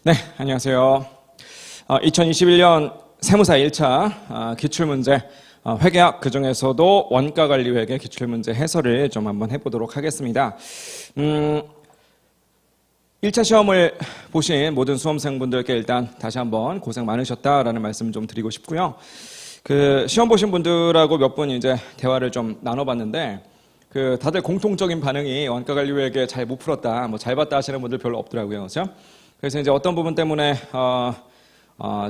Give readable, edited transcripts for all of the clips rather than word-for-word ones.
네, 안녕하세요. 2021년 세무사 1차 기출문제 회계학 그중에서도 원가관리회계 기출문제 해설을 좀 한번 해보도록 하겠습니다. 1차 시험을 보신 모든 수험생분들께 일단 다시 한번 고생 많으셨다라는 말씀 좀 드리고 싶고요. 그 시험 보신 분들하고 몇 분 이제 대화를 좀 나눠봤는데 다들 공통적인 반응이 원가관리회계 잘 못 풀었다, 뭐 잘 봤다 하시는 분들 별로 없더라고요. 그렇죠? 그래서 이제 어떤 부분 때문에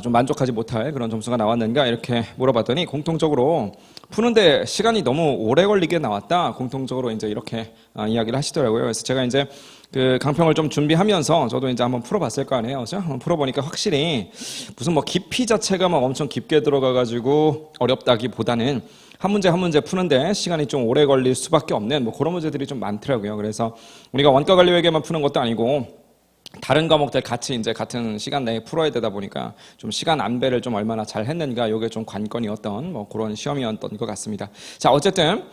좀 만족하지 못할 그런 점수가 나왔는가 이렇게 물어봤더니 공통적으로 푸는데 시간이 너무 오래 걸리게 나왔다. 공통적으로 이제 이렇게 이야기를 하시더라고요. 그래서 제가 이제 그 강평을 좀 준비하면서 저도 이제 한번 풀어봤을 거 아니에요. 그렇죠? 한번 풀어보니까 확실히 무슨 뭐 깊이 자체가 막 엄청 깊게 들어가가지고 어렵다기보다는 한 문제 한 문제 푸는데 시간이 좀 오래 걸릴 수밖에 없는 뭐 그런 문제들이 좀 많더라고요. 그래서 우리가 원가관리회계만 푸는 것도 아니고 다른 과목들 같이 이제 같은 시간 내에 풀어야 되다 보니까 좀 시간 안배를 좀 얼마나 잘 했는가 이게 좀 관건이었던 뭐 그런 시험이었던 것 같습니다. 자, 어쨌든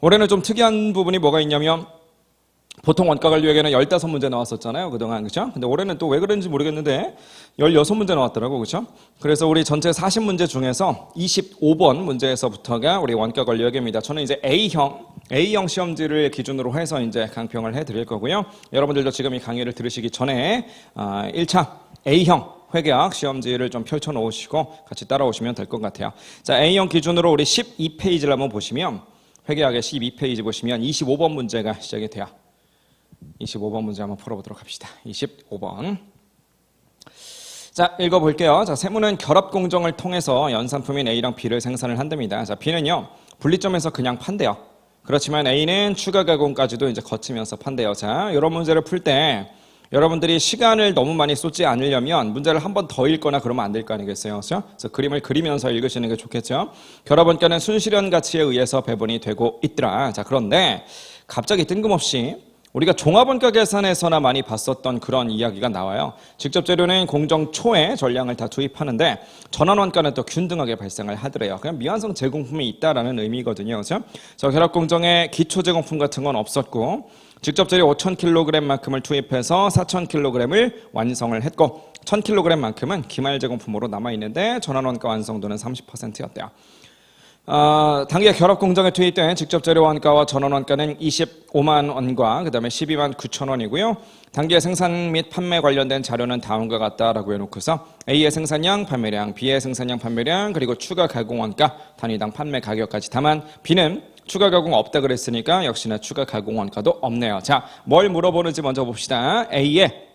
올해는 좀 특이한 부분이 뭐가 있냐면 보통 원가관리회계는 15문제 나왔었잖아요. 그동안. 그죠? 근데 올해는 또 왜 그런지 모르겠는데 16문제 나왔더라고. 그죠? 그래서 우리 전체 40문제 중에서 25번 문제에서부터가 우리 원가관리회계입니다. 저는 이제 A형 시험지를 기준으로 해서 이제 강평을 해 드릴 거고요. 여러분들도 지금 이 강의를 들으시기 전에 1차 A형 회계학 시험지를 좀 펼쳐 놓으시고 같이 따라오시면 될 것 같아요. 자, A형 기준으로 우리 12페이지를 한번 보시면 회계학의 12페이지 보시면 25번 문제가 시작이 돼요. 25번 문제 한번 풀어보도록 합시다. 25번. 자, 읽어볼게요. 자, 세무는 결합공정을 통해서 연산품인 A랑 B를 생산을 한답니다. 자, B는요, 분리점에서 그냥 판대요. 그렇지만 A는 추가 가공까지도 이제 거치면서 판대요. 자, 이런 문제를 풀 때 여러분들이 시간을 너무 많이 쏟지 않으려면 문제를 한 번 더 읽거나 그러면 안 될 거 아니겠어요? 그렇죠? 그래서 그림을 그리면서 읽으시는 게 좋겠죠? 결합원가는 순실현 가치에 의해서 배분이 되고 있더라. 자, 그런데 갑자기 뜬금없이 우리가 종합원가 계산에서나 많이 봤었던 그런 이야기가 나와요. 직접 재료는 공정 초에 전량을 다 투입하는데 전환원가는 또 균등하게 발생을 하더래요. 그냥 미완성 제공품이 있다라는 의미거든요. 그렇죠? 결합 공정에 기초 제공품 같은 건 없었고 직접 재료 5,000kg만큼을 투입해서 4,000kg을 완성을 했고 1,000kg만큼은 기말 제공품으로 남아 있는데 전환원가 완성도는 30%였대요. 당기의 결합공정에 투입된 직접 재료 원가와 전원 원가는 25만 원과 그 다음에 12만 9천 원이고요. 당기의 생산 및 판매 관련된 자료는 다음과 같다라고 해놓고서 A의 생산량, 판매량, B의 생산량, 판매량, 그리고 추가 가공 원가, 단위당 판매 가격까지. 다만 B는 추가 가공 없다 그랬으니까 역시나 추가 가공 원가도 없네요. 자, 뭘 물어보는지 먼저 봅시다. A의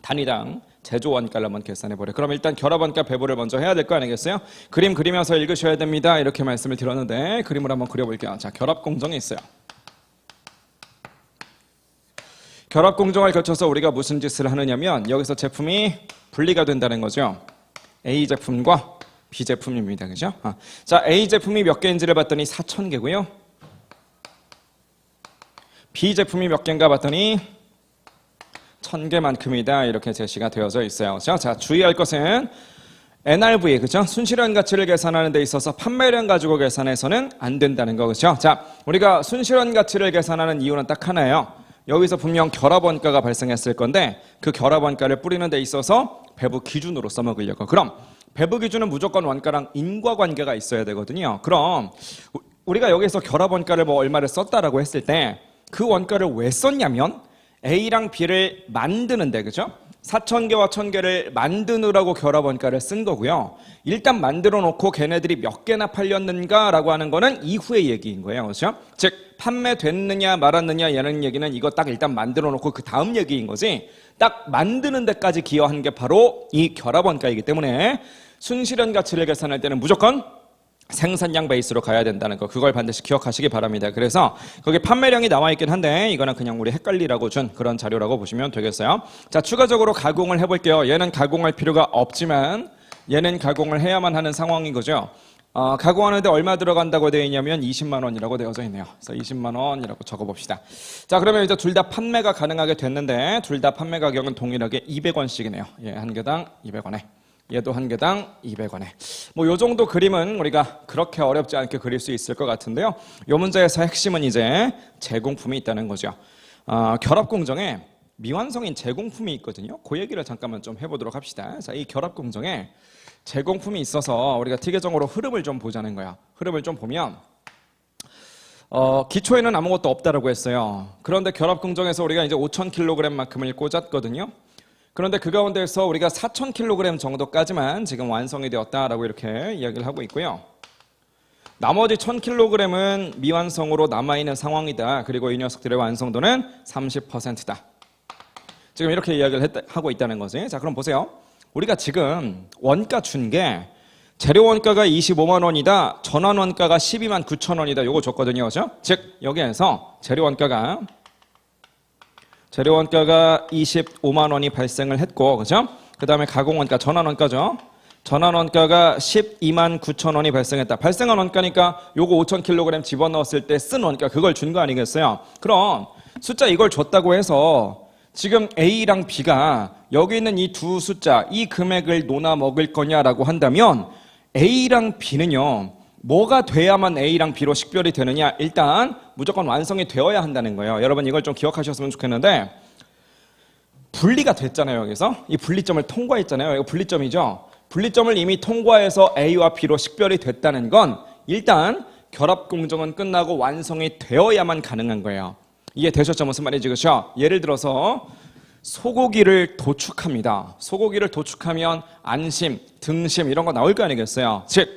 단위당 제조 원가를 한번 계산해보래. 그럼 일단 결합원가 배분을 먼저 해야 될 거 아니겠어요? 그림 그리면서 읽으셔야 됩니다. 이렇게 말씀을 드렸는데 그림을 한번 그려볼게요. 자, 결합공정이 있어요. 결합공정을 거쳐서 우리가 무슨 짓을 하느냐면 여기서 제품이 분리가 된다는 거죠. A 제품과 B 제품입니다. 그죠? 자, A 제품이 몇 개인지를 봤더니 4,000개고요. B 제품이 몇 개인가 봤더니 1,000개만큼이다. 이렇게 제시가 되어져 있어요. 자, 주의할 것은 NRV, 그죠? 순실현 가치를 계산하는 데 있어서 판매량 가지고 계산해서는 안 된다는 거, 그죠? 자, 우리가 순실현 가치를 계산하는 이유는 딱 하나예요. 여기서 분명 결합원가가 발생했을 건데 그 결합원가를 뿌리는 데 있어서 배부 기준으로 써먹으려고. 그럼 배부 기준은 무조건 원가랑 인과관계가 있어야 되거든요. 그럼 우리가 여기서 결합원가를 뭐 얼마를 썼다라고 했을 때 그 원가를 왜 썼냐면 A랑 B를 만드는데, 그죠? 4,000개와 1,000개를 만드느라고 결합원가를 쓴 거고요. 일단 만들어 놓고 걔네들이 몇 개나 팔렸는가라고 하는 거는 이후의 얘기인 거예요. 그렇죠? 즉 판매됐느냐 말았느냐 이런 얘기는 이거 딱 일단 만들어 놓고 그 다음 얘기인 거지. 딱 만드는 데까지 기여한 게 바로 이 결합원가이기 때문에 순실현 가치를 계산할 때는 무조건 생산량 베이스로 가야 된다는 거, 그걸 반드시 기억하시기 바랍니다. 그래서 거기 판매량이 나와 있긴 한데 이거는 그냥 우리 헷갈리라고 준 그런 자료라고 보시면 되겠어요. 자, 추가적으로 가공을 해볼게요. 얘는 가공할 필요가 없지만 얘는 가공을 해야만 하는 상황인 거죠. 가공하는데 얼마 들어간다고 되어 있냐면 20만 원이라고 되어져 있네요. 그래서 20만 원이라고 적어봅시다. 자, 그러면 이제 둘 다 판매가 가능하게 됐는데 둘 다 판매 가격은 동일하게 200원씩이네요. 예, 한 개당 200원에. 얘도 한 개당 200원에. 뭐 요 정도 그림은 우리가 그렇게 어렵지 않게 그릴 수 있을 것 같은데요. 요 문제에서 핵심은 이제 제공품이 있다는 거죠. 결합공정에 미완성인 제공품이 있거든요. 그 얘기를 잠깐만 좀 해보도록 합시다. 자, 이 결합공정에 제공품이 있어서 우리가 T계정으로 흐름을 좀 보자는 거야. 흐름을 좀 보면 기초에는 아무것도 없다라고 했어요. 그런데 결합공정에서 우리가 이제 5,000kg만큼을 꽂았거든요. 그런데 그 가운데에서 우리가 4,000kg 정도까지만 지금 완성이 되었다라고 이렇게 이야기를 하고 있고요. 나머지 1,000kg은 미완성으로 남아있는 상황이다. 그리고 이 녀석들의 완성도는 30%다. 지금 이렇게 이야기를 하고 있다는 거지. 자, 그럼 보세요. 우리가 지금 원가 준 게 재료 원가가 25만 원이다. 전환 원가가 12만 9천 원이다. 요거 줬거든요. 그죠? 즉 여기에서 재료 원가가 25만 원이 발생을 했고, 그죠? 그 다음에 가공 원가, 전환 원가죠. 전환 원가가 12만 9천 원이 발생했다. 발생한 원가니까 요거 5,000kg 집어넣었을 때 쓴 원가, 그걸 준 거 아니겠어요? 그럼 숫자 이걸 줬다고 해서 지금 A랑 B가 여기 있는 이 두 숫자, 이 금액을 논아 먹을 거냐라고 한다면 A랑 B는요, 뭐가 돼야만 A랑 B로 식별이 되느냐? 일단 무조건 완성이 되어야 한다는 거예요. 여러분 이걸 좀 기억하셨으면 좋겠는데, 분리가 됐잖아요. 여기서 이 분리점을 통과했잖아요. 이거 분리점이죠. 분리점을 이미 통과해서 A와 B로 식별이 됐다는 건 일단 결합공정은 끝나고 완성이 되어야만 가능한 거예요. 이해되셨죠? 무슨 말인지. 그렇죠? 예를 들어서 소고기를 도축합니다. 소고기를 도축하면 안심, 등심 이런 거 나올 거 아니겠어요? 즉,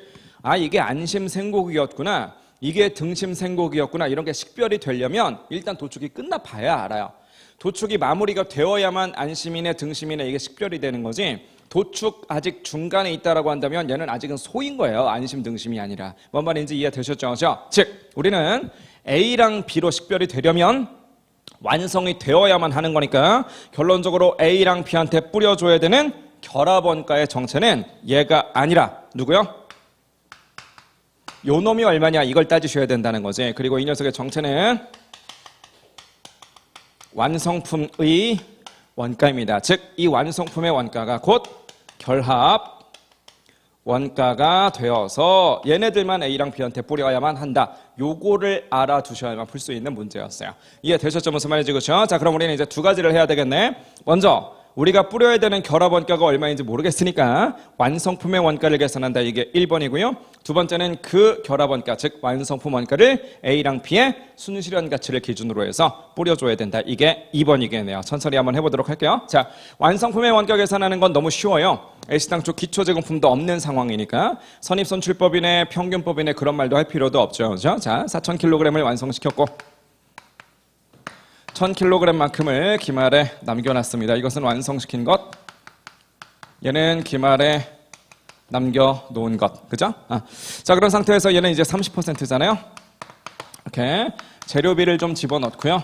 이게 안심 생고기였구나, 이게 등심 생고기였구나, 이런 게 식별이 되려면 일단 도축이 끝나 봐야 알아요. 도축이 마무리가 되어야만 안심이네 등심이네 이게 식별이 되는 거지, 도축 아직 중간에 있다라고 한다면 얘는 아직은 소인 거예요. 안심 등심이 아니라. 뭔 말인지 이해되셨죠? 즉 우리는 A랑 B로 식별이 되려면 완성이 되어야만 하는 거니까 결론적으로 A랑 B한테 뿌려줘야 되는 결합원가의 정체는 얘가 아니라 누구요? 요 놈이 얼마냐 이걸 따지셔야 된다는 거지. 그리고 이 녀석의 정체는 완성품의 원가입니다. 즉 이 완성품의 원가가 곧 결합 원가가 되어서 얘네들만 A랑 B한테 뿌려야만 한다. 요거를 알아두셔야만 풀 수 있는 문제였어요. 이해되셨죠? 무슨 말인지. 그렇죠? 자, 그럼 우리는 이제 두 가지를 해야 되겠네. 먼저 우리가 뿌려야 되는 결합 원가가 얼마인지 모르겠으니까 완성품의 원가를 계산한다. 이게 1번이고요. 두 번째는 그 결합 원가, 즉 완성품 원가를 A랑 B의 순실현 가치를 기준으로 해서 뿌려줘야 된다. 이게 2번이겠네요. 천천히 한번 해보도록 할게요. 자, 완성품의 원가 계산하는 건 너무 쉬워요. 애시당초 기초제공품도 없는 상황이니까 선입선출법이네 평균법이네 그런 말도 할 필요도 없죠. 그렇죠? 자, 4,000kg을 완성시켰고 1,000kg만큼을 기말에 남겨놨습니다. 이것은 완성시킨 것, 얘는 기말에 남겨놓은 것, 그죠? 자, 그런 상태에서 얘는 이제 30%잖아요. 이렇게 재료비를 좀 집어넣고요.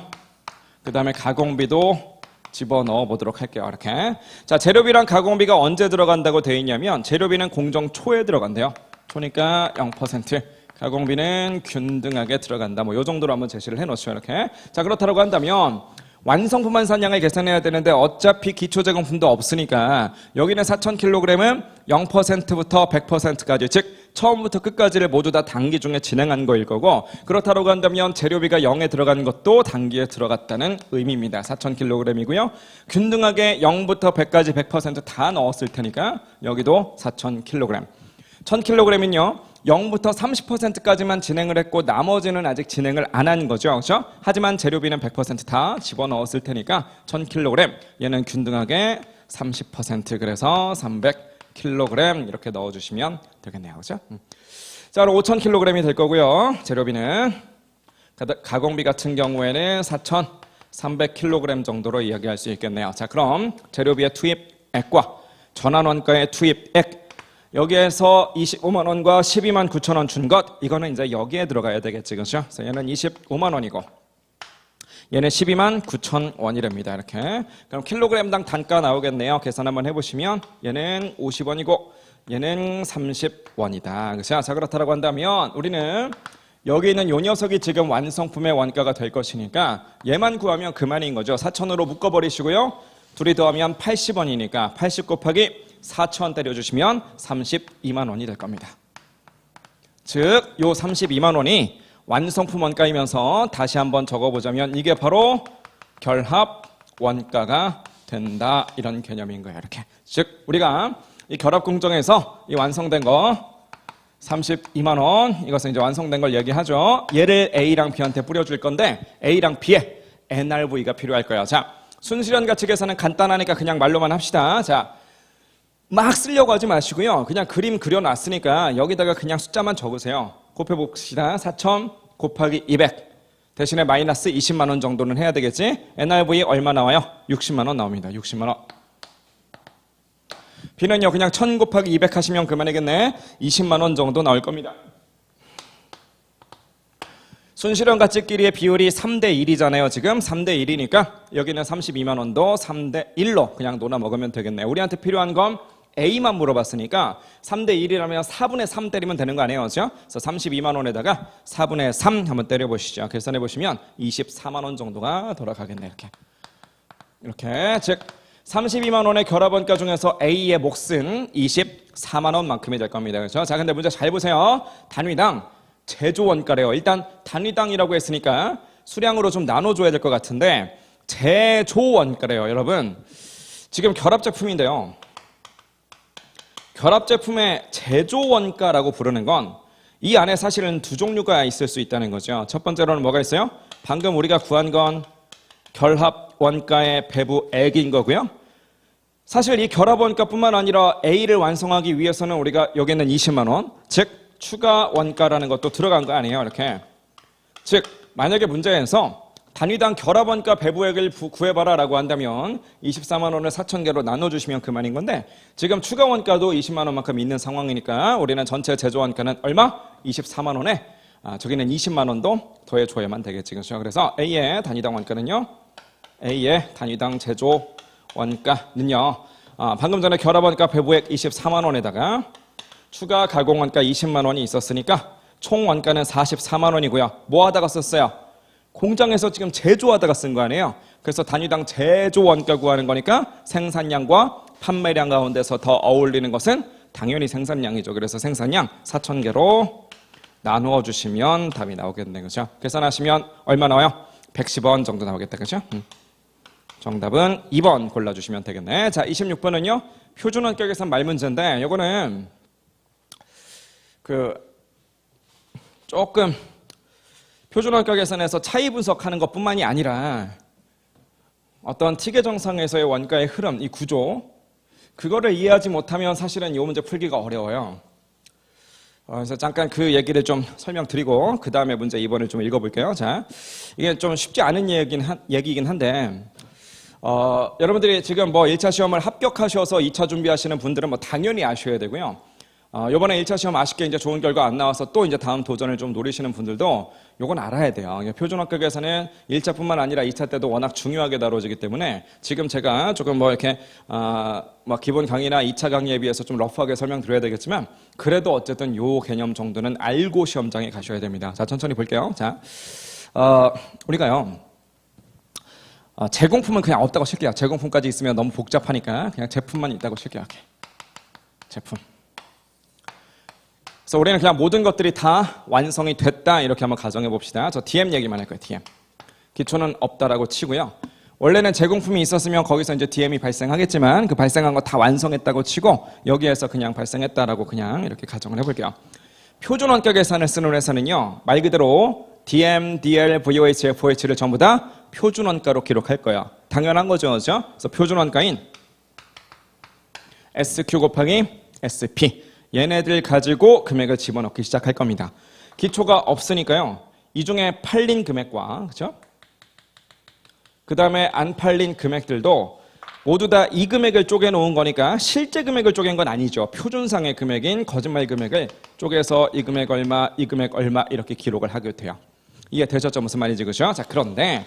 그 다음에 가공비도 집어넣어 보도록 할게요. 이렇게. 자, 재료비랑 가공비가 언제 들어간다고 되어 있냐면 재료비는 공정 초에 들어간대요. 초니까 0%. 가공비는 균등하게 들어간다. 뭐 요 정도로 한번 제시를 해놓죠. 이렇게. 자, 그렇다고 한다면 완성품 환산량을 계산해야 되는데 어차피 기초제공품도 없으니까 여기는 4,000kg은 0%부터 100%까지, 즉 처음부터 끝까지를 모두 다 단기 중에 진행한 거일 거고, 그렇다고 한다면 재료비가 0에 들어간 것도 단기에 들어갔다는 의미입니다. 4,000kg이고요. 균등하게 0부터 100까지 100% 다 넣었을 테니까 여기도 4,000kg. 1,000kg은요 0부터 30%까지만 진행을 했고 나머지는 아직 진행을 안 한 거죠. 그렇죠? 하지만 재료비는 100% 다 집어넣었을 테니까 1,000kg, 얘는 균등하게 30%, 그래서 300kg 이렇게 넣어주시면 되겠네요. 그렇죠? 자, 그럼 5,000kg이 될 거고요. 재료비는 가공비 같은 경우에는 4,300kg 정도로 이야기할 수 있겠네요. 자, 그럼 재료비의 투입액과 전환원가의 투입액, 여기에서 25만 원과 12만 9천 원 준 것, 이거는 이제 여기에 들어가야 되겠지. 그렇죠? 그래서 얘는 25만 원이고 얘는 12만 9천 원이랍니다. 이렇게. 그럼 킬로그램당 단가 나오겠네요. 계산 한번 해보시면 얘는 50원이고 얘는 30원이다. 그렇죠? 자, 그렇다고 한다면 우리는 여기 있는 요 녀석이 지금 완성품의 원가가 될 것이니까 얘만 구하면 그만인 거죠. 4,000으로 묶어버리시고요. 둘이 더하면 80원이니까 80 곱하기 4,000 때려주시면 32만 원이 될 겁니다. 즉, 요 32만 원이 완성품 원가이면서 다시 한번 적어보자면 이게 바로 결합 원가가 된다. 이런 개념인 거예요. 이렇게. 즉 우리가 이 결합공정에서 이 완성된 거 32만 원 이것은 이제 완성된 걸 얘기하죠. 얘를 A랑 B한테 뿌려줄 건데 A랑 B에 NRV가 필요할 거예요. 자, 순실현 가치 계산은 간단하니까 그냥 말로만 합시다. 자, 막 쓰려고 하지 마시고요. 그냥 그림 그려놨으니까 여기다가 그냥 숫자만 적으세요. 곱해봅시다. 4,000 곱하기 200 대신에 마이너스 20만 원 정도는 해야 되겠지. NRV 얼마 나와요? 60만 원 나옵니다. 60만 원. B는요 그냥 1000 곱하기 200 하시면 그만이겠네. 20만 원 정도 나올 겁니다. 순실현 가치끼리의 비율이 3대 1이잖아요. 지금 3대 1이니까 여기는 32만 원도 3대 1로 그냥 놓아 먹으면 되겠네요. 우리한테 필요한 건 A만 물어봤으니까 3대 1이라면 4분의 3 때리면 되는 거 아니에요? 그렇죠? 그래서 32만 원에다가 4분의 3 한번 때려보시죠. 계산해 보시면 24만 원 정도가 돌아가겠네요. 이렇게 즉 32만 원의 결합원가 중에서 A의 몫은 24만 원만큼이 될 겁니다. 그렇죠? 자, 근데 문제 잘 보세요. 단위당 제조원가래요. 일단 단위당이라고 했으니까 수량으로 좀 나눠줘야 될 것 같은데 제조원가래요. 여러분 지금 결합제품인데요. 결합제품의 제조원가라고 부르는 건 이 안에 사실은 두 종류가 있을 수 있다는 거죠. 첫 번째로는 뭐가 있어요? 방금 우리가 구한 건 결합원가의 배부액인 거고요. 사실 이 결합원가뿐만 아니라 A를 완성하기 위해서는 우리가 여기는 20만 원, 즉 추가 원가라는 것도 들어간 거 아니에요. 이렇게. 즉 만약에 문제에서 단위당 결합원가 배부액을 구해봐라 라고 한다면 24만 원을 4,000개로 나눠주시면 그만인 건데 지금 추가 원가도 20만 원만큼 있는 상황이니까 우리는 전체 제조원가는 얼마? 24만 원에 저기는 20만 원도 더해줘야만 되겠지. 그렇죠? 그래서 A의 단위당 원가는요. A의 단위당 제조 원가는요. 방금 전에 결합원가 배부액 24만 원에다가 추가 가공원가 20만 원이 있었으니까 총 원가는 44만 원이고요. 뭐 하다가 썼어요? 공장에서 지금 제조하다가 쓴 거 아니에요? 그래서 단위당 제조 원가 구하는 거니까 생산량과 판매량 가운데서 더 어울리는 것은 당연히 생산량이죠. 그래서 생산량 4,000개로 나누어 주시면 답이 나오겠네. 그죠? 계산하시면 얼마 나와요? 110원 정도 나오겠다. 그죠? 정답은 2번 골라주시면 되겠네. 자, 26번은요. 표준원가 계산 말문제인데 요거는 조금 표준원가 계산에서 차이 분석하는 것뿐만이 아니라 어떤 티계정상에서의 원가의 흐름, 이 구조 그거를 이해하지 못하면 사실은 이 문제 풀기가 어려워요. 그래서 잠깐 그 얘기를 좀 설명드리고 그 다음에 문제 2번을 좀 읽어볼게요. 자, 이게 좀 쉽지 않은 얘기이긴 한데 여러분들이 지금 뭐 1차 시험을 합격하셔서 2차 준비하시는 분들은 뭐 당연히 아셔야 되고요. 이번에 1차 시험 아쉽게 이제 좋은 결과 안 나와서 또 이제 다음 도전을 좀 노리시는 분들도 요건 알아야 돼요. 표준원가 계산은 1차뿐만 아니라 2차 때도 워낙 중요하게 다뤄지기 때문에 지금 제가 조금 뭐 이렇게 뭐 기본 강의나 2차 강의에 비해서 좀 러프하게 설명드려야 되겠지만 그래도 어쨌든 요 개념 정도는 알고 시험장에 가셔야 됩니다. 자, 천천히 볼게요. 자, 우리가요. 제공품은 그냥 없다고 칠게요. 제공품까지 있으면 너무 복잡하니까 그냥 제품만 있다고 칠게요. 이렇게. 제품. 그래서 우리는 그냥 모든 것들이 다 완성이 됐다 이렇게 한번 가정해 봅시다. 저 DM 얘기만 할 거예요. DM. 기초는 없다라고 치고요. 원래는 제공품이 있었으면 거기서 이제 DM이 발생하겠지만 그 발생한 거 다 완성했다고 치고 여기에서 그냥 발생했다라고 그냥 이렇게 가정을 해볼게요. 표준원가 계산을 쓰는 회사는요. 말 그대로 DM, DL, VOH, FOH를 전부 다 표준원가로 기록할 거예요. 당연한 거죠. 그렇죠? 그래서 표준원가인 SQ 곱하기 SP 얘네들 가지고 금액을 집어넣기 시작할 겁니다. 기초가 없으니까요. 이 중에 팔린 금액과 그렇죠? 그 다음에 안 팔린 금액들도 모두 다 이 금액을 쪼개놓은 거니까 실제 금액을 쪼갠 건 아니죠. 표준상의 금액인 거짓말 금액을 쪼개서 이 금액 얼마, 이 금액 얼마 이렇게 기록을 하게 돼요. 이해 되셨죠? 무슨 말인지 그렇죠? 자, 그런데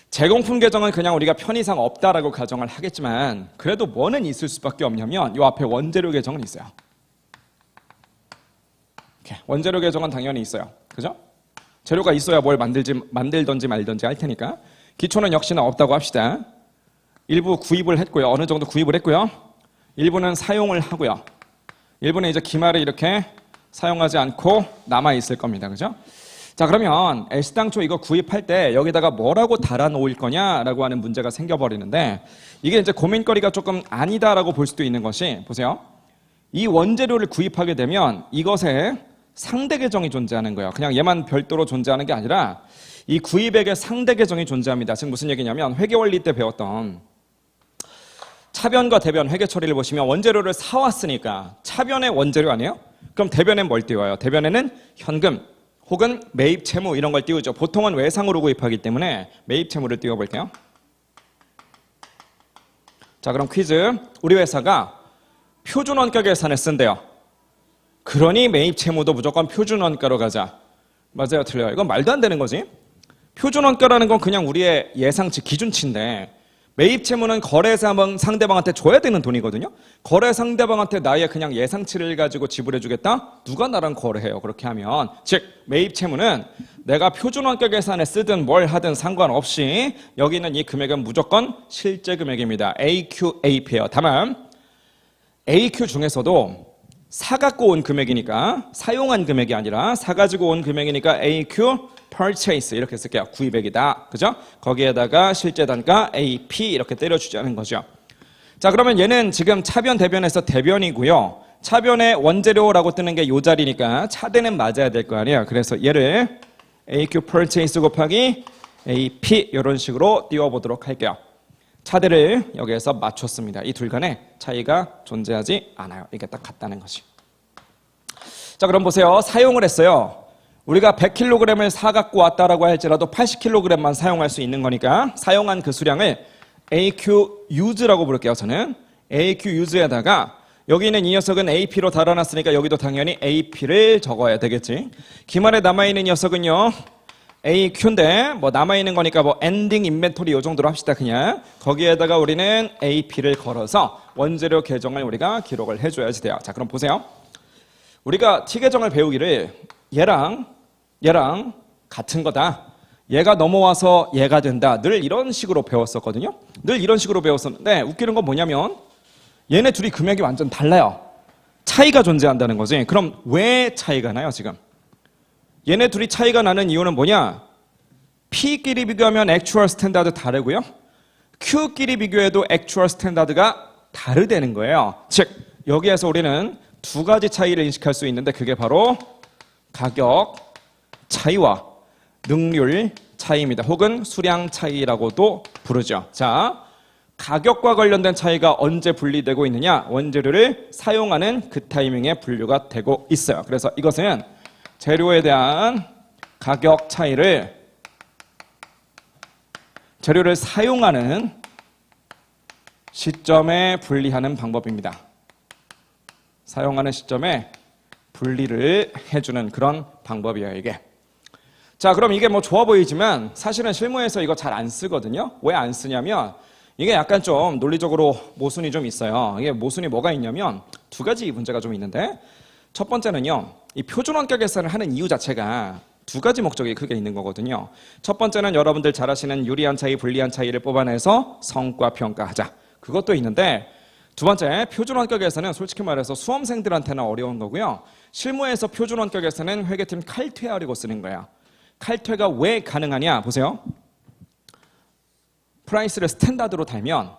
제공품 계정은 그냥 우리가 편의상 없다라고 가정을 하겠지만 그래도 뭐는 있을 수밖에 없냐면 이 앞에 원재료 계정은 있어요. 원재료 계정은 당연히 있어요. 그죠? 재료가 있어야 뭘 만들던지 말던지 할 테니까. 기초는 역시나 없다고 합시다. 일부 구입을 했고요. 어느 정도 구입을 했고요. 일부는 사용을 하고요. 일부는 이제 기말을 이렇게 사용하지 않고 남아 있을 겁니다. 그죠? 자, 그러면 애시당초 이거 구입할 때 여기다가 뭐라고 달아 놓을 거냐라고 하는 문제가 생겨버리는데, 이게 이제 고민거리가 조금 아니다라고 볼 수도 있는 것이, 보세요. 이 원재료를 구입하게 되면 이것에 상대 계정이 존재하는 거예요. 그냥 얘만 별도로 존재하는 게 아니라 이 구입액에 상대 계정이 존재합니다. 즉 무슨 얘기냐면, 회계원리 때 배웠던 차변과 대변 회계 처리를 보시면 원재료를 사왔으니까 차변에 원재료 아니에요? 그럼 대변엔 뭘 띄워요? 대변에는 현금 혹은 매입 채무 이런 걸 띄우죠. 보통은 외상으로 구입하기 때문에 매입 채무를 띄워볼게요. 자, 그럼 퀴즈. 우리 회사가 표준 원가 계산을 쓴대요. 그러니 매입 채무도 무조건 표준 원가로 가자. 맞아요, 틀려요? 이건 말도 안 되는 거지. 표준 원가라는 건 그냥 우리의 예상치, 기준치인데, 매입 채무는 거래 상대방한테 줘야 되는 돈이거든요. 거래 상대방한테 나의 그냥 예상치를 가지고 지불해 주겠다? 누가 나랑 거래해요? 그렇게 하면. 즉 매입 채무는 내가 표준 원가 계산에 쓰든 뭘 하든 상관없이 여기 있는 이 금액은 무조건 실제 금액입니다. AQ, AP예요. 다만 AQ 중에서도 사갖고 온 금액이니까, 사용한 금액이 아니라 사가지고 온 금액이니까 AQ purchase 이렇게 쓸게요. 구입액이다. 그죠? 거기에다가 실제 단가 AP 이렇게 때려주자는 거죠. 자, 그러면 얘는 지금 차변 대변에서 대변이고요. 차변의 원재료라고 뜨는 게 이 자리니까 차대는 맞아야 될 거 아니에요. 그래서 얘를 AQ purchase 곱하기 AP 이런 식으로 띄워보도록 할게요. 차대를 여기에서 맞췄습니다. 이 둘 간에 차이가 존재하지 않아요. 이게 딱 같다는 것이. 자, 그럼 보세요. 사용을 했어요. 우리가 100kg을 사갖고 왔다라고 할지라도 80kg만 사용할 수 있는 거니까 사용한 그 수량을 AQ use라고 부를게요. 저는 AQ use에다가 여기 있는 이 녀석은 AP로 달아놨으니까 여기도 당연히 AP를 적어야 되겠지. 기말에 남아있는 녀석은요 AQ인데 뭐 남아있는 거니까 뭐 엔딩 인벤토리 요 정도로 합시다. 그냥 거기에다가 우리는 AP를 걸어서 원재료 계정을 우리가 기록을 해줘야지 돼요. 자, 그럼 보세요. 우리가 T 계정을 배우기를 얘랑 같은 거다, 얘가 넘어와서 얘가 된다, 늘 이런 식으로 배웠었거든요. 늘 이런 식으로 배웠었는데 웃기는 건 뭐냐면 얘네 둘이 금액이 완전 달라요. 차이가 존재한다는 거지. 그럼 왜 차이가 나요? 지금 얘네 둘이 차이가 나는 이유는 뭐냐? P끼리 비교하면 액추얼 스탠다드 다르고요, Q끼리 비교해도 액추얼 스탠다드가 다르다는 거예요. 즉 여기에서 우리는 두 가지 차이를 인식할 수 있는데, 그게 바로 가격 차이와 능률 차이입니다. 혹은 수량 차이라고도 부르죠. 자, 가격과 관련된 차이가 언제 분리되고 있느냐? 원재료를 사용하는 그 타이밍에 분류가 되고 있어요. 그래서 이것은 재료에 대한 가격 차이를 재료를 사용하는 시점에 분리하는 방법입니다. 사용하는 시점에 분리를 해주는 그런 방법이에요, 이게. 자, 그럼 이게 뭐 좋아 보이지만 사실은 실무에서 이거 잘 안 쓰거든요. 왜 안 쓰냐면 이게 약간 좀 논리적으로 모순이 좀 있어요. 이게 모순이 뭐가 있냐면 두 가지 문제가 좀 있는데, 첫 번째는요, 이 표준 원가 계산을 하는 이유 자체가 두 가지 목적이 크게 있는 거거든요. 첫 번째는 여러분들 잘 아시는 유리한 차이, 불리한 차이를 뽑아내서 성과 평가하자. 그것도 있는데, 두 번째, 표준 원가 계산은 솔직히 말해서 수험생들한테는 어려운 거고요. 실무에서 표준 원가 계산은 회계팀 칼퇴하려고 쓰는 거예요. 칼퇴가 왜 가능하냐? 보세요. 프라이스를 스탠다드로 달면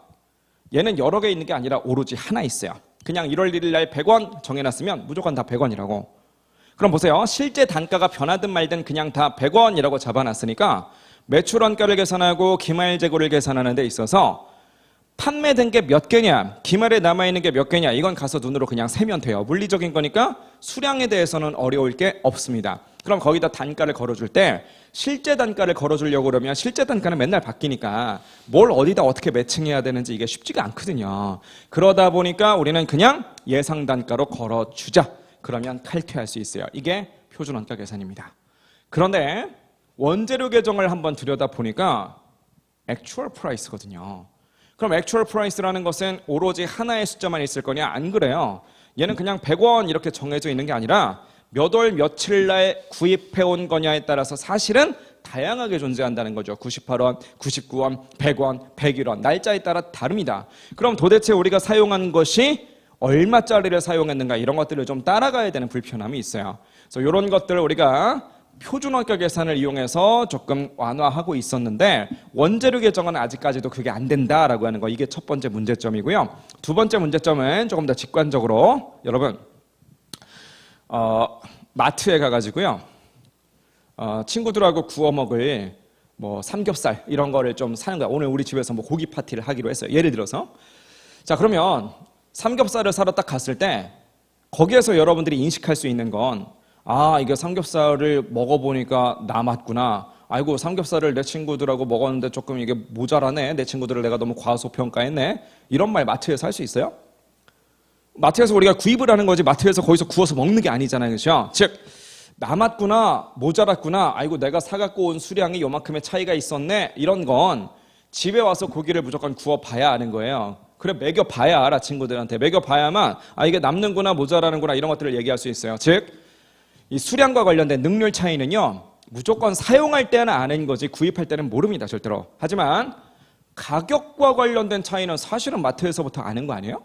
얘는 여러 개 있는 게 아니라 오로지 하나 있어요. 그냥 1월 1일 날 100원 정해놨으면 무조건 다 100원이라고. 그럼 보세요. 실제 단가가 변하든 말든 그냥 다 100원이라고 잡아놨으니까 매출 원가를 계산하고 기말 재고를 계산하는 데 있어서 판매된 게 몇 개냐, 기말에 남아있는 게 몇 개냐, 이건 가서 눈으로 그냥 세면 돼요. 물리적인 거니까 수량에 대해서는 어려울 게 없습니다. 그럼 거기다 단가를 걸어줄 때 실제 단가를 걸어주려고 그러면 실제 단가는 맨날 바뀌니까 뭘 어디다 어떻게 매칭해야 되는지 이게 쉽지가 않거든요. 그러다 보니까 우리는 그냥 예상 단가로 걸어주자. 그러면 칼퇴할 수 있어요. 이게 표준 원가 계산입니다. 그런데 원재료 계정을 한번 들여다보니까 액추얼 프라이스거든요. 그럼 액추얼 프라이스라는 것은 오로지 하나의 숫자만 있을 거냐? 안 그래요. 얘는 그냥 100원 이렇게 정해져 있는 게 아니라 몇 월 며칠 날 구입해온 거냐에 따라서 사실은 다양하게 존재한다는 거죠. 98원, 99원, 100원, 101원 날짜에 따라 다릅니다. 그럼 도대체 우리가 사용한 것이 얼마짜리를 사용했는가, 이런 것들을 좀 따라가야 되는 불편함이 있어요. 그래서 이런 것들을 우리가 표준원가 계산을 이용해서 조금 완화하고 있었는데 원재료 계정은 아직까지도 그게 안 된다라고 하는 거, 이게 첫 번째 문제점이고요. 두 번째 문제점은 조금 더 직관적으로 여러분 마트에 가가지고요 친구들하고 구워 먹을 뭐 삼겹살 이런 거를 좀 사는 거야. 오늘 우리 집에서 뭐 고기 파티를 하기로 했어요. 예를 들어서 자 그러면 삼겹살을 사러 딱 갔을 때 거기에서 여러분들이 인식할 수 있는 건 이게 삼겹살을 먹어보니까 남았구나. 아이고 삼겹살을 내 친구들하고 먹었는데 조금 이게 모자라네. 내 친구들을 내가 너무 과소평가했네. 이런 말 마트에서 할 수 있어요? 마트에서 우리가 구입을 하는 거지 마트에서 거기서 구워서 먹는 게 아니잖아요. 그렇죠? 즉 남았구나, 모자랐구나, 아이고 내가 사갖고 온 수량이 요만큼의 차이가 있었네, 이런 건 집에 와서 고기를 무조건 구워봐야 아는 거예요. 그래 먹여봐야 알아. 친구들한테 먹여봐야만 이게 남는구나 모자라는구나 이런 것들을 얘기할 수 있어요. 즉 이 수량과 관련된 능률 차이는요 무조건 사용할 때는 아는 거지 구입할 때는 모릅니다. 절대로. 하지만 가격과 관련된 차이는 사실은 마트에서부터 아는 거 아니에요?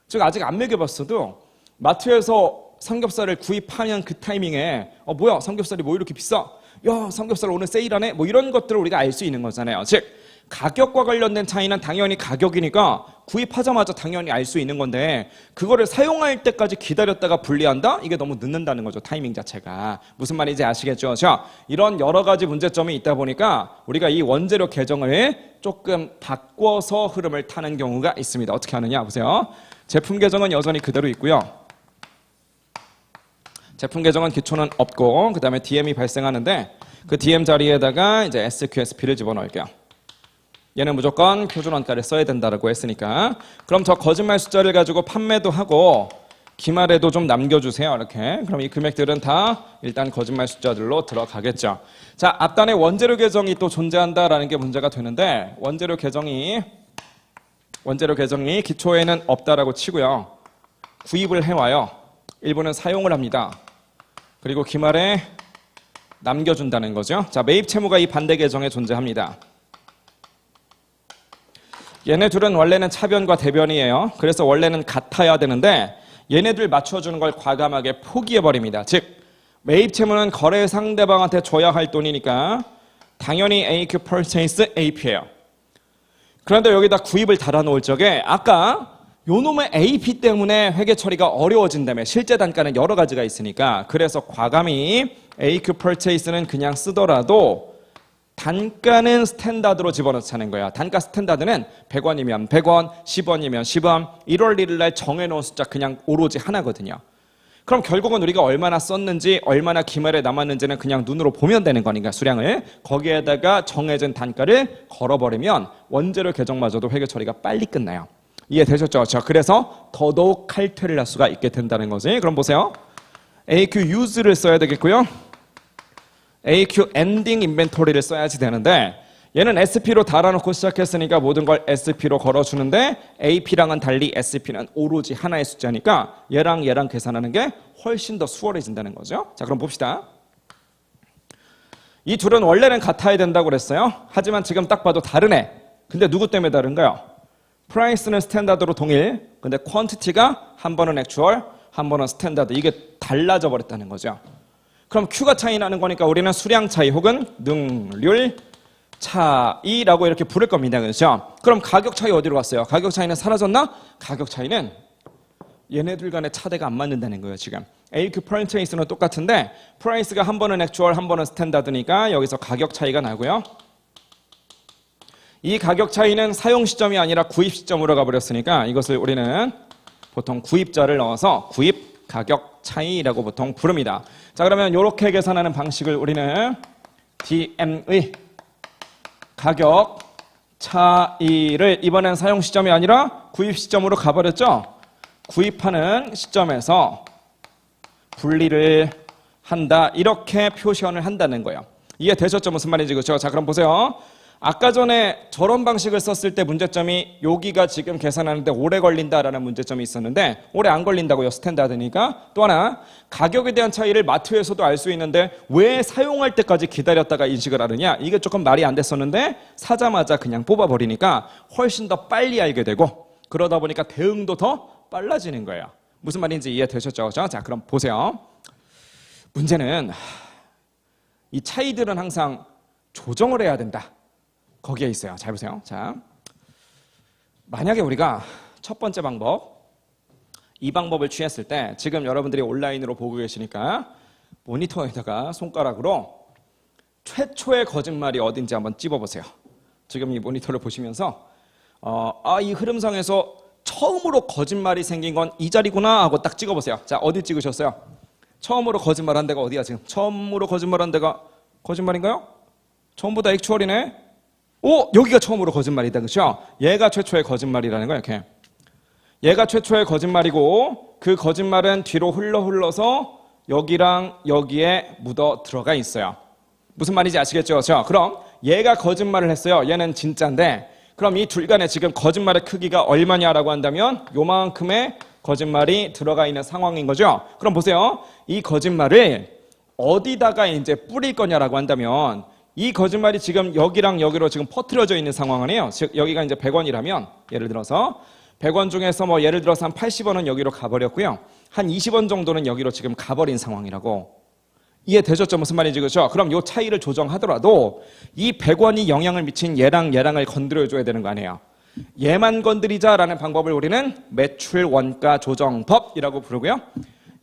즉 아직 안 먹여봤어도 마트에서 삼겹살을 구입하면 그 타이밍에 뭐야 삼겹살이 뭐 이렇게 비싸? 야 삼겹살 오늘 세일하네? 뭐 이런 것들을 우리가 알 수 있는 거잖아요. 즉 가격과 관련된 차이는 당연히 가격이니까 구입하자마자 당연히 알 수 있는 건데 그거를 사용할 때까지 기다렸다가 분리한다? 이게 너무 늦는다는 거죠. 타이밍 자체가. 무슨 말인지 아시겠죠? 자, 이런 여러 가지 문제점이 있다 보니까 우리가 이 원재료 계정을 조금 바꿔서 흐름을 타는 경우가 있습니다. 어떻게 하느냐 보세요. 제품 계정은 여전히 그대로 있고요. 제품 계정은 기초는 없고 그 다음에 DM이 발생하는데 그 DM 자리에다가 이제 SQSP를 집어넣을게요. 얘는 무조건 표준원가를 써야 된다고 했으니까 그럼 저 거짓말 숫자를 가지고 판매도 하고 기말에도 좀 남겨주세요. 이렇게. 그럼 이 금액들은 다 일단 거짓말 숫자들로 들어가겠죠. 자, 앞단에 원재료 계정이 또 존재한다라는 게 문제가 되는데 원재료 계정이 기초에는 없다라고 치고요. 구입을 해와요. 일부는 사용을 합니다. 그리고 기말에 남겨준다는 거죠. 자, 매입 채무가 이 반대 계정에 존재합니다. 얘네 둘은 원래는 차변과 대변이에요. 그래서 원래는 같아야 되는데 얘네들 맞춰주는 걸 과감하게 포기해버립니다. 즉 매입 채무는 거래 상대방한테 줘야 할 돈이니까 당연히 AQ purchase AP예요. 그런데 여기다 구입을 달아놓을 적에 아까 요놈의 AP 때문에 회계 처리가 어려워진다며 실제 단가는 여러 가지가 있으니까 그래서 과감히 AQ purchase는 그냥 쓰더라도 단가는 스탠다드로 집어넣자는 거야. 단가 스탠다드는 100원이면 100원, 10원이면 10원, 1월 1일 날 정해놓은 숫자 그냥 오로지 하나거든요. 그럼 결국은 우리가 얼마나 썼는지 얼마나 기말에 남았는지는 그냥 눈으로 보면 되는 거니까 수량을 거기에다가 정해진 단가를 걸어버리면 원재료 계정마저도 회계 처리가 빨리 끝나요. 이해되셨죠? 자, 그래서 더더욱 칼퇴를 할 수가 있게 된다는 거지. 그럼 보세요. AQ use를 써야 되겠고요. AQ ending inventory를 써야지 되는데 얘는 SP로 달아놓고 시작했으니까 모든 걸 SP로 걸어주는데 AP랑은 달리 SP는 오로지 하나의 숫자니까 얘랑 계산하는 게 훨씬 더 수월해진다는 거죠. 자, 그럼 봅시다. 이 둘은 원래는 같아야 된다고 그랬어요. 하지만 지금 딱 봐도 다르네. 근데 누구 때문에 다른가요? 프라이스는 스탠다드로 동일. 근데 퀀티티가 한 번은 액추얼, 한 번은 스탠다드. 이게 달라져 버렸다는 거죠. 그럼 Q가 차이 나는 거니까 우리는 수량 차이 혹은 능률 차이라고 이렇게 부를 겁니다. 그렇죠? 그럼 가격 차이 어디로 갔어요? 가격 차이는 사라졌나? 가격 차이는 얘네들 간의 차대가 안 맞는다는 거예요. 지금 AQ purchase는 똑같은데 프라이스가 한 번은 액추얼, 한 번은 스탠다드니까 여기서 가격 차이가 나고요. 이 가격 차이는 사용 시점이 아니라 구입 시점으로 가버렸으니까 이것을 우리는 보통 구입자를 넣어서 구입 가격 차이라고 보통 부릅니다. 자, 그러면 이렇게 계산하는 방식을 우리는 DM의 가격 차이를 이번엔 사용 시점이 아니라 구입 시점으로 가버렸죠. 구입하는 시점에서 분리를 한다. 이렇게 표현을 한다는 거예요. 이해되셨죠? 무슨 말인지. 그렇죠? 자, 그럼 보세요. 아까 전에 저런 방식을 썼을 때 문제점이 여기가 지금 계산하는데 오래 걸린다라는 문제점이 있었는데 오래 안 걸린다고요. 스탠다드니까. 또 하나 가격에 대한 차이를 마트에서도 알 수 있는데 왜 사용할 때까지 기다렸다가 인식을 하느냐. 이게 조금 말이 안 됐었는데 사자마자 그냥 뽑아버리니까 훨씬 더 빨리 알게 되고 그러다 보니까 대응도 더 빨라지는 거예요. 무슨 말인지 이해되셨죠? 자, 그럼 보세요. 문제는 이 차이들은 항상 조정을 해야 된다. 거기에 있어요. 잘 보세요. 자, 만약에 우리가 첫 번째 방법, 이 방법을 취했을 때 지금 여러분들이 온라인으로 보고 계시니까 모니터에다가 손가락으로 최초의 거짓말이 어딘지 한번 찝어보세요. 지금 이 모니터를 보시면서 이 흐름상에서 처음으로 거짓말이 생긴 건 이 자리구나 하고 딱 찍어보세요. 자, 어디 찍으셨어요? 처음으로 거짓말한 데가 어디야 지금? 처음으로 거짓말한 데가 거짓말인가요? 전부 다 액추얼이네. 오, 여기가 처음으로 거짓말이다, 그렇죠? 얘가 최초의 거짓말이라는 거예요. 이렇게. 얘가 최초의 거짓말이고 그 거짓말은 뒤로 흘러서 여기랑 여기에 묻어 들어가 있어요. 무슨 말인지 아시겠죠? 그렇죠? 그럼 얘가 거짓말을 했어요. 얘는 진짜인데 그럼 이 둘 간에 지금 거짓말의 크기가 얼마냐라고 한다면 요만큼의 거짓말이 들어가 있는 상황인 거죠. 그럼 보세요. 이 거짓말을 어디다가 이제 뿌릴 거냐라고 한다면 이 거짓말이 지금 여기랑 여기로 지금 퍼뜨려져 있는 상황이에요. 즉 여기가 이제 100원이라면 예를 들어서 100원 중에서 뭐 예를 들어서 한 80원은 여기로 가버렸고요. 한 20원 정도는 여기로 지금 가버린 상황이라고. 이해되셨죠? 무슨 말인지 그렇죠? 그럼 이 차이를 조정하더라도 이 100원이 영향을 미친 얘랑을 건드려줘야 되는 거 아니에요. 얘만 건드리자라는 방법을 우리는 매출 원가 조정법이라고 부르고요.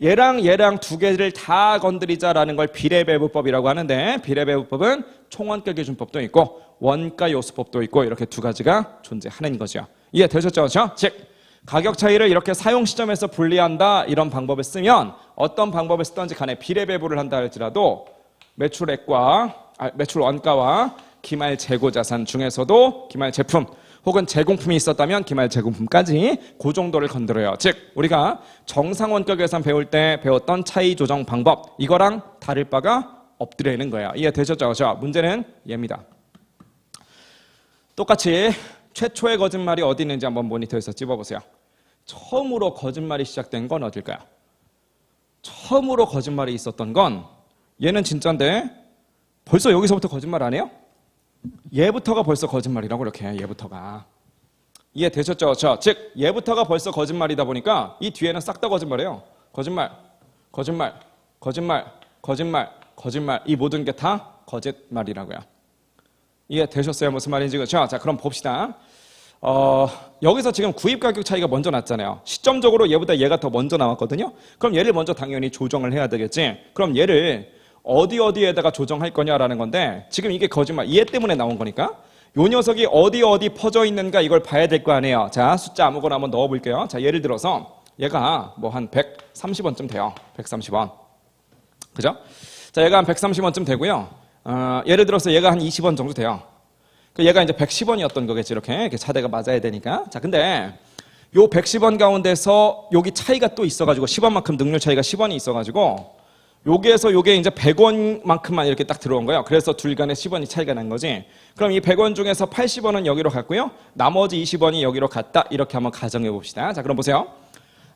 얘랑 두 개를 다 건드리자라는 걸 비례배분법이라고 하는데 비례배분법은 총원가 기준법도 있고 원가 요수법도 있고 이렇게 두 가지가 존재하는 거죠. 이해되셨죠? 그렇죠? 즉 가격 차이를 이렇게 사용 시점에서 분리한다 이런 방법을 쓰면 어떤 방법을 쓰든지 간에 비례배분을 한다 할지라도 매출 원가와 기말 재고 자산 중에서도 기말 제품 혹은 제공품이 있었다면 기말 제공품까지 그 정도를 건드려요. 즉 우리가 정상 원가 계산 배울 때 배웠던 차이 조정 방법 이거랑 다를 바가 없더라는 거예요. 이해되셨죠? 그렇죠? 문제는 얘입니다. 똑같이 최초의 거짓말이 어디 있는지 한번 모니터에서 찝어보세요. 처음으로 거짓말이 시작된 건 어딜까요? 처음으로 거짓말이 있었던 건 얘는 진짜인데 벌써 여기서부터 거짓말 안 해요? 얘부터가 벌써 거짓말이라고 이렇게 얘부터가. 이해되셨죠? 그렇죠? 즉 얘부터가 벌써 거짓말이다 보니까 이 뒤에는 싹 다 거짓말이에요. 거짓말 이 모든 게 다 거짓말이라고요. 이해되셨어요? 무슨 말인지 그렇죠? 자 그럼 봅시다. 여기서 지금 구입 가격 차이가 먼저 났잖아요. 시점적으로 얘보다 얘가 더 먼저 나왔거든요. 그럼 얘를 먼저 당연히 조정을 해야 되겠지. 그럼 얘를 어디에다가 조정할 거냐라는 건데 지금 이게 거짓말 얘 때문에 나온 거니까 요 녀석이 어디 퍼져 있는가 이걸 봐야 될 거 아니에요. 자 숫자 아무거나 한번 넣어 볼게요. 자 예를 들어서 얘가 뭐 한 130원쯤 돼요. 130원 그죠? 자 얘가 한 130원쯤 되고요. 예를 들어서 얘가 한 20원 정도 돼요. 얘가 이제 110원이었던 거겠지. 이렇게 차대가 맞아야 되니까. 자 근데 요 110원 가운데서 여기 차이가 또 있어가지고 10원만큼 능률 차이가 10원이 있어가지고 여기에서 요게 이제 100원만큼만 이렇게 딱 들어온 거예요. 그래서 둘 간에 10원이 차이가 난 거지. 그럼 이 100원 중에서 80원은 여기로 갔고요. 나머지 20원이 여기로 갔다. 이렇게 한번 가정해 봅시다. 자 그럼 보세요.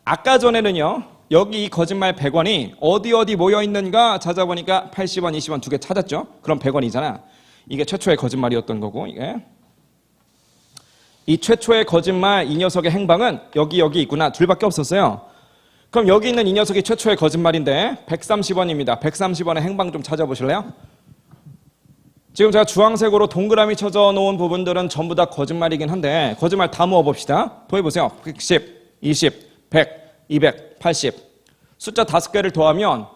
아까 전에는요. 여기 이 거짓말 100원이 어디 모여 있는가 찾아보니까 80원, 20원 두 개 찾았죠. 그럼 100원이잖아. 이게 최초의 거짓말이었던 거고 이게. 이 최초의 거짓말 이 녀석의 행방은 여기 있구나. 둘밖에 없었어요. 그럼 여기 있는 이 녀석이 최초의 거짓말인데 130원입니다. 130원의 행방 좀 찾아보실래요? 지금 제가 주황색으로 동그라미 쳐져 놓은 부분들은 전부 다 거짓말이긴 한데 거짓말 다 모아봅시다. 더해보세요. 110, 20, 100, 200, 80 숫자 5개를 더하면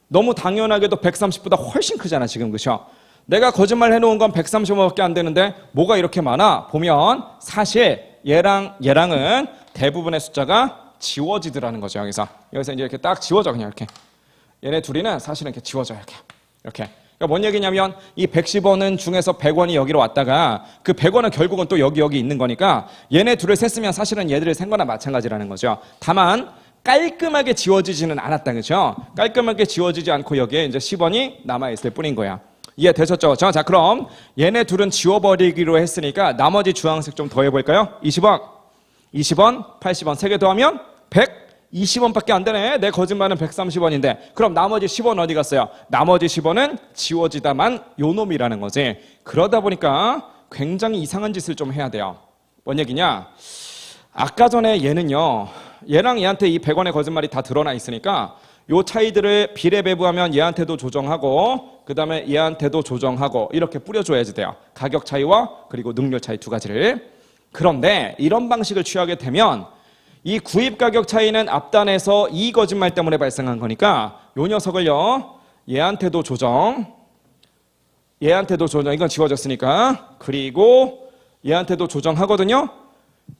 너무 당연하게도 130보다 훨씬 크잖아 지금. 그렇죠? 내가 거짓말 해놓은 건 130원밖에 안 되는데 뭐가 이렇게 많아? 보면 사실 얘랑은 대부분의 숫자가 지워지더라는 거죠. 여기서 이제 이렇게 딱 지워져. 그냥 이렇게 얘네 둘이는 사실은 이렇게 지워져요. 이렇게 그러니까 뭔 얘기냐면 이 110원은 중에서 100원이 여기로 왔다가 그 100원은 결국은 또 여기 있는 거니까 얘네 둘을 셌으면 사실은 얘들을 센 거나 마찬가지라는 거죠. 다만 깔끔하게 지워지지는 않았다. 그렇죠? 깔끔하게 지워지지 않고 여기에 이제 10원이 남아있을 뿐인 거야. 이해되셨죠? 자 그럼 얘네 둘은 지워버리기로 했으니까 나머지 주황색 좀 더해볼까요? 20원, 80원 3개 더하면 120원밖에 안 되네. 내 거짓말은 130원인데 그럼 나머지 10원 어디 갔어요? 나머지 10원은 지워지다만 요 놈이라는 거지. 그러다 보니까 굉장히 이상한 짓을 좀 해야 돼요. 뭔 얘기냐? 아까 전에 얘는요. 얘랑 얘한테 이 100원의 거짓말이 다 드러나 있으니까 요 차이들을 비례 배분하면 얘한테도 조정하고 그 다음에 얘한테도 조정하고 이렇게 뿌려줘야지 돼요. 가격 차이와 그리고 능률 차이 두 가지를. 그런데 이런 방식을 취하게 되면 이 구입 가격 차이는 앞단에서 이 거짓말 때문에 발생한 거니까 요 녀석을요 얘한테도 조정, 얘한테도 조정, 이건 지워졌으니까, 그리고 얘한테도 조정하거든요.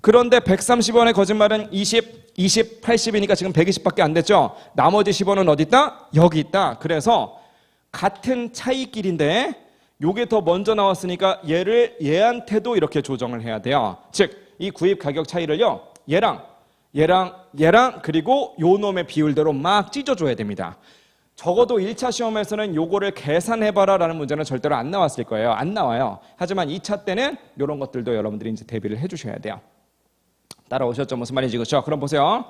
그런데 130원의 거짓말은 20, 20, 80이니까 지금 120밖에 안 됐죠. 나머지 10원은 어디 있다? 여기 있다. 그래서 같은 차이끼리인데 요게 더 먼저 나왔으니까 얘를 얘한테도 이렇게 조정을 해야 돼요. 즉 이 구입 가격 차이를요 얘랑 그리고 요 놈의 비율대로 막 찢어줘야 됩니다. 적어도 1차 시험에서는 요거를 계산해봐라 라는 문제는 절대로 안 나왔을 거예요. 안 나와요. 하지만 2차 때는 이런 것들도 여러분들이 이제 대비를 해주셔야 돼요. 따라오셨죠? 무슨 말인지. 그렇죠? 그럼 보세요.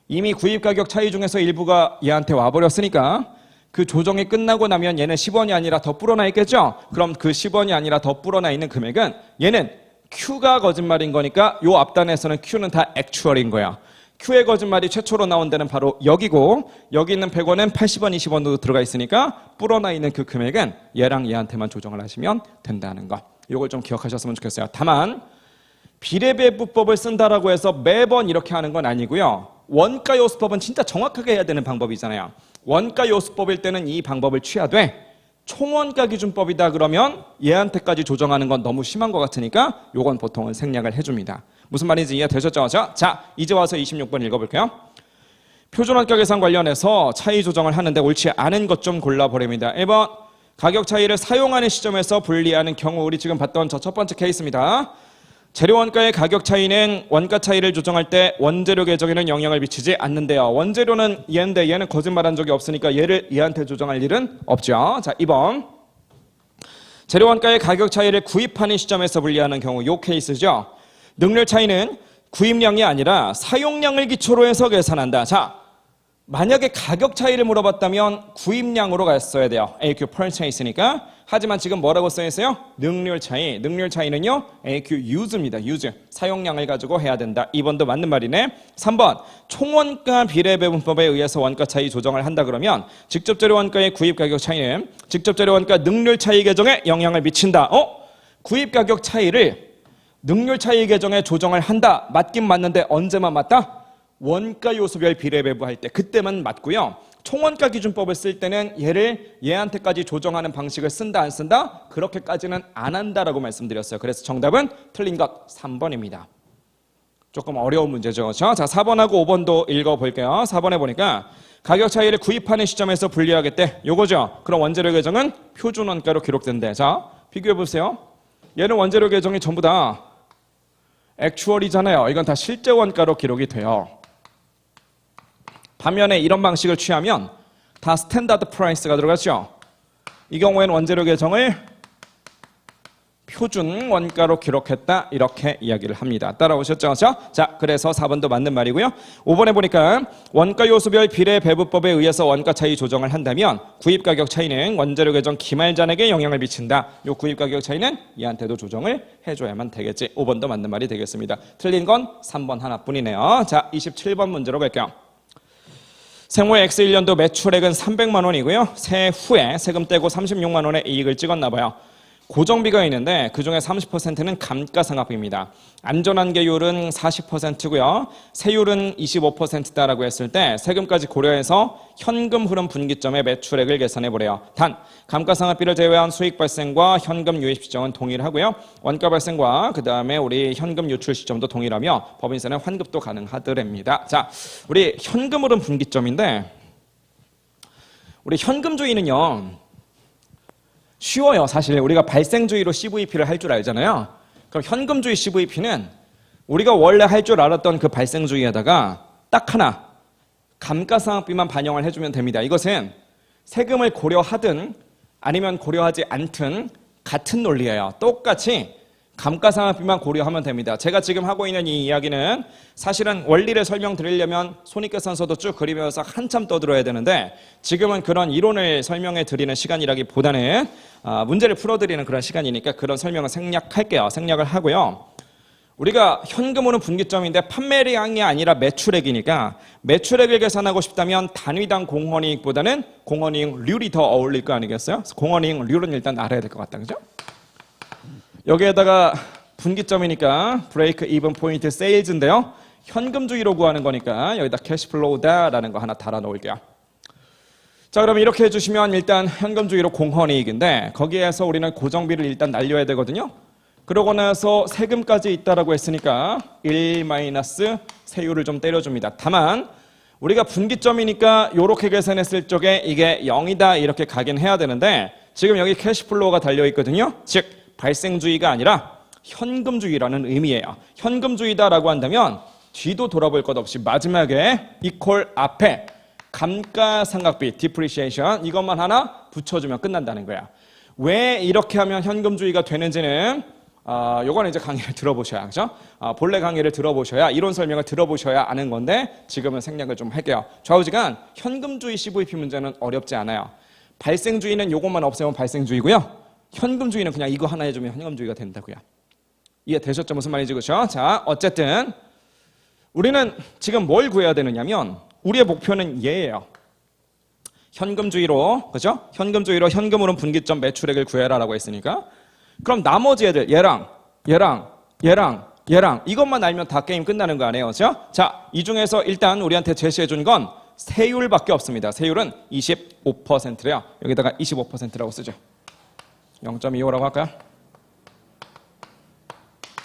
이미 구입 가격 차이 중에서 일부가 얘한테 와버렸으니까 그 조정이 끝나고 나면 얘는 10원이 아니라 더 불어나 있겠죠? 그럼 그 10원이 아니라 더 불어나 있는 금액은 얘는 Q가 거짓말인 거니까 요 앞단에서는 Q는 다 액추얼인 거야. Q의 거짓말이 최초로 나온 데는 바로 여기고 여기 있는 100원은 80원, 20원도 들어가 있으니까 불어나 있는 그 금액은 얘랑 얘한테만 조정을 하시면 된다는 거. 이걸 좀 기억하셨으면 좋겠어요. 다만 비례배분법을 쓴다라고 해서 매번 이렇게 하는 건 아니고요. 원가요수법은 진짜 정확하게 해야 되는 방법이잖아요. 원가요수법일 때는 이 방법을 취하되 총원가 기준법이다 그러면 얘한테까지 조정하는 건 너무 심한 것 같으니까 요건 보통은 생략을 해줍니다. 무슨 말인지 이해되셨죠? 자, 이제 와서 26번 읽어볼게요. 표준원가 계산 관련해서 차이 조정을 하는데 옳지 않은 것 좀 골라버립니다. 1번 가격 차이를 사용하는 시점에서 분리하는 경우, 우리 지금 봤던 저 첫 번째 케이스입니다. 재료원가의 가격 차이는 원가 차이를 조정할 때 원재료 계정에는 영향을 미치지 않는데요. 원재료는 얘인데 얘는 거짓말한 적이 없으니까 얘를 얘한테 조정할 일은 없죠. 자, 2번 재료원가의 가격 차이를 구입하는 시점에서 분리하는 경우, 요 케이스죠. 능률 차이는 구입량이 아니라 사용량을 기초로 해서 계산한다. 자, 만약에 가격 차이를 물어봤다면 구입량으로 갔어야 돼요. AQ purchase니까. 하지만 지금 뭐라고 써있어요? 능률 차이. 능률 차이는요 AQ use입니다. use. 사용량을 가지고 해야 된다. 2번도 맞는 말이네. 3번 총원가 비례배분법에 의해서 원가 차이 조정을 한다 그러면 직접 재료 원가의 구입 가격 차이는 직접 재료 원가 능률 차이 계정에 영향을 미친다. 구입 가격 차이를 능률 차이 계정에 조정을 한다. 맞긴 맞는데 언제만 맞다? 원가 요소별 비례배분할 때 그때만 맞고요. 총원가 기준법을 쓸 때는 얘를 얘한테까지 조정하는 방식을 쓴다 안 쓴다? 그렇게까지는 안 한다라고 말씀드렸어요. 그래서 정답은 틀린 것 3번입니다. 조금 어려운 문제죠. 그렇죠? 자, 4번하고 5번도 읽어볼게요. 4번에 보니까 가격 차이를 구입하는 시점에서 분리하겠대. 요거죠. 그럼 원재료 계정은 표준원가로 기록된대. 자, 비교해보세요. 얘는 원재료 계정이 전부 다 액추얼이잖아요. 이건 다 실제 원가로 기록이 돼요. 반면에 이런 방식을 취하면 다 스탠다드 프라이스가 들어가죠. 이 경우에는 원재료 계정을 표준 원가로 기록했다 이렇게 이야기를 합니다. 따라오셨죠? 자, 그래서 4번도 맞는 말이고요. 5번에 보니까 원가 요소별 비례 배분법에 의해서 원가 차이 조정을 한다면 구입 가격 차이는 원재료 계정 기말잔액에 영향을 미친다. 요 구입 가격 차이는 얘한테도 조정을 해줘야만 되겠지. 5번도 맞는 말이 되겠습니다. 틀린 건 3번 하나뿐이네요. 자, 27번 문제로 갈게요. 생후에 X1년도 매출액은 300만 원이고요. 세후에 세금 떼고 36만 원의 이익을 찍었나 봐요. 고정비가 있는데 그중에 30%는 감가상각비입니다. 안전한계율은 40%고요. 세율은 25%다라고 했을 때 세금까지 고려해서 현금 흐름 분기점의 매출액을 계산해 보래요. 단 감가상각비를 제외한 수익 발생과 현금 유입 시점은 동일하고요. 원가 발생과 그 다음에 우리 현금 유출 시점도 동일하며 법인세는 환급도 가능하더랍니다. 자, 우리 현금 흐름 분기점인데 우리 현금주의는요. 쉬워요. 사실 우리가 발생주의로 CVP를 할 줄 알잖아요. 그럼 현금주의 CVP는 우리가 원래 할 줄 알았던 그 발생주의에다가 딱 하나 감가상각비만 반영을 해주면 됩니다. 이것은 세금을 고려하든 아니면 고려하지 않든 같은 논리예요. 똑같이 감가상각비만 고려하면 됩니다. 제가 지금 하고 있는 이 이야기는 사실은 원리를 설명드리려면 손익계산서도 쭉 그리면서 한참 떠들어야 되는데 지금은 그런 이론을 설명해 드리는 시간이라기보다는 문제를 풀어드리는 그런 시간이니까 그런 설명을 생략할게요. 생략을 하고요. 우리가 현금으로는 분기점인데 판매량이 아니라 매출액이니까 매출액을 계산하고 싶다면 단위당 공헌이익보다는 공헌이익률이 더 어울릴 거 아니겠어요? 그래서 공헌이익률은 일단 알아야 될 것 같다, 그죠? 여기에다가 분기점이니까 브레이크 이븐 포인트 세일즈인데요. 현금주의로 구하는 거니까 여기다 캐시플로우다라는 거 하나 달아 놓을게요. 자, 그럼 이렇게 해주시면 일단 현금주의로 공헌이익인데 거기에서 우리는 고정비를 일단 날려야 되거든요. 그러고 나서 세금까지 있다라고 했으니까 1 마이너스 세율을 좀 때려줍니다. 다만 우리가 분기점이니까 이렇게 계산했을 적에 이게 0이다 이렇게 가긴 해야 되는데 지금 여기 캐시플로우가 달려있거든요. 즉 발생주의가 아니라 현금주의라는 의미예요. 현금주의다라고 한다면 뒤도 돌아볼 것 없이 마지막에 이퀄 앞에 감가상각비, depreciation 이것만 하나 붙여주면 끝난다는 거야. 왜 이렇게 하면 현금주의가 되는지는 요거는 이제 강의를 들어보셔야, 그죠? 본래 강의를 들어보셔야, 이론 설명을 들어보셔야 아는 건데 지금은 생략을 좀 할게요. 좌우지간 현금주의 CVP 문제는 어렵지 않아요. 발생주의는 요것만 없애면 발생주의고요. 현금주의는 그냥 이거 하나 해주면 현금주의가 된다고요. 이해되셨죠? 무슨 말인지, 그죠? 자, 어쨌든 우리는 지금 뭘 구해야 되느냐면 우리의 목표는 얘예요. 현금주의로, 그죠? 현금주의로 현금으로는 분기점 매출액을 구해라라고 했으니까 그럼 나머지 애들 얘랑 이것만 알면 다 게임 끝나는 거 아니에요, 그죠? 자, 이 중에서 일단 우리한테 제시해 준 건 세율밖에 없습니다. 세율은 25%래요. 여기다가 25%라고 쓰죠. 0.25라고 할까요?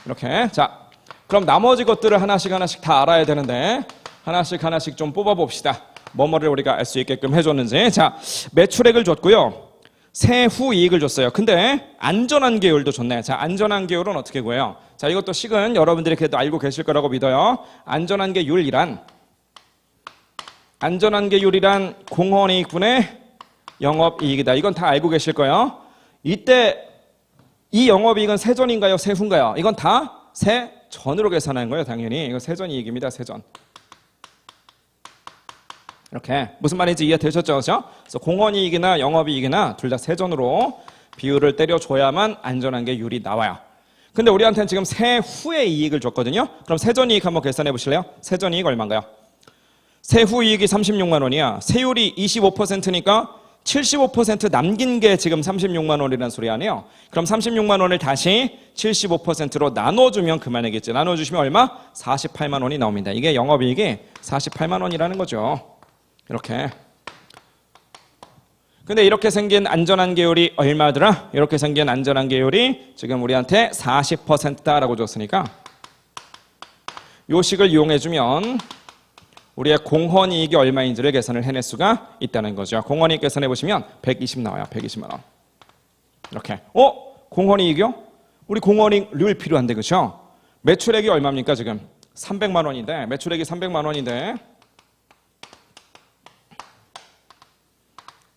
이렇게. 자, 그럼 나머지 것들을 하나씩 다 알아야 되는데 하나씩 좀 뽑아봅시다. 뭐뭐를 우리가 알 수 있게끔 해줬는지. 자, 매출액을 줬고요. 세후 이익을 줬어요. 근데 안전한 계율도 줬네. 자, 안전한 계율은 어떻게 구해요? 자, 이것도 식은 여러분들이 그래도 알고 계실 거라고 믿어요. 안전한 계율이란 공헌이익분의 영업이익이다. 이건 다 알고 계실 거예요. 이때 이 영업이익은 세전인가요? 세후인가요? 이건 다 세전으로 계산하는 거예요. 당연히. 이거 세전이익입니다. 세전. 이렇게 무슨 말인지 이해되셨죠? 그렇죠? 그래서 공헌이익이나 영업이익이나 둘 다 세전으로 비율을 때려줘야만 안전한 게 율이 나와요. 근데 우리한테는 지금 세후의 이익을 줬거든요. 그럼 세전이익 한번 계산해 보실래요? 세전이익 얼마인가요? 세후이익이 36만 원이야. 세율이 25%니까 75% 남긴 게 지금 36만 원이라는 소리 아니에요. 그럼 36만 원을 다시 75%로 나눠주면 그만이겠지. 나눠주시면 얼마? 48만 원이 나옵니다. 이게 영업이익이 48만 원이라는 거죠. 이렇게. 근데 이렇게 생긴 안전한 계율이 얼마더라? 이렇게 생긴 안전한 계율이 지금 우리한테 40%다라고 줬으니까 요 식을 이용해주면 우리의 공헌이익이 얼마인지를 계산을 해낼 수가 있다는 거죠. 공헌이익 계산해 보시면 120 나와요. 120만 원. 이렇게. 공헌이익이요? 우리 공헌이익률 필요한데, 그렇죠? 매출액이 얼마입니까 지금? 300만 원인데 매출액이 300만 원인데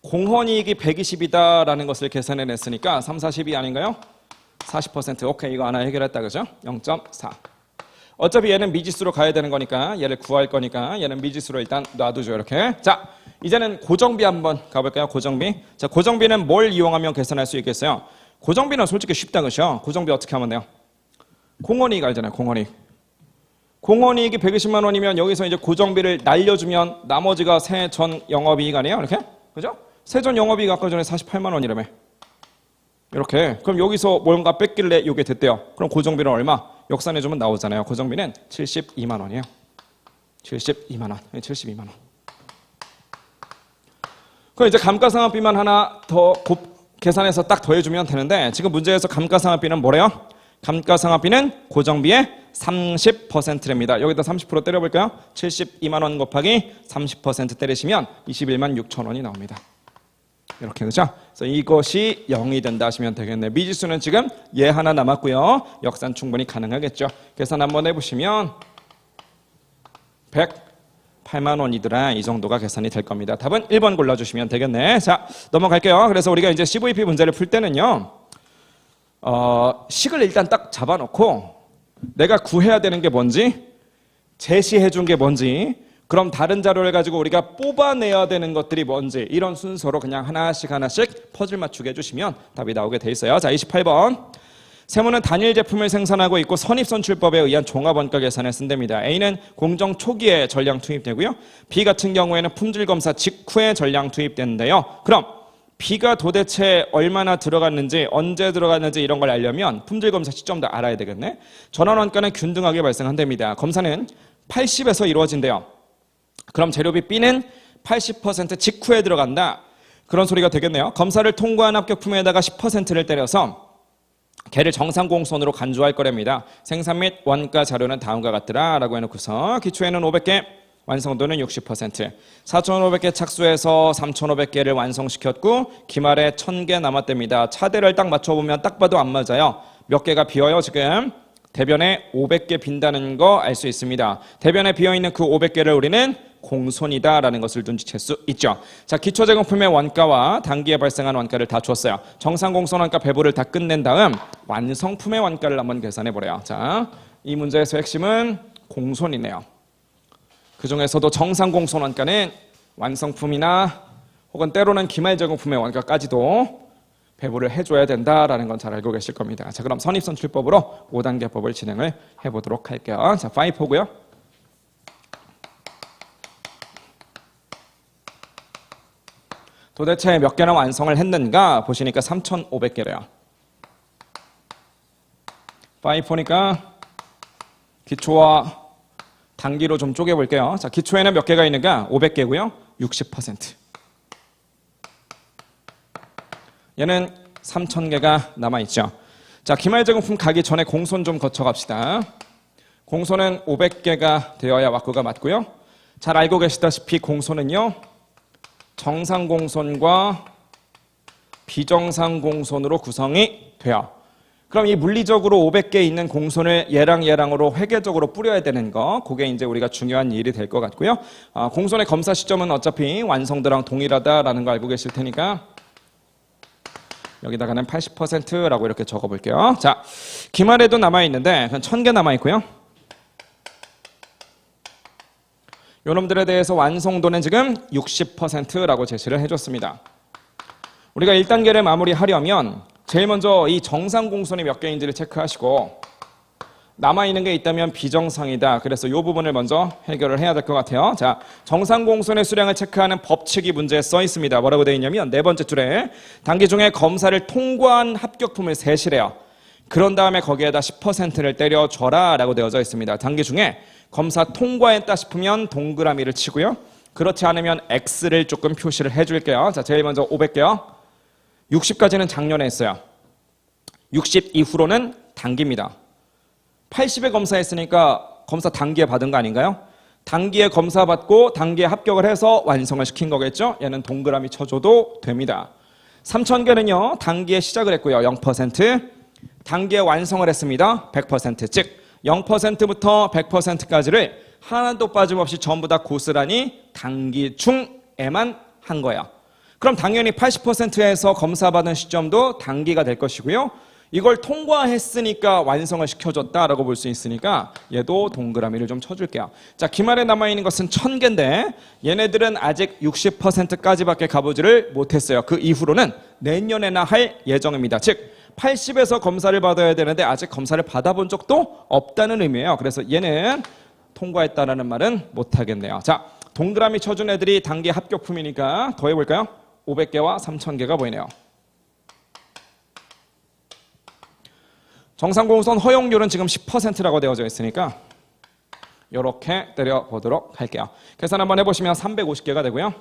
공헌이익이 120이다라는 것을 계산해냈으니까 3, 40이 아닌가요? 40%. 오케이, 이거 하나 해결했다, 그죠? 0.4. 어차피 얘는 미지수로 가야 되는 거니까 얘를 구할 거니까 얘는 미지수로 일단 놔두죠. 이렇게. 자, 이제는 고정비 한번 가볼까요? 고정비. 자, 고정비는 뭘 이용하면 계산할 수 있겠어요? 고정비는 솔직히 쉽다, 그죠? 고정비 어떻게 하면 돼요? 공헌이익 알잖아요. 공헌이익. 공헌이익이 120만 원이면 여기서 이제 고정비를 날려주면 나머지가 세전 영업이익 아니에요? 이렇게? 그죠? 세전 영업이익 아까 전에 48만 원이라며. 이렇게. 그럼 여기서 뭔가 뺐길래 이게 됐대요. 그럼 고정비는 얼마? 역산해주면 나오잖아요. 고정비는 72만 원이에요. 72만 원. 72만 원. 그럼 이제 감가상각비만 하나 더 계산해서 딱 더해주면 되는데 지금 문제에서 감가상각비는 뭐래요? 감가상각비는 고정비의 30%랍니다. 여기다 30% 때려볼까요? 72만 원 곱하기 30% 때리시면 21만 6천 원이 나옵니다. 이렇게, 그죠? 그래서 이것이 0이 된다 하시면 되겠네. 미지수는 지금 얘 하나 남았고요. 역산 충분히 가능하겠죠. 계산 한번 해보시면 108만 원이더라. 이 정도가 계산이 될 겁니다. 답은 1번 골라주시면 되겠네. 자, 넘어갈게요. 그래서 우리가 이제 CVP 문제를 풀 때는요. 식을 일단 딱 잡아놓고 내가 구해야 되는 게 뭔지 제시해 준 게 뭔지 그럼 다른 자료를 가지고 우리가 뽑아내야 되는 것들이 뭔지 이런 순서로 그냥 하나씩 퍼즐 맞추게 해주시면 답이 나오게 돼 있어요. 자, 28번. 세무는 단일 제품을 생산하고 있고 선입선출법에 의한 종합원가 계산을 쓴답니다. A는 공정 초기에 전량 투입되고요. B 같은 경우에는 품질검사 직후에 전량 투입되는데요. 그럼 B가 도대체 얼마나 들어갔는지 언제 들어갔는지 이런 걸 알려면 품질검사 시점도 알아야 되겠네. 전환원가는 균등하게 발생한답니다. 검사는 80에서 이루어진대요. 그럼 재료비 B는 80% 직후에 들어간다. 그런 소리가 되겠네요. 검사를 통과한 합격품에다가 10%를 때려서 걔를 정상공손으로 간주할 거랍니다. 생산 및 원가 자료는 다음과 같더라 라고 해놓고서 기초에는 500개, 완성도는 60%, 4,500개 착수해서 3,500개를 완성시켰고 기말에 1,000개 남았답니다. 차대를 딱 맞춰보면 딱 봐도 안 맞아요. 몇 개가 비어요 지금? 대변에 500개 빈다는 거 알 수 있습니다. 대변에 비어있는 그 500개를 우리는 공손이다라는 것을 눈치챌 수 있죠. 자, 기초제공품의 원가와 단기에 발생한 원가를 다 줬어요. 정상공손 원가 배부를 다 끝낸 다음 완성품의 원가를 한번 계산해보래요. 자, 이 문제에서 핵심은 공손이네요. 그 중에서도 정상공손 원가는 완성품이나 혹은 때로는 기말제공품의 원가까지도 배부를 해줘야 된다라는 건 잘 알고 계실 겁니다. 자, 그럼 선입선출법으로 5단계법을 진행을 해보도록 할게요. 자, 5호고요. 도대체 몇 개나 완성을 했는가 보시니까 3,500개래요. 5호니까 기초와 단기로 좀 쪼개볼게요. 자, 기초에는 몇 개가 있는가? 500개고요. 60%. 얘는 3,000개가 남아있죠. 자, 기말제공품 가기 전에 공손 좀 거쳐갑시다. 공손은 500개가 되어야 왁구가 맞고요. 잘 알고 계시다시피 공손은요. 정상공손과 비정상공손으로 구성이 돼요. 그럼 이 물리적으로 500개 있는 공손을 얘랑으로 회계적으로 뿌려야 되는 거, 그게 이제 우리가 중요한 일이 될 것 같고요. 공손의 검사 시점은 어차피 완성도랑 동일하다라는 거 알고 계실 테니까 여기다가는 80%라고 이렇게 적어볼게요. 자, 기말에도 남아있는데 1,000개 남아있고요. 요놈들에 대해서 완성도는 지금 60%라고 제시를 해줬습니다. 우리가 1단계를 마무리하려면 제일 먼저 이 정상공손이 몇 개인지를 체크하시고 남아있는 게 있다면 비정상이다. 그래서 이 부분을 먼저 해결을 해야 될 것 같아요. 자, 정상공손의 수량을 체크하는 법칙이 문제에 써 있습니다. 뭐라고 되어 있냐면 네 번째 줄에 단기 중에 검사를 통과한 합격품을 세시래요. 그런 다음에 거기에다 10%를 때려줘라 라고 되어져 있습니다. 단기 중에 검사 통과했다 싶으면 동그라미를 치고요. 그렇지 않으면 X를 조금 표시를 해줄게요. 자, 제일 먼저 500개요. 60까지는 작년에 했어요. 60 이후로는 단기입니다. 80에 검사했으니까 검사 단기에 받은 거 아닌가요? 단기에 검사 받고 단기에 합격을 해서 완성을 시킨 거겠죠? 얘는 동그라미 쳐줘도 됩니다. 3,000개는요. 단기에 시작을 했고요. 0%. 단기에 완성을 했습니다. 100%. 즉 0%부터 100%까지를 하나도 빠짐없이 전부 다 고스란히 단기 중에만 한 거예요. 그럼 당연히 80%에서 검사받은 시점도 단기가 될 것이고요. 이걸 통과했으니까 완성을 시켜줬다라고 볼 수 있으니까 얘도 동그라미를 좀 쳐줄게요. 자, 기말에 남아있는 것은 1,000개인데 얘네들은 아직 60%까지밖에 가보지를 못했어요. 그 이후로는 내년에나 할 예정입니다. 즉 80에서 검사를 받아야 되는데 아직 검사를 받아본 적도 없다는 의미예요. 그래서 얘는 통과했다라는 말은 못하겠네요. 자, 동그라미 쳐준 애들이 단기 합격품이니까 더해볼까요? 500개와 3,000개가 보이네요. 정상공손 허용률은 지금 10%라고 되어져 있으니까 이렇게 때려보도록 할게요. 계산 한번 해보시면 350개가 되고요.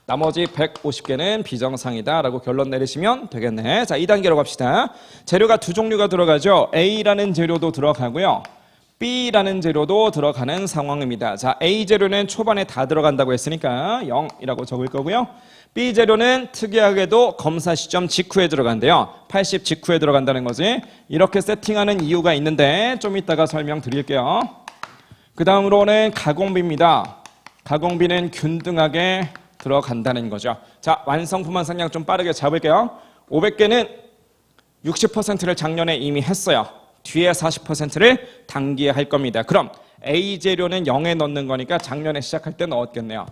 나머지 150개는 비정상이다 라고 결론 내리시면 되겠네. 자, 2단계로 갑시다. 재료가 두 종류가 들어가죠. A라는 재료도 들어가고요. B라는 재료도 들어가는 상황입니다. 자, A 재료는 초반에 다 들어간다고 했으니까 0이라고 적을 거고요. B 재료는 특이하게도 검사 시점 직후에 들어간대요. 80 직후에 들어간다는 거지. 이렇게 세팅하는 이유가 있는데 좀 이따가 설명드릴게요. 그 다음으로는 가공비입니다. 가공비는 균등하게 들어간다는 거죠. 자, 완성품 완성량 좀 빠르게 잡을게요. 500개는 60%를 작년에 이미 했어요. 뒤에 40%를 단기에 할 겁니다. 그럼 A 재료는 0에 넣는 거니까 작년에 시작할 때 넣었겠네요.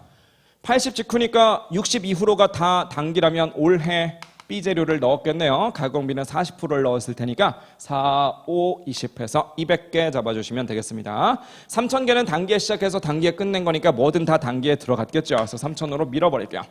80 직후니까 60 이후로가 다 단기라면 올해 B 재료를 넣었겠네요. 가공비는 40%를 넣었을 테니까 4, 5, 20해서 200개 잡아주시면 되겠습니다. 3,000개는 단기에 시작해서 단기에 끝낸 거니까 뭐든 다 단기에 들어갔겠죠. 그래서 3,000으로 밀어버릴게요.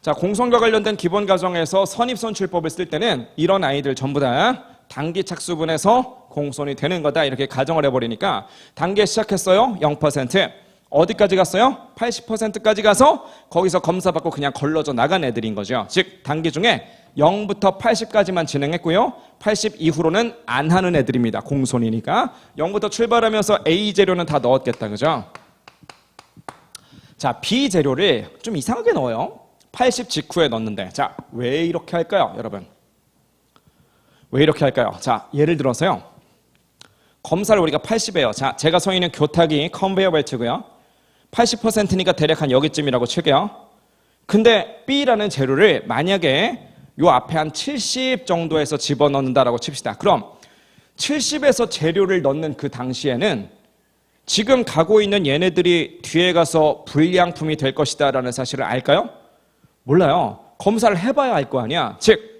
자, 공손과 관련된 기본 과정에서 선입선출법을 쓸 때는 이런 아이들 전부 다 단기 착수분에서 공손이 되는 거다 이렇게 가정을 해버리니까 단기에 시작했어요. 0%. 어디까지 갔어요? 80%까지 가서 거기서 검사받고 그냥 걸러져 나간 애들인 거죠. 즉 단기 중에 0부터 80까지만 진행했고요. 80 이후로는 안 하는 애들입니다. 공손이니까. 0부터 출발하면서 A 재료는 다 넣었겠다. 그죠? 자, B 재료를 좀 이상하게 넣어요. 80 직후에 넣는데. 자, 왜 이렇게 할까요, 여러분? 왜 이렇게 할까요? 자, 예를 들어서요. 검사를 우리가 80이에요. 자, 제가 서 있는 교탁이 컨베이어 벨트고요. 80%니까 대략 한 여기쯤이라고 칠게요. 근데 B라는 재료를 만약에 요 앞에 한 70 정도에서 집어넣는다라고 칩시다. 그럼 70에서 재료를 넣는 그 당시에는 지금 가고 있는 얘네들이 뒤에 가서 불량품이 될 것이다 라는 사실을 알까요? 몰라요. 검사를 해봐야 알 거 아니야. 즉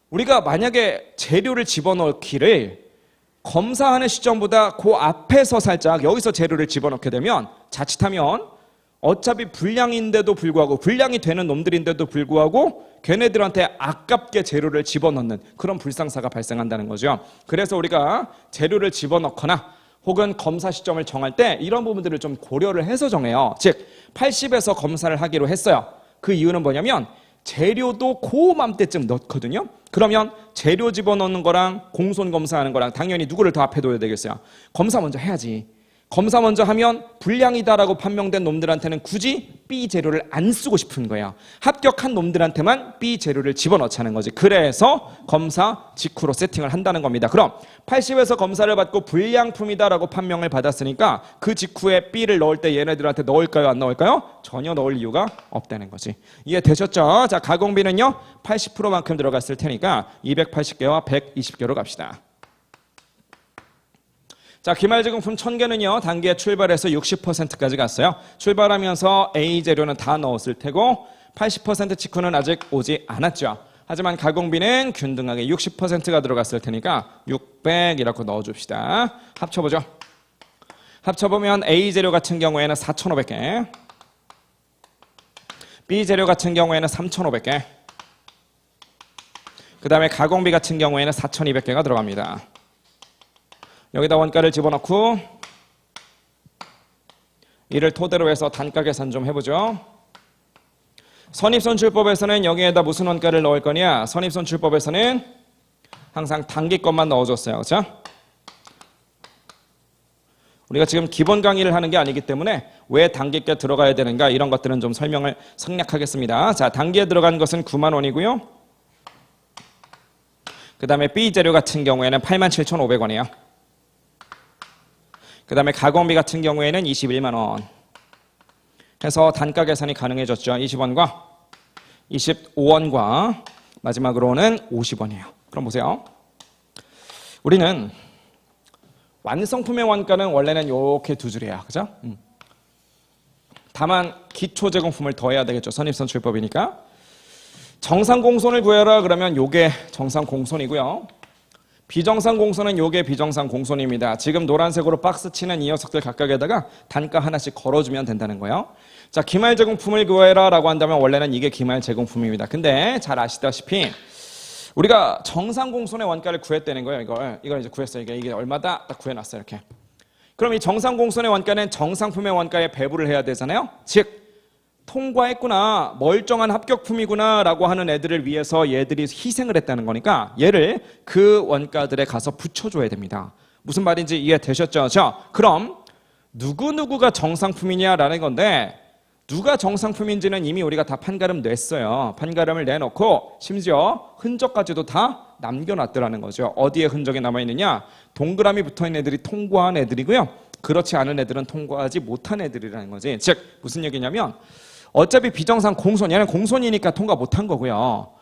우리가 만약에 재료를 집어넣기를 검사하는 시점보다 그 앞에서 살짝 여기서 재료를 집어넣게 되면 자칫하면 어차피 불량인데도 불구하고 불량이 되는 놈들인데도 불구하고 걔네들한테 아깝게 재료를 집어넣는 그런 불상사가 발생한다는 거죠. 그래서 우리가 재료를 집어넣거나 혹은 검사 시점을 정할 때 이런 부분들을 좀 고려를 해서 정해요. 즉 80에서 검사를 하기로 했어요. 그 이유는 뭐냐면 재료도 고맘때쯤 넣거든요. 그러면 재료 집어넣는 거랑 공손 검사하는 거랑 당연히 누구를 더 앞에 둬야 되겠어요? 검사 먼저 해야지. 검사 먼저 하면 불량이다라고 판명된 놈들한테는 굳이 B 재료를 안 쓰고 싶은 거예요. 합격한 놈들한테만 B 재료를 집어넣자는 거지. 그래서 검사 직후로 세팅을 한다는 겁니다. 그럼 80에서 검사를 받고 불량품이다라고 판명을 받았으니까 그 직후에 B를 넣을 때 얘네들한테 넣을까요? 안 넣을까요? 전혀 넣을 이유가 없다는 거지. 이해되셨죠? 자, 가공비는요 80%만큼 들어갔을 테니까 280개와 120개로 갑시다. 자, 기말제공품 1000개는요 단기에 출발해서 60%까지 갔어요. 출발하면서 A 재료는 다 넣었을 테고 80% 직후는 아직 오지 않았죠. 하지만 가공비는 균등하게 60%가 들어갔을 테니까 600이라고 넣어줍시다. 합쳐보죠. 합쳐보면 A 재료 같은 경우에는 4,500개, B 재료 같은 경우에는 3,500개, 그 다음에 가공비 같은 경우에는 4,200개가 들어갑니다. 여기다 원가를 집어넣고 이를 토대로 해서 단가 계산 좀 해보죠. 선입선출법에서는 여기에다 무슨 원가를 넣을 거냐? 선입선출법에서는 항상 단기 것만 넣어줬어요. 그렇죠? 우리가 지금 기본 강의를 하는 게 아니기 때문에 왜 단기 게 들어가야 되는가 이런 것들은 좀 설명을 생략하겠습니다. 자, 단기에 들어간 것은 9만 원이고요. 그 다음에 B 재료 같은 경우에는 87,500원이에요. 그 다음에 가공비 같은 경우에는 21만 원 해서 단가 계산이 가능해졌죠. 20원과 25원과 마지막으로는 50원이에요. 그럼 보세요. 우리는 완성품의 원가는 원래는 이렇게 두 줄이에요. 그죠? 다만 기초 제공품을 더해야 되겠죠. 선입선출법이니까. 정상 공손을 구해라 그러면 요게 정상 공손이고요. 비정상 공손은 요게 비정상 공손입니다. 지금 노란색으로 박스 치는 이 녀석들 각각에다가 단가 하나씩 걸어주면 된다는 거예요. 자, 기말 제공품을 구해라 라고 한다면 원래는 이게 기말 제공품입니다. 근데 잘 아시다시피 우리가 정상 공손의 원가를 구했다는 거예요. 이걸 이제 구했어요. 이게 얼마다 딱 구해놨어요. 이렇게. 그럼 이 정상 공손의 원가는 정상품의 원가에 배분을 해야 되잖아요. 즉 통과했구나, 멀쩡한 합격품이구나 라고 하는 애들을 위해서 얘들이 희생을 했다는 거니까 얘를 그 원가들에 가서 붙여줘야 됩니다. 무슨 말인지 이해되셨죠? 자, 그럼 누구누구가 정상품이냐라는 건데 누가 정상품인지는 이미 우리가 다 판가름 냈어요. 판가름을 내놓고 심지어 흔적까지도 다 남겨놨더라는 거죠. 어디에 흔적이 남아있느냐? 동그라미 붙어있는 애들이 통과한 애들이고요. 그렇지 않은 애들은 통과하지 못한 애들이라는 거지. 즉 무슨 얘기냐면 어차피 비정상 공손, 얘는 공손이니까 통과 못한 거고요.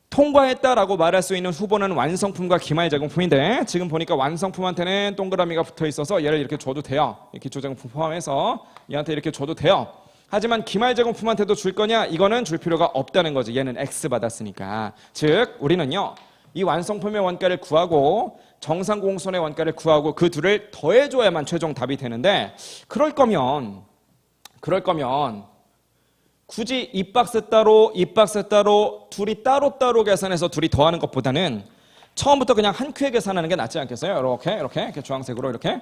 통과했다라고 말할 수 있는 후보는 완성품과 기말 제공품인데 지금 보니까 완성품한테는 동그라미가 붙어 있어서 얘를 이렇게 줘도 돼요. 기초 제공품 포함해서 얘한테 이렇게 줘도 돼요. 하지만 기말 제공품한테도 줄 거냐? 이거는 줄 필요가 없다는 거지. 얘는 X 받았으니까. 즉 우리는요. 이 완성품의 원가를 구하고 정상공손의 원가를 구하고 그 둘을 더해줘야만 최종 답이 되는데 그럴 거면 굳이 이 박스 따로 둘이 따로따로 계산해서 둘이 더하는 것보다는 처음부터 그냥 한 큐에 계산하는 게 낫지 않겠어요? 이렇게 주황색으로 이렇게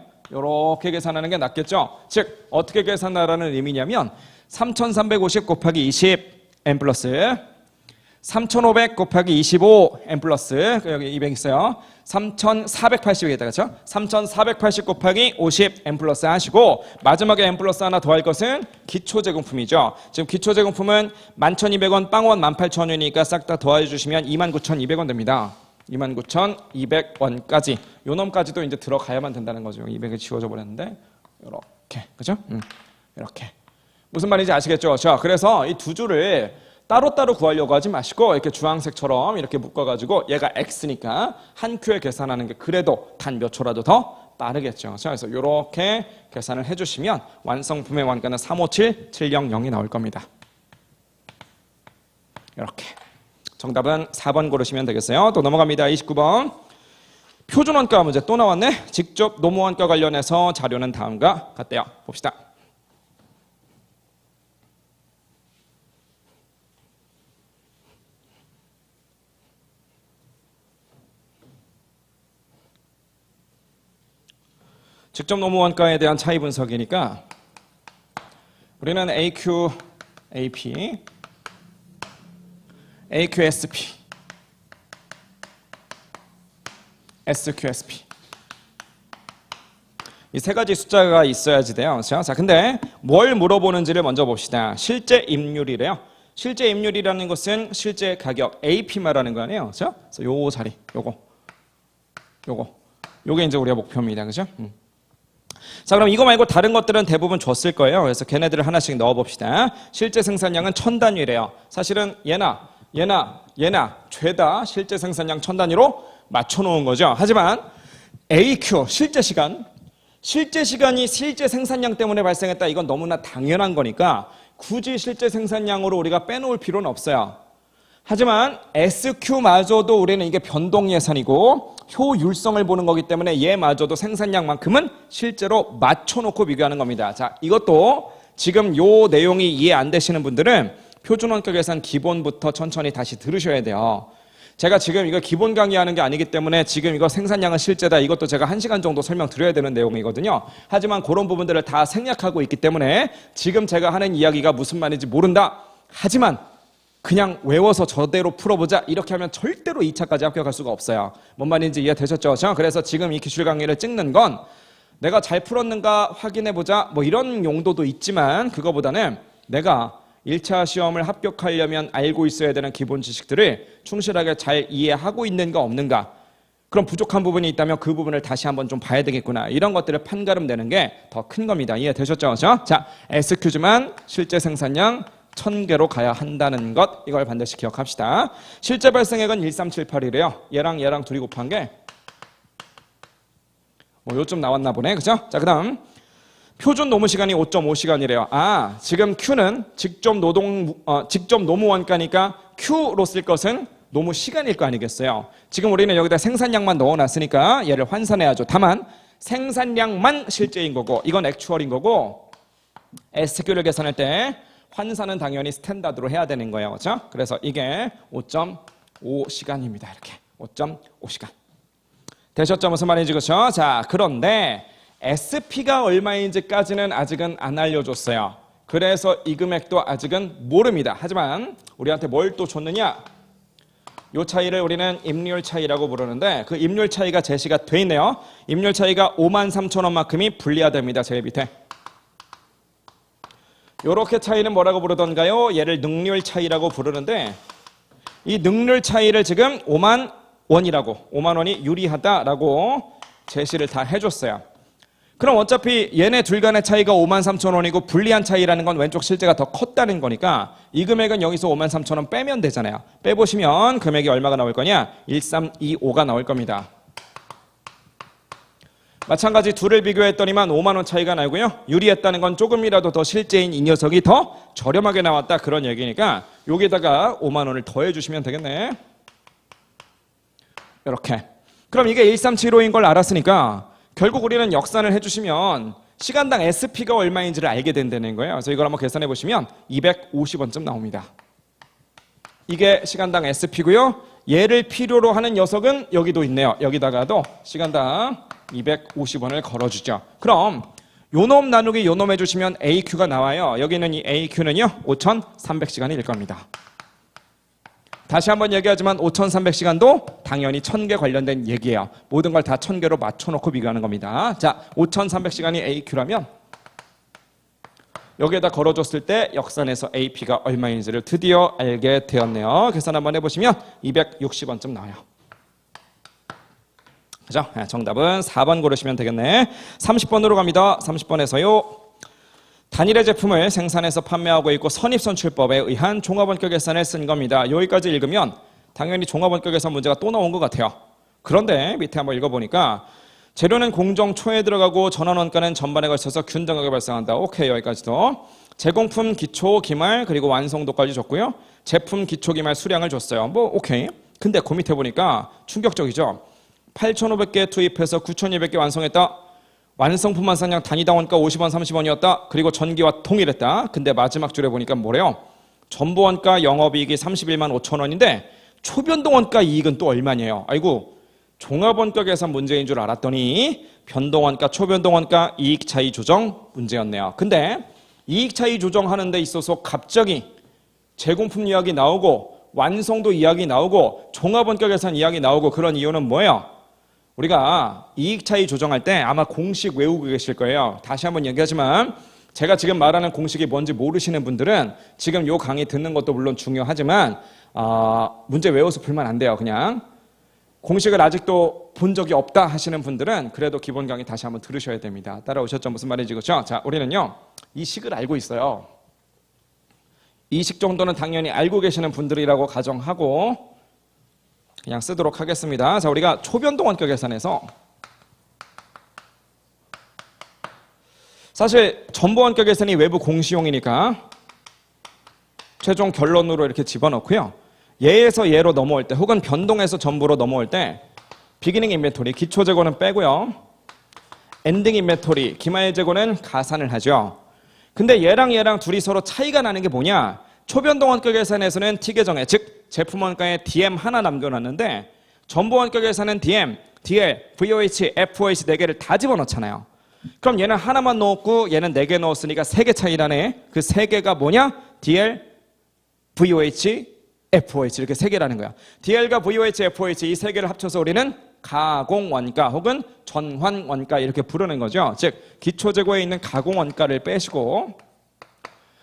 계산하는 게 낫겠죠? 즉 어떻게 계산하라는 의미냐면 3350 곱하기 20 n 플러스 3500 곱하기 25 n 플러스 여기 200 있어요. 3480이겠다. 그렇죠? 3480 곱하기 50 n 플러스 하시고 마지막에 n 플러스 하나 더할 것은 기초제공품이죠. 지금 기초제공품은 11,200원, 빵원 18,000원이니까 싹 다 더해 주시면 29,200원 됩니다. 29,200원까지 요 놈까지도 이제 들어가야만 된다는 거죠. 200이 지워져 버렸는데 이렇게 그죠? 이렇게 무슨 말인지 아시겠죠? 자, 그래서 이 두 줄을 따로따로 구하려고 하지 마시고 이렇게 주황색처럼 이렇게 묶어가지고 얘가 X니까 한 큐에 계산하는 게 그래도 단 몇 초라도 더 빠르겠죠. 자, 그래서 이렇게 계산을 해주시면 완성품의 원가는 357700이 나올 겁니다. 이렇게 정답은 4번 고르시면 되겠어요. 또 넘어갑니다. 29번 표준원가 문제 또 나왔네. 직접 노무원가 관련해서 자료는 다음과 같대요. 봅시다. 직접 노무원가에 대한 차이 분석이니까 우리는 AQ, AP, AQ, SP, SQ, SP 이 세 가지 숫자가 있어야지 돼요. 자, 근데 뭘 물어보는지를 먼저 봅시다. 실제 임률이래요. 실제 임률이라는 것은 실제 가격 AP 말하는 거 아니에요. 자, 그래서 요 자리, 요게 이제 우리가 목표입니다. 그죠? 자, 그럼 이거 말고 다른 것들은 대부분 줬을 거예요. 그래서 걔네들을 하나씩 넣어봅시다. 실제 생산량은 1000단위래요. 사실은 얘나 죄다 실제 생산량 1000단위로 맞춰놓은 거죠. 하지만 AQ, 실제 시간이 실제 생산량 때문에 발생했다. 이건 너무나 당연한 거니까 굳이 실제 생산량으로 우리가 빼놓을 필요는 없어요. 하지만 SQ마저도 우리는 이게 변동 예산이고 효율성을 보는 거기 때문에 얘마저도 생산량만큼은 실제로 맞춰놓고 비교하는 겁니다. 자, 이것도 지금 요 내용이 이해 안 되시는 분들은 표준원가 계산 기본부터 천천히 다시 들으셔야 돼요. 제가 지금 이거 기본 강의하는 게 아니기 때문에 지금 이거 생산량은 실제다. 이것도 제가 1시간 정도 설명드려야 되는 내용이거든요. 하지만 그런 부분들을 다 생략하고 있기 때문에 지금 제가 하는 이야기가 무슨 말인지 모른다. 하지만 그냥 외워서 저대로 풀어보자 이렇게 하면 절대로 2차까지 합격할 수가 없어요. 뭔 말인지 이해되셨죠? 그래서 지금 이 기출 강의를 찍는 건 내가 잘 풀었는가 확인해보자 뭐 이런 용도도 있지만 그거보다는 내가 1차 시험을 합격하려면 알고 있어야 되는 기본 지식들을 충실하게 잘 이해하고 있는가 없는가, 그럼 부족한 부분이 있다면 그 부분을 다시 한번 좀 봐야 되겠구나, 이런 것들을 판가름 내는 게 더 큰 겁니다. 이해되셨죠? 자, SQ지만 실제 생산량 1000개로 가야 한다는 것, 이걸 반드시 기억합시다. 실제 발생액은 1378이래요. 얘랑 둘이 곱한 게 뭐 요쯤 나왔나 보네. 그죠? 자, 그다음 표준 노무 시간이 5.5시간이래요. 아, 지금 Q는 직접 노무 원가니까 Q로 쓸 것은 노무 시간일 거 아니겠어요. 지금 우리는 여기다 생산량만 넣어놨으니까 얘를 환산해야죠. 다만 생산량만 실제인 거고 이건 액추얼인 거고 SQ를 계산할 때 환산은 당연히 스탠다드로 해야 되는 거예요. 그렇죠? 그래서 이게 5.5시간입니다. 이렇게 5.5시간. 되셨죠? 무슨 말인지. 그렇죠? 자, 그런데 SP가 얼마인지까지는 아직은 안 알려줬어요. 그래서 이 금액도 아직은 모릅니다. 하지만 우리한테 뭘 또 줬느냐? 이 차이를 우리는 임률 차이라고 부르는데 그 임률 차이가 제시가 돼 있네요. 임률 차이가 53,000원만큼이 불리하답니다. 제일 밑에. 이렇게 차이는 뭐라고 부르던가요? 얘를 능률 차이라고 부르는데 이 능률 차이를 지금 5만 원이 유리하다라고 제시를 다 해줬어요. 그럼 어차피 얘네 둘 간의 차이가 53,000원이고 불리한 차이라는 건 왼쪽 실제가 더 컸다는 거니까 이 금액은 여기서 53,000원 빼면 되잖아요. 빼보시면 금액이 얼마가 나올 거냐? 1325가 나올 겁니다. 마찬가지 둘을 비교했더니만 5만 원 차이가 나고요. 유리했다는 건 조금이라도 더 실제인 이 녀석이 더 저렴하게 나왔다 그런 얘기니까 여기다가 5만 원을 더해 주시면 되겠네. 이렇게. 그럼 이게 1375인 걸 알았으니까 결국 우리는 역산을 해주시면 시간당 SP가 얼마인지를 알게 된다는 거예요. 그래서 이걸 한번 계산해 보시면 250원쯤 나옵니다. 이게 시간당 SP고요. 얘를 필요로 하는 녀석은 여기도 있네요. 여기다가도 시간당 250원을 걸어주죠. 그럼 요놈 나누기 요놈 해주시면 AQ가 나와요. 여기는 이 AQ는요 5300시간일 겁니다. 다시 한번 얘기하지만 5300시간도 당연히 1000개 관련된 얘기예요. 모든 걸 다 1000개로 맞춰놓고 비교하는 겁니다. 자, 5300시간이 AQ라면 여기에다 걸어줬을 때 역산해서 AP가 얼마인지를 드디어 알게 되었네요. 계산 한번 해보시면 260원쯤 나와요. 그죠? 정답은 4번 고르시면 되겠네. 30번으로 갑니다. 30번에서요. 단일의 제품을 생산해서 판매하고 있고 선입선출법에 의한 종합원가 계산을 쓴 겁니다. 여기까지 읽으면 당연히 종합원가 계산 문제가 또 나온 것 같아요. 그런데 밑에 한번 읽어보니까 재료는 공정 초에 들어가고 전환원가는 전반에 걸쳐서 균등하게 발생한다. 오케이, 여기까지도. 제공품 기초 기말 그리고 완성도까지 줬고요. 제품 기초 기말 수량을 줬어요. 뭐 오케이. 근데 그 밑에 보니까 충격적이죠. 8,500개 투입해서 9,200개 완성했다. 완성품 완산량 단위당 원가 50원 30원이었다. 그리고 전기와 동일했다. 근데 마지막 줄에 보니까 뭐래요? 전보원가 영업이익이 31만 5천 원인데 초변동원가 이익은 또 얼마냐요? 아이고, 종합원가 계산 문제인 줄 알았더니 변동원가, 초변동원가 이익 차이 조정 문제였네요. 근데 이익 차이 조정하는 데 있어서 갑자기 제공품 이야기 나오고 완성도 이야기 나오고 종합원가 계산 이야기 나오고 그런 이유는 뭐예요? 우리가 이익 차이 조정할 때 아마 공식 외우고 계실 거예요. 다시 한번 얘기하지만 제가 지금 말하는 공식이 뭔지 모르시는 분들은 지금 요 강의 듣는 것도 물론 중요하지만 문제 외워서 풀면 안 돼요. 그냥 공식을 아직도 본 적이 없다 하시는 분들은 그래도 기본 강의 다시 한번 들으셔야 됩니다. 따라오셨죠? 무슨 말인지 그렇죠? 자, 우리는요 이 식을 알고 있어요. 이 식 정도는 당연히 알고 계시는 분들이라고 가정하고 그냥 쓰도록 하겠습니다. 자, 우리가 초변동원가 계산해서 사실 전보원가 계산이 외부 공시용이니까 최종 결론으로 이렇게 집어넣고요. 예에서 예로 넘어올 때 혹은 변동에서 전부로 넘어올 때 비기닝 인벤토리 기초 재고는 빼고요. 엔딩 인벤토리 기말 재고는 가산을 하죠. 근데 얘랑 둘이 서로 차이가 나는 게 뭐냐? 초변동원가 계산에서는 T계정에 즉 제품 원가에 DM 하나 남겨놨는데 전보원가 계산은 DM, DL, VOH, FOH 4개를 다 집어넣잖아요. 그럼 얘는 하나만 넣었고 얘는 4개 넣었으니까 3개 차이 나네. 그 3개가 뭐냐? DL, VOH, FOH 이렇게 3개라는 거야. DL과 VOH, FOH 이 3개를 합쳐서 우리는 가공원가 혹은 전환원가 이렇게 부르는 거죠. 즉 기초재고에 있는 가공원가를 빼시고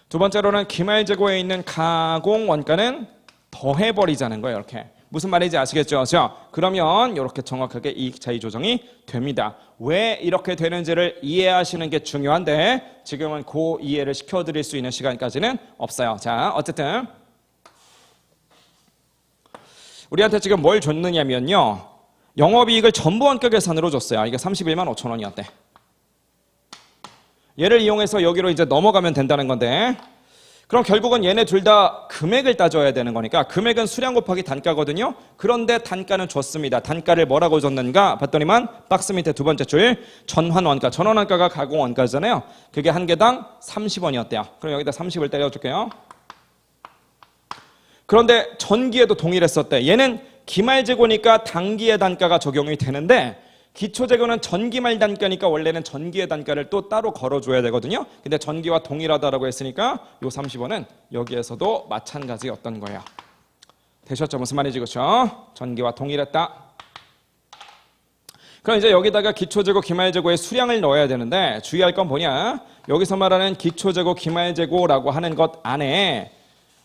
두 번째로는 기말재고에 있는 가공원가는 더해버리자는 거예요. 이렇게. 무슨 말인지 아시겠죠? 자, 그러면 이렇게 정확하게 이익 차이 조정이 됩니다. 왜 이렇게 되는지를 이해하시는 게 중요한데 지금은 그 이해를 시켜드릴 수 있는 시간까지는 없어요. 자, 어쨌든 우리한테 지금 뭘 줬느냐면요. 영업이익을 전부원가 계산으로 줬어요. 이게 31만 5천 원이었대. 얘를 이용해서 여기로 이제 넘어가면 된다는 건데 그럼 결국은 얘네 둘 다 금액을 따져야 되는 거니까 금액은 수량 곱하기 단가거든요. 그런데 단가는 줬습니다. 단가를 뭐라고 줬는가 봤더니만 박스 밑에 두 번째 줄 전환원가. 전환원가가 가공원가잖아요. 그게 한 개당 30원이었대요. 그럼 여기다 30을 때려줄게요. 그런데 전기에도 동일했었대. 얘는 기말재고니까 단기의 단가가 적용이 되는데 기초재고는 전기말 단가니까 원래는 전기의 단가를 또 따로 걸어줘야 되거든요. 근데 전기와 동일하다라고 했으니까 요 30원은 여기에서도 마찬가지였던 거예요. 되셨죠? 무슨 말인지 그렇죠? 전기와 동일했다. 그럼 이제 여기다가 기초재고, 기말재고의 수량을 넣어야 되는데 주의할 건 뭐냐? 여기서 말하는 기초재고, 기말재고라고 하는 것 안에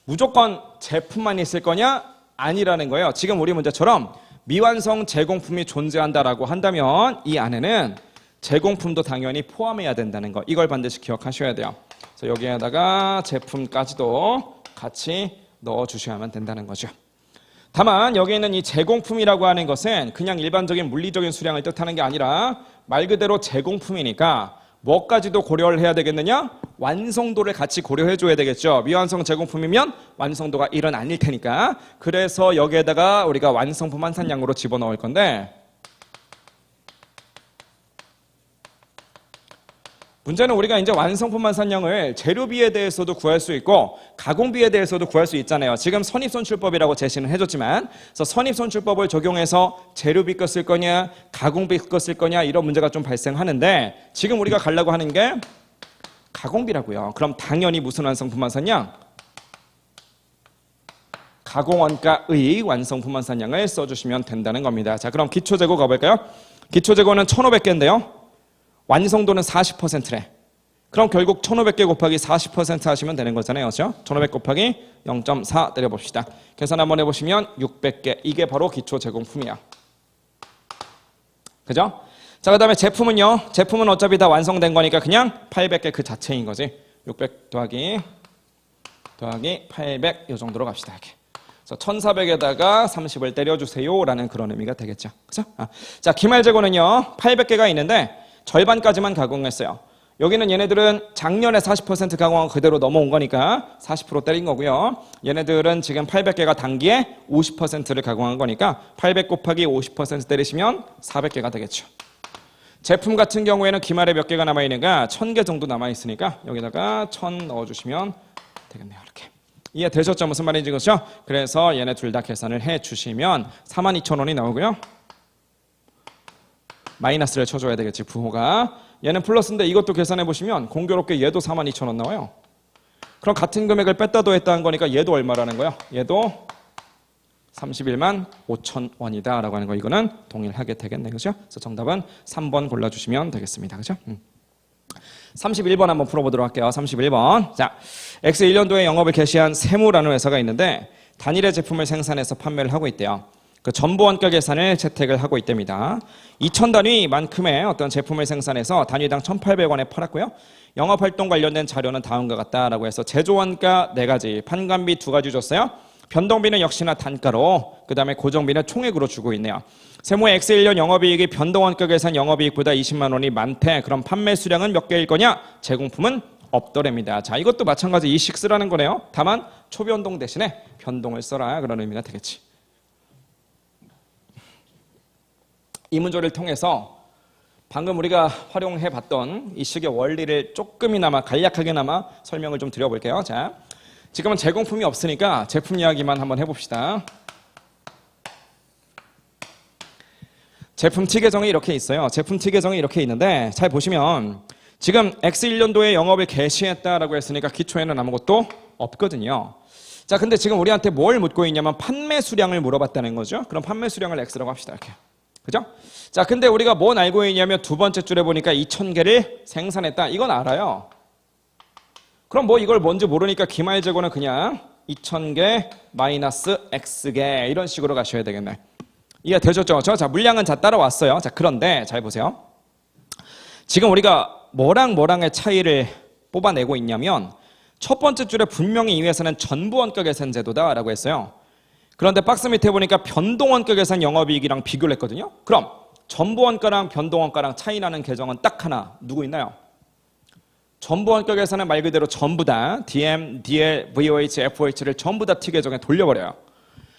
무조건 제품만 있을 거냐? 아니라는 거예요. 지금 우리 문제처럼 미완성 제공품이 존재한다라고 한다면 이 안에는 제공품도 당연히 포함해야 된다는 거. 이걸 반드시 기억하셔야 돼요. 그래서 여기에다가 제품까지도 같이 넣어주셔야만 된다는 거죠. 다만 여기 있는 이 제공품이라고 하는 것은 그냥 일반적인 물리적인 수량을 뜻하는 게 아니라 말 그대로 제공품이니까 뭐까지도 고려를 해야 되겠느냐? 완성도를 같이 고려해 줘야 되겠죠. 미완성 제공품이면 완성도가 1은 아닐 테니까. 그래서 여기에다가 우리가 완성품 환산량으로 집어넣을 건데, 문제는 우리가 이제 완성품 환산량을 재료비에 대해서도 구할 수 있고 가공비에 대해서도 구할 수 있잖아요. 지금 선입선출법이라고 제시는 해줬지만, 그래서 선입선출법을 적용해서 재료비 거 쓸 거냐 가공비 거 쓸 거냐 이런 문제가 좀 발생하는데, 지금 우리가 가려고 하는 게 가공비라고요. 그럼 당연히 무슨 완성품 환산량? 가공원가의 완성품 환산량을 써주시면 된다는 겁니다. 자, 그럼 기초재고 가볼까요? 기초재고는 1500개인데요. 완성도는 40%래. 그럼 결국 1500개 곱하기 40% 하시면 되는 거잖아요. 그렇죠? 1500 곱하기 0.4 때려봅시다. 계산 한번 해보시면 600개. 이게 바로 기초 제공품이야. 그죠? 자, 그 다음에 제품은요. 제품은 어차피 다 완성된 거니까 그냥 800개 그 자체인 거지. 600 더하기 800 이 정도로 갑시다. 이렇게. 그래서 1400에다가 30을 때려주세요 라는 그런 의미가 되겠죠. 그죠? 자, 기말 재고는요. 800개가 있는데 절반까지만 가공했어요. 여기는 얘네들은 작년에 40% 가공하고 그대로 넘어온 거니까 40% 때린 거고요. 얘네들은 지금 800개가 단기에 50%를 가공한 거니까 800 곱하기 50% 때리시면 400개가 되겠죠. 제품 같은 경우에는 기말에 몇 개가 남아있는가? 1000개 정도 남아있으니까 여기다가 1000 넣어주시면 되겠네요. 이렇게. 이해되셨죠? 무슨 말인지. 그렇죠? 그래서 얘네 둘 다 계산을 해주시면 42,000원이 나오고요. 마이너스를 쳐줘야 되겠지, 부호가. 얘는 플러스인데 이것도 계산해 보시면 공교롭게 얘도 42,000원 나와요. 그럼 같은 금액을 뺐다 더했다 한 거니까 얘도 얼마라는 거야? 얘도 31만 5천 원이다 라고 하는 거. 이거는 동일하게 되겠네. 그죠? 그래서 정답은 3번 골라주시면 되겠습니다. 그죠? 31번 한번 풀어보도록 할게요. 31번. 자, X1년도에 영업을 개시한 세무라는 회사가 있는데 단일의 제품을 생산해서 판매를 하고 있대요. 그 전부 원가 계산을 채택을 하고 있답니다. 2000단위만큼의 어떤 제품을 생산해서 단위당 1,800원에 팔았고요. 영업활동 관련된 자료는 다음과 같다라고 해서 제조원가 4가지, 판관비 2가지 줬어요. 변동비는 역시나 단가로, 그 다음에 고정비는 총액으로 주고 있네요. 세무의 X1년 영업이익이 변동원가 계산 영업이익보다 20만 원이 많대. 그럼 판매 수량은 몇 개일 거냐? 제공품은 없더랍니다. 자, 이것도 마찬가지 이식 쓰라는 거네요. 다만 초변동 대신에 변동을 써라 그런 의미가 되겠지. 이 문조를 통해서 방금 우리가 활용해 봤던 이 식의 원리를 조금이나마 간략하게나마 설명을 좀 드려볼게요. 자, 지금은 제공품이 없으니까 제품 이야기만 한번 해봅시다. 제품 T 계정이 이렇게 있어요. 제품 T 계정이 이렇게 있는데 잘 보시면 지금 X1년도에 영업을 개시했다라고 했으니까 기초에는 아무것도 없거든요. 자, 근데 지금 우리한테 뭘 묻고 있냐면 판매 수량을 물어봤다는 거죠. 그럼 판매 수량을 X라고 합시다. 이렇게. 그죠? 자, 근데 우리가 뭘 알고 있냐면 두 번째 줄에 보니까 2000개를 생산했다. 이건 알아요. 그럼 뭐 이걸 뭔지 모르니까 기말 재고는 그냥 2000개 마이너스 X개 이런 식으로 가셔야 되겠네. 이해되셨죠? 자, 물량은 다 따라왔어요. 자, 그런데 잘 보세요. 지금 우리가 뭐랑 뭐랑의 차이를 뽑아내고 있냐면 첫 번째 줄에 분명히 이 회사는 전부 원가 계산 제도다라고 했어요. 그런데 박스 밑에 보니까 변동원가 계산 영업이익이랑 비교를 했거든요. 그럼 전부원가랑 변동원가랑 차이나는 계정은 딱 하나 누구 있나요? 전부원가 계산은 말 그대로 전부 다 DM, DL, VOH, FOH를 전부 다 T 계정에 돌려버려요.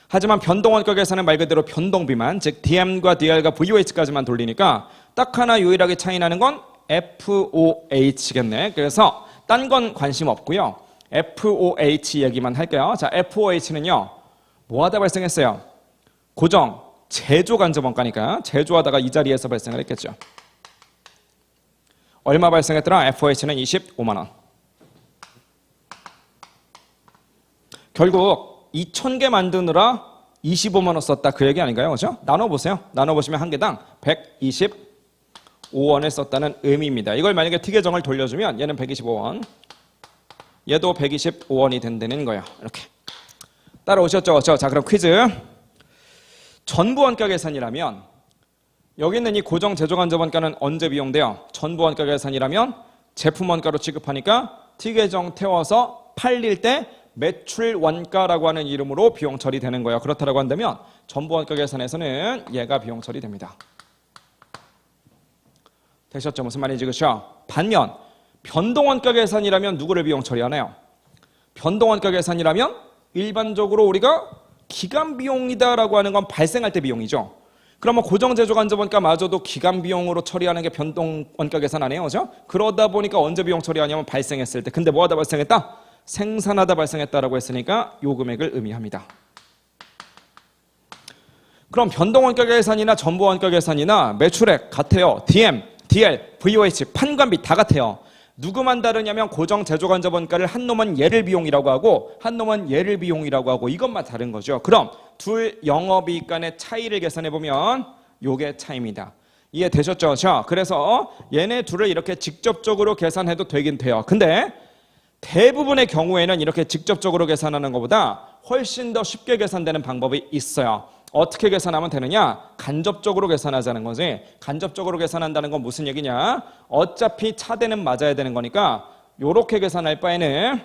하지만 변동원가 계산은 말 그대로 변동비만, 즉 DM과 DL과 VOH까지만 돌리니까 딱 하나 유일하게 차이나는 건 FOH겠네. 그래서 딴 건 관심 없고요. FOH 얘기만 할게요. 자, FOH는요. 뭐 하다 발생했어요? 고정, 제조 간접 원가니까 제조하다가 이 자리에서 발생을 했겠죠. 얼마 발생했더라? FOH는 25만 원. 결국 2000개 만드느라 25만 원 썼다 그 얘기 아닌가요? 그렇죠? 나눠보세요. 나눠보시면 한 개당 125원을 썼다는 의미입니다. 이걸 만약에 T 계정을 돌려주면 얘는 125원, 얘도 125원이 된다는 거예요. 이렇게. 따라오셨죠? 자, 그럼 퀴즈. 전부 원가 계산이라면 여기 있는 이 고정 제조 간접 원가는 언제 비용돼요? 전부 원가 계산이라면 제품 원가로 취급하니까 T 계정 태워서 팔릴 때 매출 원가라고 하는 이름으로 비용 처리되는 거예요. 그렇다고 한다면 전부 원가 계산에서는 얘가 비용 처리됩니다. 되셨죠? 무슨 말인지 그렇죠? 반면 변동원가 계산이라면 누구를 비용 처리하나요? 변동원가 계산이라면 일반적으로 우리가 기간 비용이다라고 하는 건 발생할 때 비용이죠. 그러면 고정제조간접원가마저도 기간 비용으로 처리하는 게 변동원가 계산 아니에요, 그죠? 그러다 보니까 언제 비용 처리하냐면 발생했을 때. 근데 뭐하다 발생했다? 생산하다 발생했다라고 했으니까 요 금액을 의미합니다. 그럼 변동원가 계산이나 전부원가 계산이나 매출액 같아요. DM, DL, VOH, 판관비 다 같아요. 누구만 다르냐면 고정제조간접원가를 한 놈은 얘를 비용이라고 하고 한 놈은 얘를 비용이라고 하고 이것만 다른 거죠. 그럼 둘 영업이익 간의 차이를 계산해보면 요게 차이입니다. 이해되셨죠? 자, 그래서 얘네 둘을 이렇게 직접적으로 계산해도 되긴 돼요. 근데 대부분의 경우에는 이렇게 직접적으로 계산하는 것보다 훨씬 더 쉽게 계산되는 방법이 있어요. 어떻게 계산하면 되느냐? 간접적으로 계산하자는 거지. 간접적으로 계산한다는 건 무슨 얘기냐? 어차피 차대는 맞아야 되는 거니까 이렇게 계산할 바에는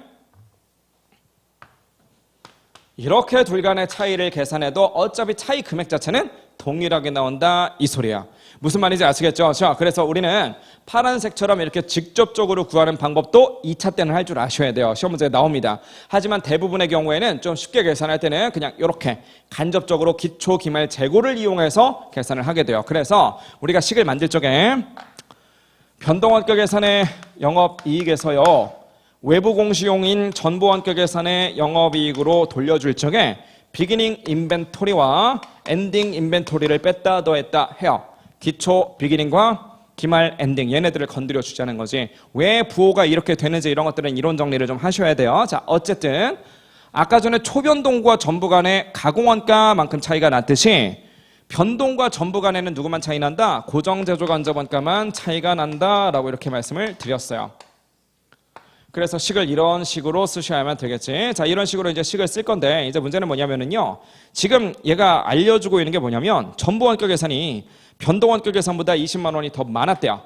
이렇게 둘 간의 차이를 계산해도 어차피 차이 금액 자체는 동일하게 나온다 이 소리야. 무슨 말인지 아시겠죠? 자, 그래서 우리는 파란색처럼 이렇게 직접적으로 구하는 방법도 2차 때는 할 줄 아셔야 돼요. 시험 문제에 나옵니다. 하지만 대부분의 경우에는 좀 쉽게 계산할 때는 그냥 이렇게 간접적으로 기초, 기말, 재고를 이용해서 계산을 하게 돼요. 그래서 우리가 식을 만들 적에 변동원가 계산의 영업이익에서요, 외부 공시용인 전부원가 계산의 영업이익으로 돌려줄 적에 비기닝 인벤토리와 엔딩 인벤토리를 뺐다 더했다 해요. 기초 비기닝과 기말 엔딩 얘네들을 건드려 주자는 거지. 왜 부호가 이렇게 되는지 이런 것들은 이론 정리를 좀 하셔야 돼요. 자, 어쨌든 아까 전에 초변동과 전부 간의 가공원가만큼 차이가 났듯이 변동과 전부 간에는 누구만 차이 난다? 고정제조간접원가만 차이가 난다라고 이렇게 말씀을 드렸어요. 그래서 식을 이런 식으로 쓰셔야만 되겠지. 자, 이런 식으로 이제 식을 쓸 건데 이제 문제는 뭐냐면은요. 지금 얘가 알려주고 있는 게 뭐냐면 전부원가 계산이 변동원가 계산보다 20만 원이 더 많았대요.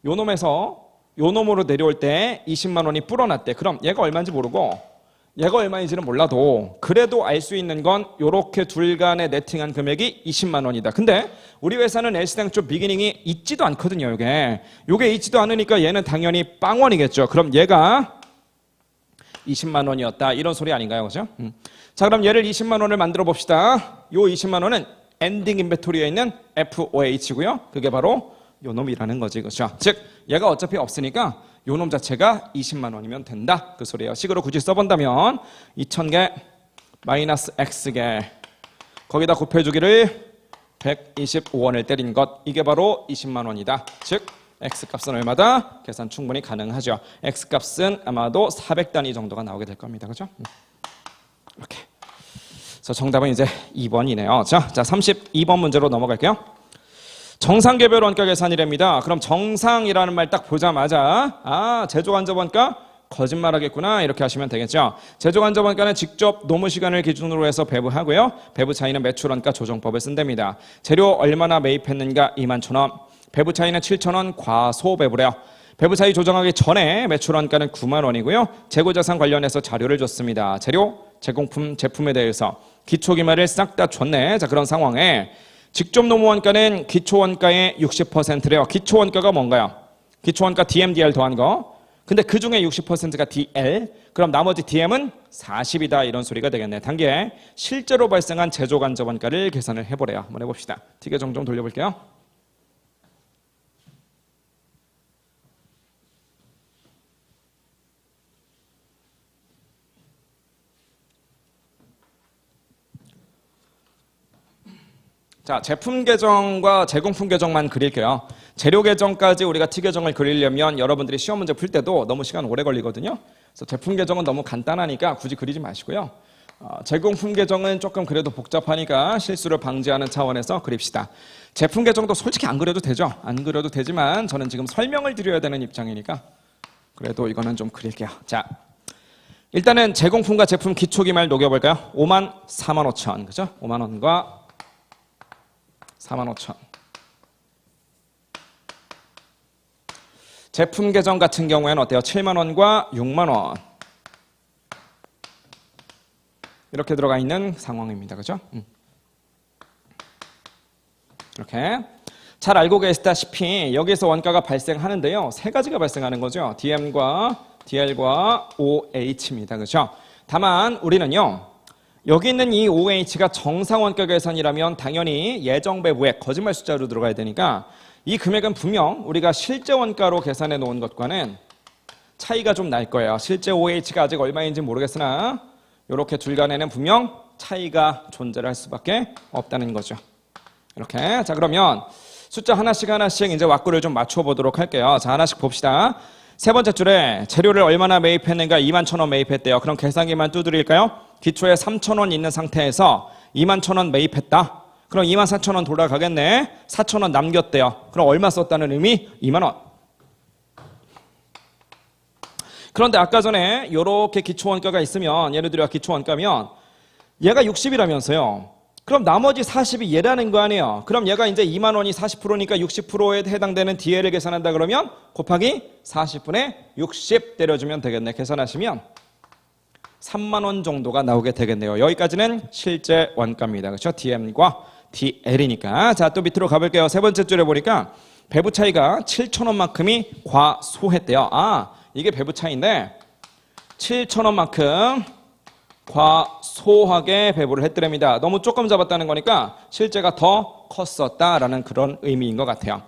요 놈에서 요 놈으로 내려올 때 20만 원이 불어났대. 그럼 얘가 얼마인지 모르고 얘가 얼마인지는 몰라도 그래도 알 수 있는 건 요렇게 둘 간의 네팅한 금액이 20만 원이다. 근데 우리 회사는 LC당 쪽 비기닝이 있지도 않거든요. 요게 있지도 않으니까 얘는 당연히 빵원이겠죠. 그럼 얘가 20만 원이었다. 이런 소리 아닌가요? 그죠? 자, 그럼 얘를 20만 원을 만들어 봅시다. 요 20만 원은 엔딩 인벤토리에 있는 FOH고요. 그게 바로 요 놈이라는 거지. 그렇죠? 즉 얘가 어차피 없으니까 요 놈 자체가 20만 원이면 된다. 그 소리예요. 식으로 굳이 써본다면 2000개 마이너스 X개 거기다 곱해주기를 125원을 때린 것 이게 바로 20만 원이다. 즉 X값은 얼마다? 계산 충분히 가능하죠. X값은 아마도 400단위 정도가 나오게 될 겁니다. 그렇죠? 이렇게. 그래서 정답은 이제 2번이네요. 자, 32번 문제로 넘어갈게요. 정상개별 원가 계산이랍니다. 그럼 정상이라는 말 딱 보자마자 제조간접원가? 거짓말하겠구나 이렇게 하시면 되겠죠. 제조간접원가는 직접 노무 시간을 기준으로 해서 배부하고요. 배부 차이는 매출원가 조정법을 쓴답니다. 재료 얼마나 매입했는가 21,000원. 배부 차이는 7,000원 과소배부래요. 배부 차이 조정하기 전에 매출원가는 9만 원이고요. 재고자산 관련해서 자료를 줬습니다. 재료, 제공품, 제품에 대해서 기초기말을 싹 다 줬네. 자, 그런 상황에 직접 노무원가는 기초원가의 60%래요. 기초원가가 뭔가요? 기초원가 DMDL 더한 거. 근데 그 중에 60%가 DL. 그럼 나머지 DM은 40이다. 이런 소리가 되겠네. 단계에 실제로 발생한 제조간접원가를 계산을 해보래요. 한번 해봅시다. 티계정 좀 돌려볼게요. 자, 제품 계정과 제공품 계정만 그릴게요. 재료 계정까지 우리가 T 계정을 그리려면 여러분들이 시험 문제 풀 때도 너무 시간 오래 걸리거든요. 그래서 제품 계정은 너무 간단하니까 굳이 그리지 마시고요. 제공품 계정은 조금 그래도 복잡하니까 실수를 방지하는 차원에서 그립시다. 제품 계정도 솔직히 안 그려도 되죠. 안 그려도 되지만 저는 지금 설명을 드려야 되는 입장이니까 그래도 이거는 좀 그릴게요. 자, 일단은 제공품과 제품 기초기말 녹여볼까요? 5만 4만 5천, 그죠? 5만 원과 4만 5천. 제품 계정 같은 경우에는 어때요? 7만 원과 6만 원. 이렇게 들어가 있는 상황입니다. 그죠? 이렇게. 잘 알고 계시다시피 여기에서 원가가 발생하는데요. 세 가지가 발생하는 거죠. DM과 DL과 OH입니다. 그렇죠? 다만 우리는요. 여기 있는 이 OH가 정상 원가 계산이라면 당연히 예정 배부액 거짓말 숫자로 들어가야 되니까 이 금액은 분명 우리가 실제 원가로 계산해 놓은 것과는 차이가 좀 날 거예요. 실제 OH가 아직 얼마인지 모르겠으나 이렇게 둘 간에는 분명 차이가 존재할 수밖에 없다는 거죠. 이렇게. 자, 그러면 숫자 하나씩 이제 왁구를 좀 맞춰보도록 할게요. 자, 하나씩 봅시다. 세 번째 줄에 재료를 얼마나 매입했는가 21,000원 매입했대요. 그럼 계산기만 두드릴까요? 기초에 3,000원 있는 상태에서 21,000원 매입했다. 그럼 24,000원 돌아가겠네. 4,000원 남겼대요. 그럼 얼마 썼다는 의미? 2만원. 그런데 아까 전에 이렇게 기초원가가 있으면 예를 들어 기초원가면 얘가 60이라면서요. 그럼 나머지 40이 얘라는 거 아니에요. 그럼 얘가 이제 2만 원이 40%니까 60%에 해당되는 DL을 계산한다 그러면 곱하기 40분의 60 때려주면 되겠네. 계산하시면 3만 원 정도가 나오게 되겠네요. 여기까지는 실제 원가입니다. 그렇죠? DM과 DL이니까. 자, 또 밑으로 가볼게요. 세 번째 줄에 보니까 배부 차이가 7,000원만큼이 과소했대요. 아, 이게 배부 차이인데 7,000원만큼 과소하게 배부를 했더랍니다. 너무 조금 잡았다는 거니까 실제가 더 컸었다라는 그런 의미인 것 같아요.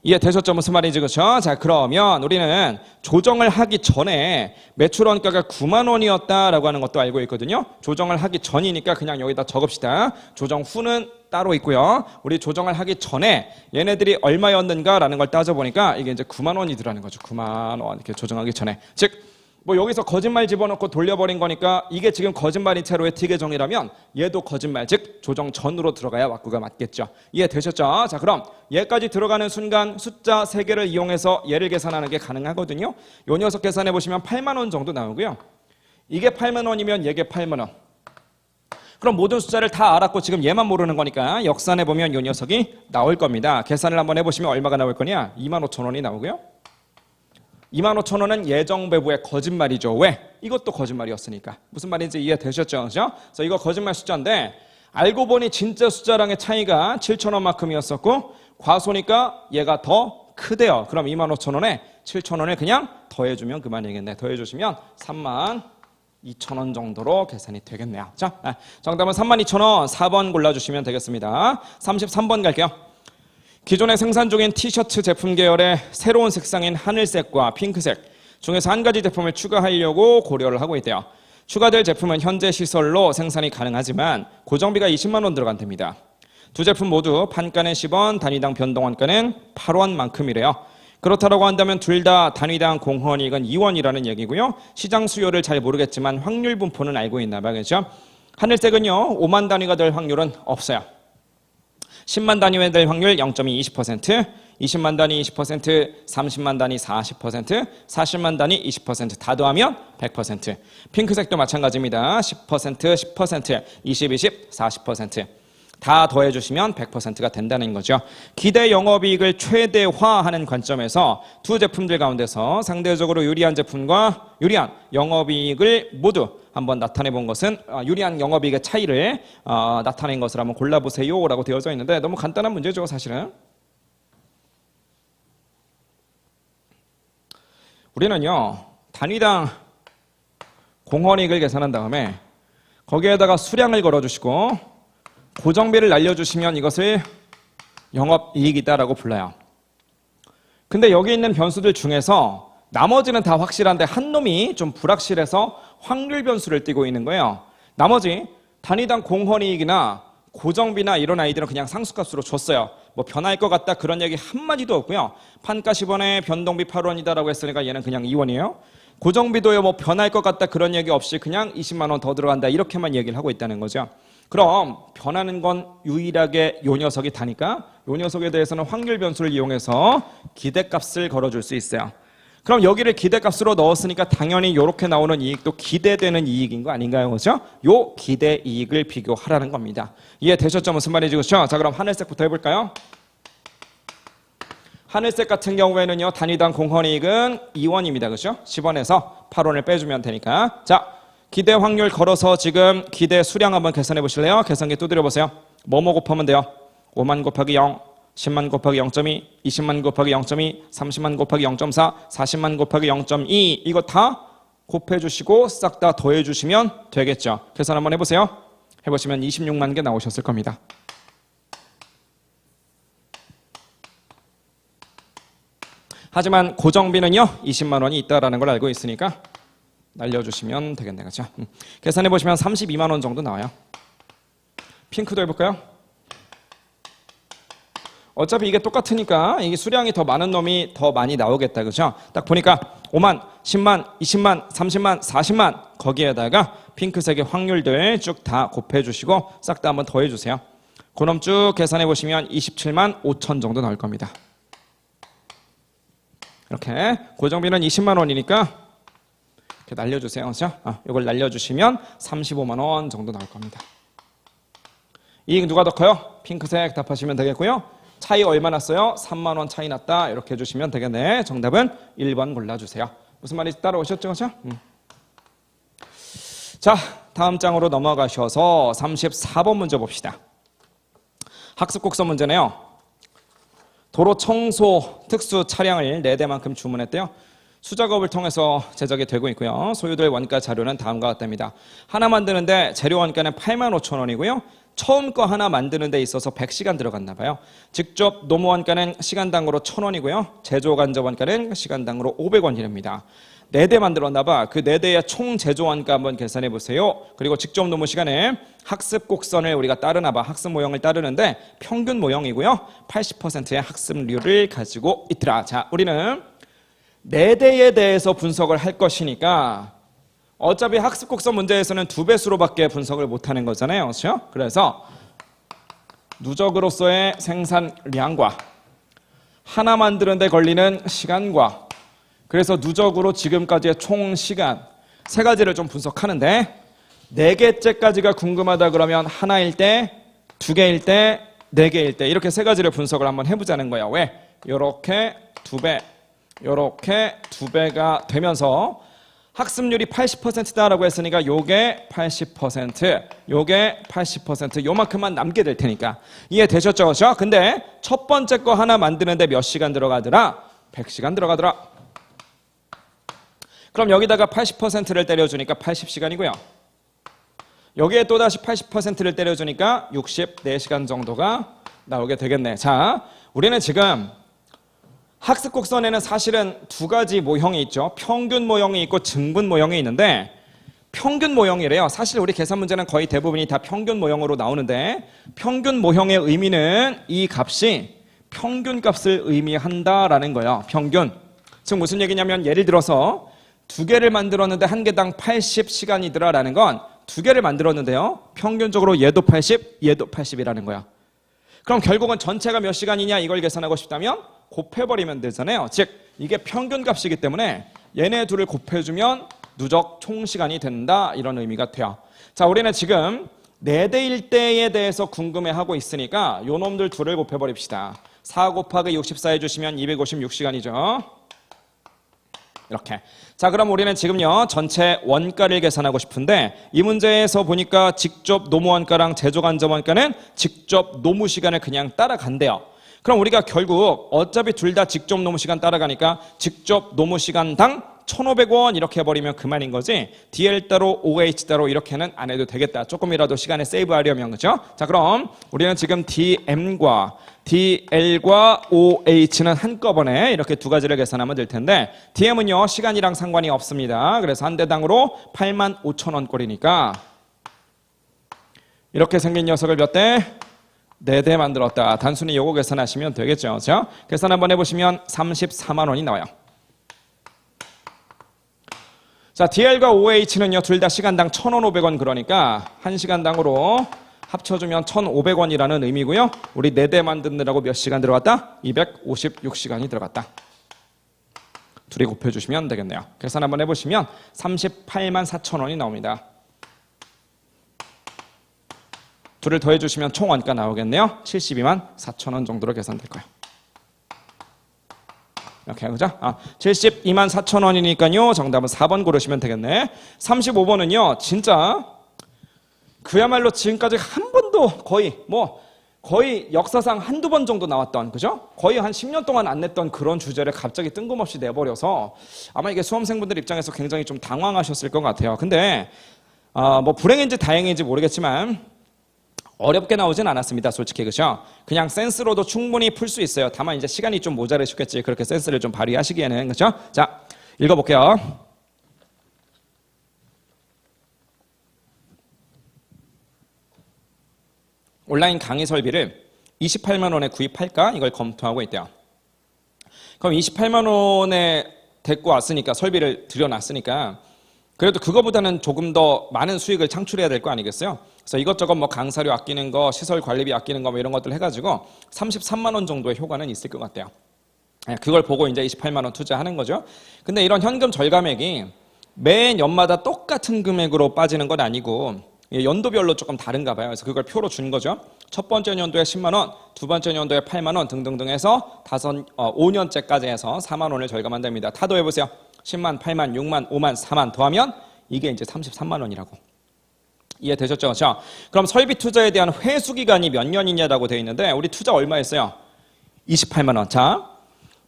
이해되셨죠? 무슨 말인지. 그렇죠? 자, 그러면 우리는 조정을 하기 전에 매출원가가 9만 원이었다라고 하는 것도 알고 있거든요. 조정을 하기 전이니까 그냥 여기다 적읍시다. 조정 후는 따로 있고요. 우리 조정을 하기 전에 얘네들이 얼마였는가라는 걸 따져보니까 이게 이제 9만 원이더라는 거죠. 9만 원 이렇게 조정하기 전에. 즉 뭐 여기서 거짓말 집어넣고 돌려버린 거니까 이게 지금 거짓말인 채로의 T계정이라면 얘도 거짓말, 즉 조정 전으로 들어가야 왁구가 맞겠죠. 이해되셨죠? 자, 그럼 얘까지 들어가는 순간 숫자 3개를 이용해서 얘를 계산하는 게 가능하거든요. 요 녀석 계산해 보시면 8만 원 정도 나오고요. 이게 8만 원이면 얘게 8만 원. 그럼 모든 숫자를 다 알았고 지금 얘만 모르는 거니까 역산해 보면 요 녀석이 나올 겁니다. 계산을 한번 해보시면 얼마가 나올 거냐? 25,000원이 나오고요. 25,000원은 예정 배부의 거짓말이죠. 왜? 이것도 거짓말이었으니까. 무슨 말인지 이해되셨죠? 그죠? 그래서 이거 거짓말 숫자인데 알고 보니 진짜 숫자랑의 차이가 7,000원만큼이었었고 과소니까 얘가 더 크대요. 그럼 25,000원에 7,000원을 그냥 더해주면 그만이겠네. 더해주시면 32,000원 정도로 계산이 되겠네요. 자, 정답은 32,000원 4번 골라주시면 되겠습니다. 33번 갈게요. 기존에 생산 중인 티셔츠 제품 계열의 새로운 색상인 하늘색과 핑크색 중에서 한 가지 제품을 추가하려고 고려를 하고 있대요. 추가될 제품은 현재 시설로 생산이 가능하지만 고정비가 20만 원 들어간답니다. 두 제품 모두 판가는 10원, 단위당 변동원가는 8원만큼이래요. 그렇다고 한다면 둘 다 단위당 공헌이익은 2원이라는 얘기고요. 시장 수요를 잘 모르겠지만 확률 분포는 알고 있나 봐야겠죠. 하늘색은요 5만 단위가 될 확률은 없어요. 10만 단위가 될 확률 0.20%, 20만 단위 20%, 30만 단위 40%, 40만 단위 20%, 다 더하면 100%. 핑크색도 마찬가지입니다. 10%, 10%, 20, 20, 40%. 다 더해주시면 100%가 된다는 거죠. 기대 영업이익을 최대화하는 관점에서 두 제품들 가운데서 상대적으로 유리한 제품과 유리한 영업이익을 모두 한번 나타내 본 것은 유리한 영업이익의 차이를 나타낸 것을 한번 골라보세요 라고 되어져 있는데 너무 간단한 문제죠 사실은. 우리는요 단위당 공헌이익을 계산한 다음에 거기에다가 수량을 걸어주시고 고정비를 날려주시면 이것을 영업이익이다라고 불러요. 근데 여기 있는 변수들 중에서 나머지는 다 확실한데 한 놈이 좀 불확실해서 확률 변수를 띠고 있는 거예요. 나머지 단위당 공헌이익이나 고정비나 이런 아이들은 그냥 상수값으로 줬어요. 뭐 변할 것 같다 그런 얘기 한마디도 없고요. 판가 10원에 변동비 8원이다라고 했으니까 얘는 그냥 2원이에요. 고정비도요 뭐 변할 것 같다 그런 얘기 없이 그냥 20만 원 더 들어간다 이렇게만 얘기를 하고 있다는 거죠. 그럼 변하는 건 유일하게 요 녀석이 다니까 요 녀석에 대해서는 확률 변수를 이용해서 기대값을 걸어줄 수 있어요. 그럼 여기를 기대값으로 넣었으니까 당연히 이렇게 나오는 이익도 기대되는 이익인 거 아닌가요? 그렇죠? 요 기대 이익을 비교하라는 겁니다. 이해되셨죠? 무슨 말인지. 그렇죠? 자, 그럼 하늘색부터 해볼까요? 하늘색 같은 경우에는요 단위당 공헌이익은 2원입니다. 그렇죠? 10원에서 8원을 빼주면 되니까. 자, 기대 확률 걸어서 지금 기대 수량 한번 계산해 보실래요? 계산기 두드려 보세요. 뭐뭐 곱하면 돼요? 5만 곱하기 0, 10만 곱하기 0.2, 20만 곱하기 0.2, 30만 곱하기 0.4, 40만 곱하기 0.2 이거 다 곱해주시고 싹 다 더해주시면 되겠죠. 계산 한번 해보세요. 해보시면 26만 개 나오셨을 겁니다. 하지만 고정비는요 20만 원이 있다라는 걸 알고 있으니까 날려주시면 되겠네, 그렇죠? 계산해 보시면 32만 원 정도 나와요. 핑크도 해볼까요? 어차피 이게 똑같으니까 이게 수량이 더 많은 놈이 더 많이 나오겠다, 그렇죠? 딱 보니까 5만, 10만, 20만, 30만, 40만 거기에다가 핑크색의 확률들 쭉 다 곱해주시고 싹 다 한번 더해주세요. 그놈 쭉 계산해 보시면 27만 5천 정도 나올 겁니다. 이렇게 고정비는 20만 원이니까 이렇게 날려주세요. 그렇죠? 이걸 날려주시면 35만 원 정도 나올 겁니다. 이익 누가 더 커요? 핑크색 답하시면 되겠고요. 차이 얼마 났어요? 3만 원 차이 났다. 이렇게 해주시면 되겠네. 정답은 1번 골라주세요. 무슨 말인지 따라오셨죠? 그렇죠? 자, 다음 장으로 넘어가셔서 34번 문제 봅시다. 학습 곡선 문제네요. 도로 청소 특수 차량을 4대만큼 주문했대요. 수작업을 통해서 제작이 되고 있고요. 소유될 원가 자료는 다음과 같답니다. 하나 만드는데 재료 원가는 8만 5천 원이고요. 처음 거 하나 만드는 데 있어서 100시간 들어갔나 봐요. 직접 노무 원가는 시간당으로 1,000원이고요. 제조 간접 원가는 시간당으로 500원이랍니다. 4대 만들었나 봐. 그 4대의 총 제조 원가 한번 계산해 보세요. 그리고 직접 노무 시간에 학습 곡선을 우리가 따르나 봐. 학습 모형을 따르는데 평균 모형이고요. 80%의 학습률을 가지고 있더라. 자, 우리는 4대에 대해서 분석을 할 것이니까 어차피 학습 곡선 문제에서는 2배수로밖에 분석을 못하는 거잖아요. 그렇죠? 그래서 누적으로서의 생산량과 하나 만드는 데 걸리는 시간과 그래서 누적으로 지금까지의 총 시간 3가지를 좀 분석하는데 4개째까지가 궁금하다 그러면 하나일 때, 2개일 때, 4개일 때 이렇게 3가지를 분석을 한번 해보자는 거예요. 왜? 요렇게 2배, 요렇게 2배가 되면서 학습률이 80%다라고 했으니까 요게 80%, 요게 80%, 요만큼만 남게 될 테니까 이해되셨죠? 그렇죠? 근데 첫 번째 거 하나 만드는데 몇 시간 들어가더라? 100시간 들어가더라. 그럼 여기다가 80%를 때려주니까 80시간이고요. 여기에 또다시 80%를 때려주니까 64시간 정도가 나오게 되겠네. 자, 우리는 지금 학습 곡선에는 사실은 2가지 모형이 있죠. 평균 모형이 있고 증분 모형이 있는데 평균 모형이래요. 사실 우리 계산 문제는 거의 대부분이 다 평균 모형으로 나오는데 평균 모형의 의미는 이 값이 평균 값을 의미한다라는 거예요. 평균. 즉 무슨 얘기냐면 예를 들어서 2개를 만들었는데 한 개당 80시간이더라라는 건 2개를 만들었는데요. 평균적으로 얘도 80, 얘도 80이라는 거야. 그럼 결국은 전체가 몇 시간이냐 이걸 계산하고 싶다면 곱해버리면 되잖아요. 즉 이게 평균값이기 때문에 얘네 둘을 곱해주면 누적 총시간이 된다 이런 의미가 돼요. 자, 우리는 지금 4대 1대에 대해서 궁금해하고 있으니까 요 놈들 둘을 곱해버립시다. 4 곱하기 64 해주시면 256시간이죠. 이렇게. 자, 그럼 우리는 지금요 전체 원가를 계산하고 싶은데 이 문제에서 보니까 직접 노무 원가랑 제조 간접 원가는 직접 노무 시간을 그냥 따라간대요. 그럼 우리가 결국 어차피 둘 다 직접 노무 시간 따라가니까 직접 노무 시간당 1,500원 이렇게 해버리면 그만인 거지 DL 따로 OH 따로 이렇게는 안 해도 되겠다. 조금이라도 시간을 세이브하려면. 그죠? 자, 그럼 우리는 지금 DM과 DL과 OH는 한꺼번에 이렇게 2가지를 계산하면 될 텐데 DM은요 시간이랑 상관이 없습니다. 그래서 한 대당으로 8만 5천 원 꼴이니까 이렇게 생긴 녀석을 몇 대? 4대 만들었다. 단순히 요거 계산하시면 되겠죠. 그렇죠? 계산 한번 해보시면 34만 원이 나와요. 자, DL과 OH는요 둘 다 시간당 1,500원 그러니까 1시간당으로 합쳐주면 1,500원이라는 의미고요. 우리 4대 만드느라고 몇 시간 들어갔다? 256시간이 들어갔다. 둘이 곱해주시면 되겠네요. 계산 한번 해보시면 38만 4천 원이 나옵니다. 둘을 더해주시면 총 원가 나오겠네요. 72만 4천 원 정도로 계산될 거예요. 이렇게 그죠? 72만 4천 원이니까요. 정답은 4번 고르시면 되겠네. 35번은요. 진짜 그야말로 지금까지 한 번도 거의 거의 역사상 한두 번 정도 나왔던, 그죠? 거의 한 10년 동안 안 냈던 그런 주제를 갑자기 뜬금없이 내버려서 아마 이게 수험생분들 입장에서 굉장히 좀 당황하셨을 것 같아요. 근데 뭐 불행인지 다행인지 모르겠지만 어렵게 나오진 않았습니다. 솔직히, 그죠? 그냥 센스로도 충분히 풀 수 있어요. 다만 이제 시간이 좀 모자르시겠지. 그렇게 센스를 좀 발휘하시기에는, 그죠? 자, 읽어볼게요. 온라인 강의 설비를 28만 원에 구입할까? 이걸 검토하고 있대요. 그럼 28만 원에 데리고 왔으니까, 설비를 들여놨으니까 그래도 그거보다는 조금 더 많은 수익을 창출해야 될 거 아니겠어요? 그래서 이것저것 뭐 강사료 아끼는 거, 시설 관리비 아끼는 거 뭐 이런 것들 해가지고 33만 원 정도의 효과는 있을 것 같아요. 그걸 보고 이제 28만 원 투자하는 거죠. 근데 이런 현금 절감액이 매 년마다 똑같은 금액으로 빠지는 건 아니고 연도별로 조금 다른가 봐요. 그래서 그걸 표로 준 거죠. 첫 번째 연도에 10만 원, 두 번째 연도에 8만 원 등등등 해서 5년째까지 해서 4만 원을 절감한답니다. 타도해보세요. 10만, 8만, 6만, 5만, 4만 더하면 이게 이제 33만 원이라고. 이해되셨죠? 자, 그럼 설비 투자에 대한 회수 기간이 몇 년이냐라고 되어 있는데 우리 투자 얼마 했어요? 28만 원. 자,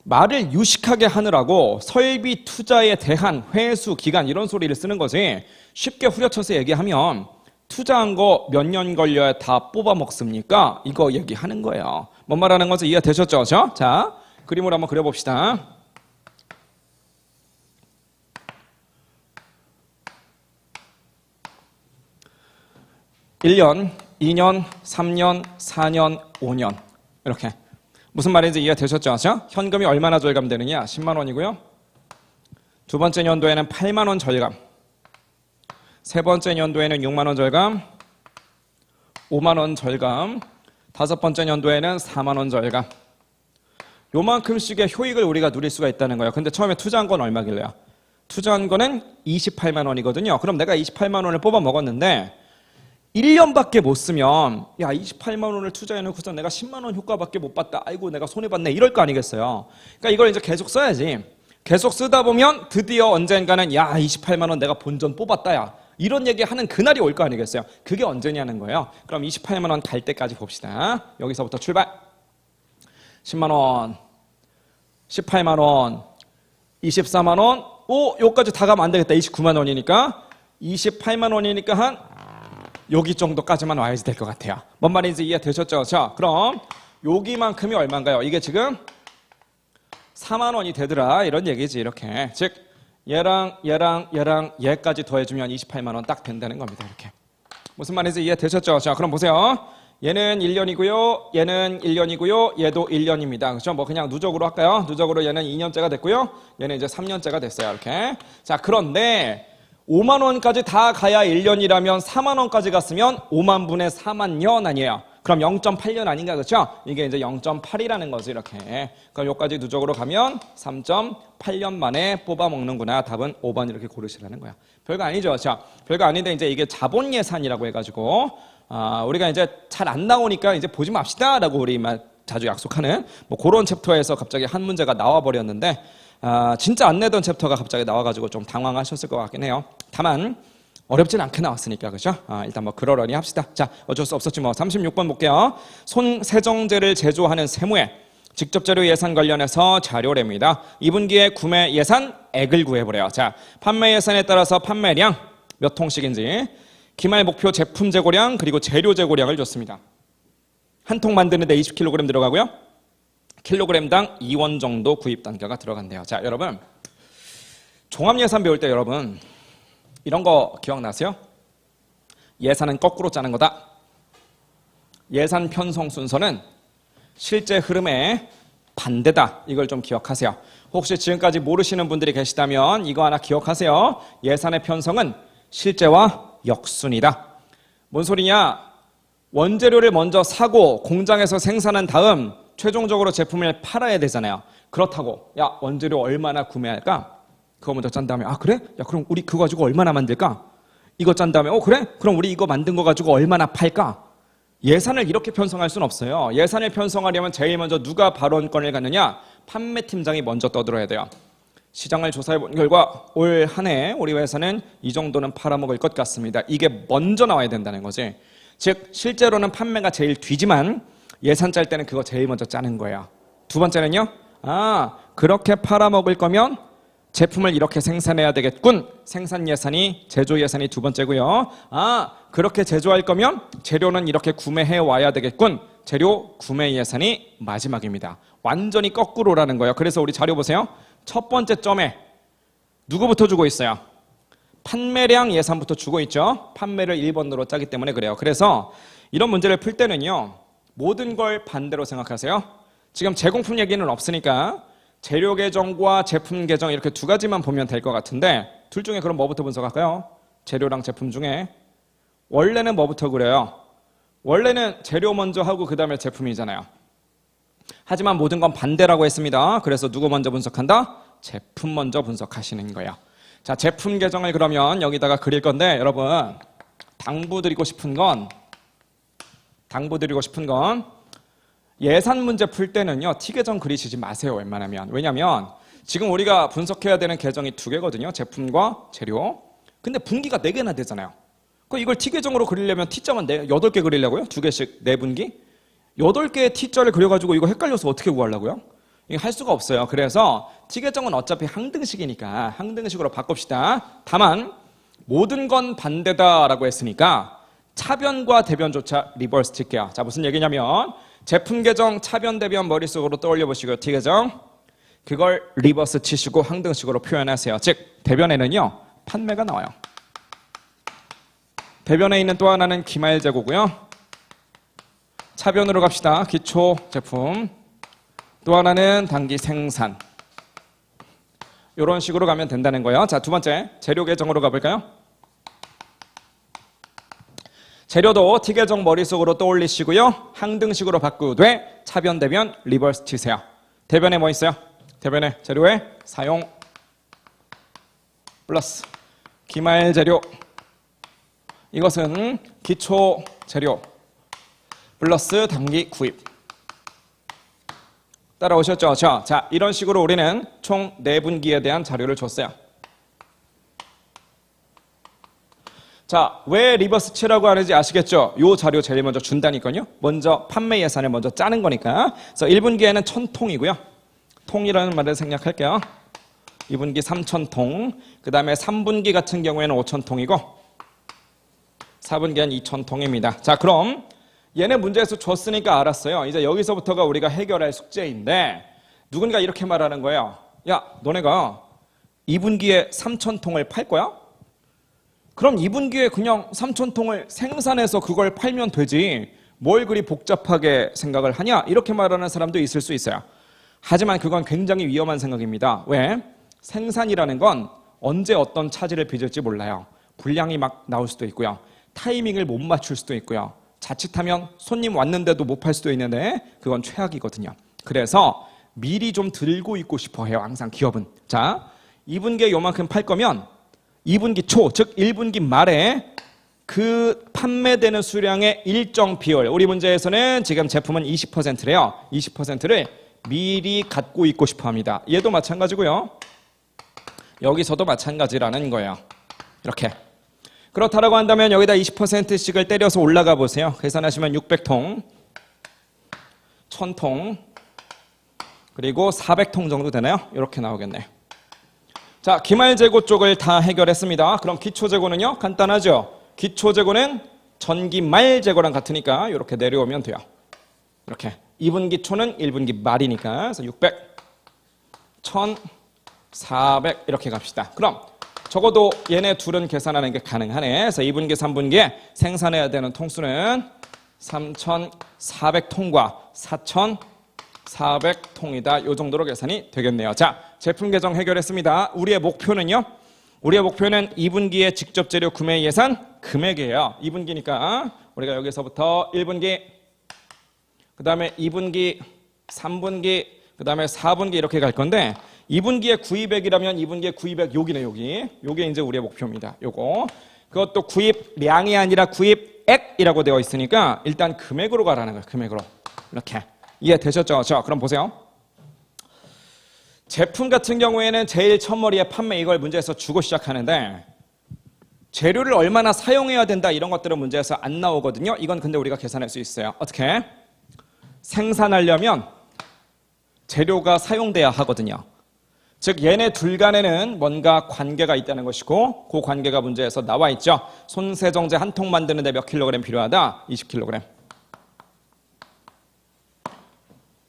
말을 유식하게 하느라고 설비 투자에 대한 회수 기간 이런 소리를 쓰는 거지. 쉽게 후려쳐서 얘기하면 투자한 거 몇 년 걸려야 다 뽑아 먹습니까? 이거 얘기하는 거예요. 뭔 말하는 건지 이해되셨죠? 자, 그림으로 한번 그려봅시다. 1년, 2년, 3년, 4년, 5년 이렇게. 무슨 말인지 이해되셨죠? 현금이 얼마나 절감되느냐? 10만 원이고요. 두 번째 연도에는 8만 원 절감. 세 번째 연도에는 6만 원 절감. 5만 원 절감. 다섯 번째 연도에는 4만 원 절감. 요만큼씩의 효익을 우리가 누릴 수가 있다는 거예요. 근데 처음에 투자한 건 얼마길래요? 투자한 거는 28만 원이거든요. 그럼 내가 28만 원을 뽑아 먹었는데 1년밖에 못 쓰면 야 28만 원을 투자해놓고서 내가 10만 원 효과밖에 못 봤다. 아이고 내가 손해봤네. 이럴 거 아니겠어요. 그러니까 이걸 이제 계속 써야지. 계속 쓰다 보면 드디어 언젠가는 야 28만 원 내가 본전 뽑았다 야. 이런 얘기하는 그날이 올 거 아니겠어요. 그게 언제냐는 거예요. 그럼 28만 원 갈 때까지 봅시다. 여기서부터 출발. 10만 원, 18만 원, 24만 원. 오, 여기까지 다 가면 안 되겠다. 29만 원이니까 28만 원이니까 한 여기 정도까지만 와야지 될 것 같아요. 뭔 말인지 이해되셨죠? 자, 그럼 여기만큼이 얼마인가요? 이게 지금 4만 원이 되더라 이런 얘기지. 이렇게 즉 얘랑 얘까지 더해주면 28만 원 딱 된다는 겁니다. 이렇게 무슨 말인지 이해되셨죠? 자, 그럼 보세요. 얘는 1년이고요. 얘는 1년이고요. 얘도 1년입니다. 그렇죠? 뭐 그냥 누적으로 할까요? 누적으로 얘는 2년째가 됐고요. 얘는 이제 3년째가 됐어요. 이렇게. 자, 그런데 5만 원까지 다 가야 1년이라면 4만 원까지 갔으면 5만 분의 4만 년 아니에요. 그럼 0.8년 아닌가, 그렇죠? 이게 이제 0.8이라는 거지. 이렇게. 그럼 여기까지 누적으로 가면 3.8년 만에 뽑아 먹는구나. 답은 5번 이렇게 고르시라는 거야. 별거 아니죠. 자, 별거 아닌데 이제 이게 자본 예산이라고 해가지고 우리가 이제 잘 안 나오니까 이제 보지 맙시다라고 우리 자주 약속하는 뭐 그런 챕터에서 갑자기 한 문제가 나와 버렸는데 진짜 안 내던 챕터가 갑자기 나와가지고 좀 당황하셨을 것 같긴 해요. 다만 어렵진 않게 나왔으니까 그죠? 일단 뭐 그러려니 합시다. 자, 어쩔 수 없었지 뭐. 36번 볼게요. 손세정제를 제조하는 세무에 직접 재료 예산 관련해서 자료랍니다. 2분기에 구매 예산액을 구해보래요. 자, 판매 예산에 따라서 판매량 몇 통씩인지, 기말 목표 제품 재고량, 그리고 재료 재고량을 줬습니다. 한 통 만드는데 20kg 들어가고요. 킬로그램당 2원 정도 구입 단가가 들어간대요. 자, 여러분 종합예산 배울 때 여러분 이런 거 기억나세요? 예산은 거꾸로 짜는 거다. 예산 편성 순서는 실제 흐름의 반대다. 이걸 좀 기억하세요. 혹시 지금까지 모르시는 분들이 계시다면 이거 하나 기억하세요. 예산의 편성은 실제와 역순이다. 뭔 소리냐? 원재료를 먼저 사고 공장에서 생산한 다음 최종적으로 제품을 팔아야 되잖아요. 그렇다고 야 원재료 얼마나 구매할까? 그거 먼저 짠 다음에 그래? 야 그럼 우리 그거 가지고 얼마나 만들까? 이거 짠 다음에 그래? 그럼 우리 이거 만든 거 가지고 얼마나 팔까? 예산을 이렇게 편성할 수는 없어요. 예산을 편성하려면 제일 먼저 누가 발언권을 갖느냐? 판매팀장이 먼저 떠들어야 돼요. 시장을 조사해본 결과 올 한 해 우리 회사는 이 정도는 팔아먹을 것 같습니다. 이게 먼저 나와야 된다는 거지. 즉 실제로는 판매가 제일 뒤지만 예산 짤 때는 그거 제일 먼저 짜는 거예요. 두 번째는요. 그렇게 팔아먹을 거면 제품을 이렇게 생산해야 되겠군. 생산 예산이, 제조 예산이 두 번째고요. 그렇게 제조할 거면 재료는 이렇게 구매해 와야 되겠군. 재료 구매 예산이 마지막입니다. 완전히 거꾸로라는 거예요. 그래서 우리 자료 보세요. 첫 번째 점에 누구부터 주고 있어요? 판매량 예산부터 주고 있죠. 판매를 1번으로 짜기 때문에 그래요. 그래서 이런 문제를 풀 때는요. 모든 걸 반대로 생각하세요. 지금 제공품 얘기는 없으니까 재료 계정과 제품 계정 이렇게 두 가지만 보면 될 것 같은데 둘 중에 그럼 뭐부터 분석할까요? 재료랑 제품 중에 원래는 뭐부터 그래요? 원래는 재료 먼저 하고 그 다음에 제품이잖아요. 하지만 모든 건 반대라고 했습니다. 그래서 누구 먼저 분석한다? 제품 먼저 분석하시는 거예요. 자, 제품 계정을 그러면 여기다가 그릴 건데 여러분 당부드리고 싶은 건 예산 문제 풀 때는요 T 계정 그리시지 마세요. 웬만하면. 왜냐하면 지금 우리가 분석해야 되는 계정이 두 개거든요. 제품과 재료. 근데 분기가 4개나 되잖아요. 이걸 T 계정으로 그리려면 T자만 8개 그리려고요? 2개씩 4분기? 8개의 T자를 그려가지고 이거 헷갈려서 어떻게 구하려고요? 이거 할 수가 없어요. 그래서 T 계정은 어차피 항등식이니까 항등식으로 바꿉시다. 다만 모든 건 반대다라고 했으니까 차변과 대변조차 리버스 칠게요. 자, 무슨 얘기냐면 제품 계정, 차변, 대변 머릿속으로 떠올려 보시고 T 계정 그걸 리버스 치시고 항등식으로 표현하세요. 즉 대변에는요 판매가 나와요. 대변에 있는 또 하나는 기말 재고고요. 차변으로 갑시다. 기초 제품. 또 하나는 단기 생산. 이런 식으로 가면 된다는 거예요. 자, 두 번째 재료 계정으로 가볼까요? 재료도 T 계정 머릿속으로 떠올리시고요. 항등식으로 바꾸되 차변, 대변 리버스 치세요. 대변에 뭐 있어요? 대변에 재료에 사용 플러스 기말 재료. 이것은 기초 재료 플러스 단기 구입. 따라오셨죠? 자, 이런 식으로 우리는 총 4분기에 대한 자료를 줬어요. 자, 왜 리버스 치라고 하는지 아시겠죠? 이 자료 제일 먼저 준다니까요. 먼저 판매 예산을 먼저 짜는 거니까. 그래서 1분기에는 1000통이고요. 통이라는 말을 생략할게요. 2분기 3000통. 그 다음에 3분기 같은 경우에는 5000통이고 4분기엔 2000통입니다. 자, 그럼 얘네 문제에서 줬으니까 알았어요. 이제 여기서부터가 우리가 해결할 숙제인데 누군가 이렇게 말하는 거예요. 야, 너네가 2분기에 3000통을 팔 거야? 그럼 2분기에 그냥 3000통을 생산해서 그걸 팔면 되지 뭘 그리 복잡하게 생각을 하냐? 이렇게 말하는 사람도 있을 수 있어요. 하지만 그건 굉장히 위험한 생각입니다. 왜? 생산이라는 건 언제 어떤 차질을 빚을지 몰라요. 불량이 막 나올 수도 있고요. 타이밍을 못 맞출 수도 있고요. 자칫하면 손님 왔는데도 못 팔 수도 있는데 그건 최악이거든요. 그래서 미리 좀 들고 있고 싶어 해요. 항상 기업은. 자, 2분기에 요만큼 팔 거면 2분기 초, 즉 1분기 말에 그 판매되는 수량의 일정 비율, 우리 문제에서는 지금 제품은 20%래요. 20%를 미리 갖고 있고 싶어 합니다. 얘도 마찬가지고요. 여기서도 마찬가지라는 거예요. 이렇게. 그렇다라고 한다면 여기다 20%씩을 때려서 올라가 보세요. 계산하시면 600통, 1000통, 그리고 400통 정도 되나요? 이렇게 나오겠네요. 자, 기말 재고 쪽을 다 해결했습니다. 그럼 기초 재고는요? 간단하죠? 기초 재고는 전기말 재고랑 같으니까 이렇게 내려오면 돼요. 이렇게. 2분기 초는 1분기 말이니까. 그래서 600, 1000, 400 이렇게 갑시다. 그럼 적어도 얘네 둘은 계산하는 게 가능하네. 그래서 2분기, 3분기에 생산해야 되는 통수는 3,400통과 4,400통이다. 이 정도로 계산이 되겠네요. 자, 제품 계정 해결했습니다. 우리의 목표는요? 우리의 목표는 2분기의 직접 재료 구매 예산 금액이에요. 2분기니까 우리가 여기서부터 1분기, 그 다음에 2분기, 3분기, 그 다음에 4분기 이렇게 갈 건데 2분기에 구입액이라면 2분기에 구입액 여기네, 여기. 요게 이제 우리의 목표입니다. 요거. 그것도 구입량이 아니라 구입액이라고 되어 있으니까 일단 금액으로 가라는 거예요. 금액으로. 이렇게. 이해되셨죠? 자, 그럼 보세요. 제품 같은 경우에는 제일 첫머리에 판매 이걸 문제에서 주고 시작하는데 재료를 얼마나 사용해야 된다 이런 것들은 문제에서 안 나오거든요. 이건 근데 우리가 계산할 수 있어요. 어떻게? 생산하려면 재료가 사용돼야 하거든요. 즉 얘네 둘 간에는 뭔가 관계가 있다는 것이고 그 관계가 문제에서 나와 있죠. 손세정제 한 통 만드는데 몇 킬로그램 필요하다? 20kg.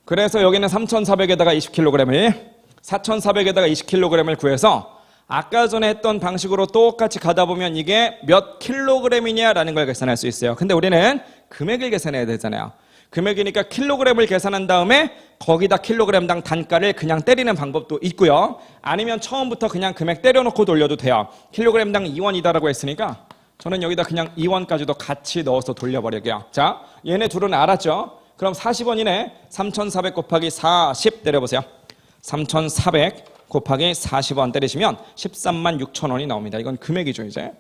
그래서 여기는 3,400에다가 20kg을 4,400에다가 20kg을 구해서 아까 전에 했던 방식으로 똑같이 가다 보면 이게 몇 킬로그램이냐라는 걸 계산할 수 있어요. 근데 우리는 금액을 계산해야 되잖아요. 금액이니까 킬로그램을 계산한 다음에 거기다 킬로그램당 단가를 그냥 때리는 방법도 있고요. 아니면 처음부터 그냥 금액 때려놓고 돌려도 돼요. 킬로그램당 2원이다라고 했으니까 저는 여기다 그냥 2원까지도 같이 넣어서 돌려버릴게요. 자, 얘네 둘은 알았죠? 그럼 40원이네. 3,400 곱하기 40 때려보세요. 3,400 곱하기 40원 때리시면 13만 6천 원이 나옵니다. 이건 금액이죠, 이제.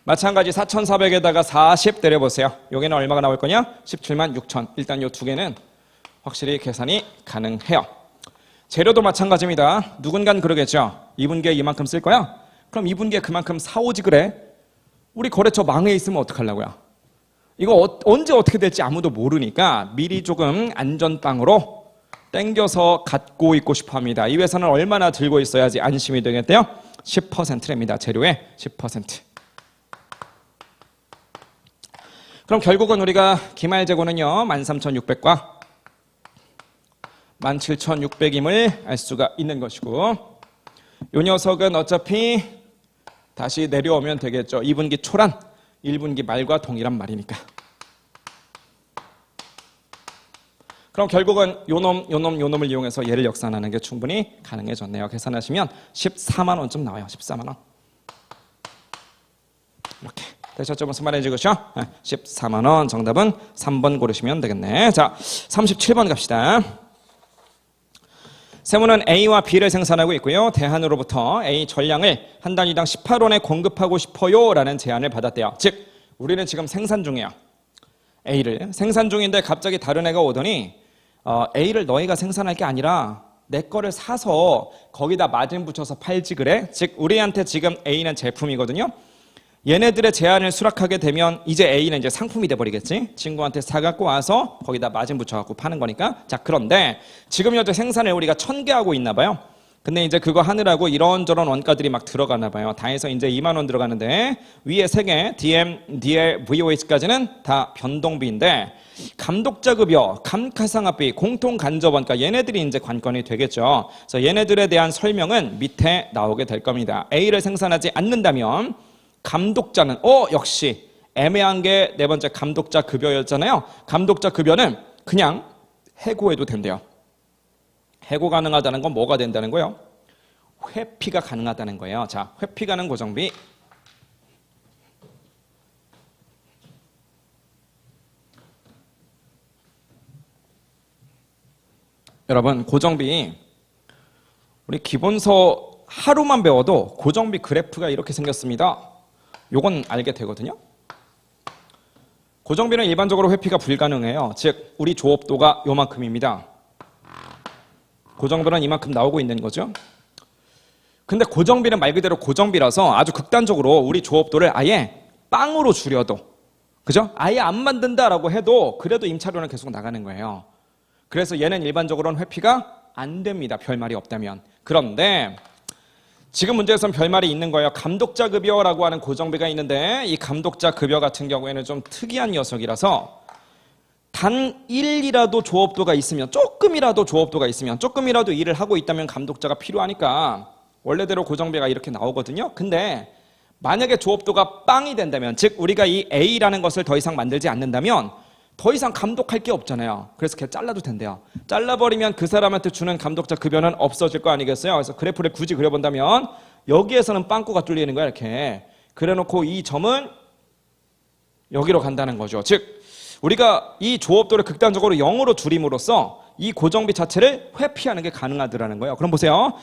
마찬가지 4,400에다가 40 때려보세요. 여기는 얼마가 나올 거냐? 17만 6천. 일단 이 두 개는 확실히 계산이 가능해요. 재료도 마찬가지입니다. 누군간 그러겠죠. 2분기에 이만큼 쓸 거야? 그럼 2분기에 그만큼 사오지 그래? 우리 거래처 망해 있으면 어떡하려고요? 이거 언제 어떻게 될지 아무도 모르니까 미리 조금 안전빵으로 땡겨서 갖고 있고 싶어 합니다. 이 회사는 얼마나 들고 있어야지 안심이 되겠대요? 10%랍니다. 재료의 10%. 그럼 결국은 우리가 기말 재고는요 13,600과 17,600임을 알 수가 있는 것이고 이 녀석은 어차피 다시 내려오면 되겠죠. 2분기 초란 1분기 말과 동일한 말이니까. 그럼 결국은 요놈을 이용해서 얘를 역산하는 게 충분히 가능해졌네요. 계산하시면 14만 원쯤 나와요. 14만 원. 이렇게. 되셨죠? 무슨 말인지 그렇죠? 14만 원. 정답은 3번 고르시면 되겠네. 자, 37번 갑시다. 세무는 A와 B를 생산하고 있고요. 대한으로부터 A 전량을 한 단위당 18원에 공급하고 싶어요 라는 제안을 받았대요. 즉 우리는 지금 생산 중이에요. A를 생산 중인데 갑자기 다른 애가 오더니 A를 너희가 생산할 게 아니라 내 거를 사서 거기다 마진 붙여서 팔지 그래? 즉 우리한테 지금 A는 제품이거든요. 얘네들의 제안을 수락하게 되면 이제 A는 이제 상품이 돼버리겠지. 친구한테 사갖고 와서 거기다 마진 붙여갖고 파는 거니까. 자, 그런데 지금 현재 생산을 우리가 1,000개 하고 있나 봐요. 근데 이제 그거 하느라고 이런저런 원가들이 막 들어가나 봐요. 다 해서 이제 2만 원 들어가는데 위에 3개 DM, DL, VOH까지는 다 변동비인데 감독자급여, 감가상각비, 공통간접원가 얘네들이 이제 관건이 되겠죠. 그래서 얘네들에 대한 설명은 밑에 나오게 될 겁니다. A를 생산하지 않는다면 감독자는 역시 애매한 게 네 번째 감독자 급여였잖아요. 감독자 급여는 그냥 해고해도 된대요. 해고 가능하다는 건 뭐가 된다는 거예요? 회피가 가능하다는 거예요. 자, 회피 가능 고정비. 여러분, 고정비 우리 기본서 하루만 배워도 고정비 그래프가 이렇게 생겼습니다. 요건 알게 되거든요. 고정비는 일반적으로 회피가 불가능해요. 즉 우리 조업도가 요만큼입니다. 고정비는 이만큼 나오고 있는 거죠. 근데 고정비는 말 그대로 고정비라서 아주 극단적으로 우리 조업도를 아예 빵으로 줄여도, 그죠? 아예 안 만든다라고 해도 그래도 임차료는 계속 나가는 거예요. 그래서 얘는 일반적으로는 회피가 안 됩니다. 별말이 없다면. 그런데 지금 문제에서는 별말이 있는 거예요. 감독자 급여라고 하는 고정비가 있는데 이 감독자 급여 같은 경우에는 좀 특이한 녀석이라서 단 1이라도 조업도가 있으면, 조금이라도 조업도가 있으면, 조금이라도 일을 하고 있다면 감독자가 필요하니까 원래대로 고정비가 이렇게 나오거든요. 근데 만약에 조업도가 빵이 된다면, 즉 우리가 이 A라는 것을 더 이상 만들지 않는다면 더 이상 감독할 게 없잖아요. 그래서 걔 잘라도 된대요. 잘라버리면 그 사람한테 주는 감독자 급여는 없어질 거 아니겠어요? 그래서 그래프를 굳이 그려본다면 여기에서는 빵꾸가 뚫리는 거야. 이렇게 그래놓고 이 점은 여기로 간다는 거죠. 즉 우리가 이 조업도를 극단적으로 0으로 줄임으로써 이 고정비 자체를 회피하는 게 가능하더라는 거예요. 그럼 보세요.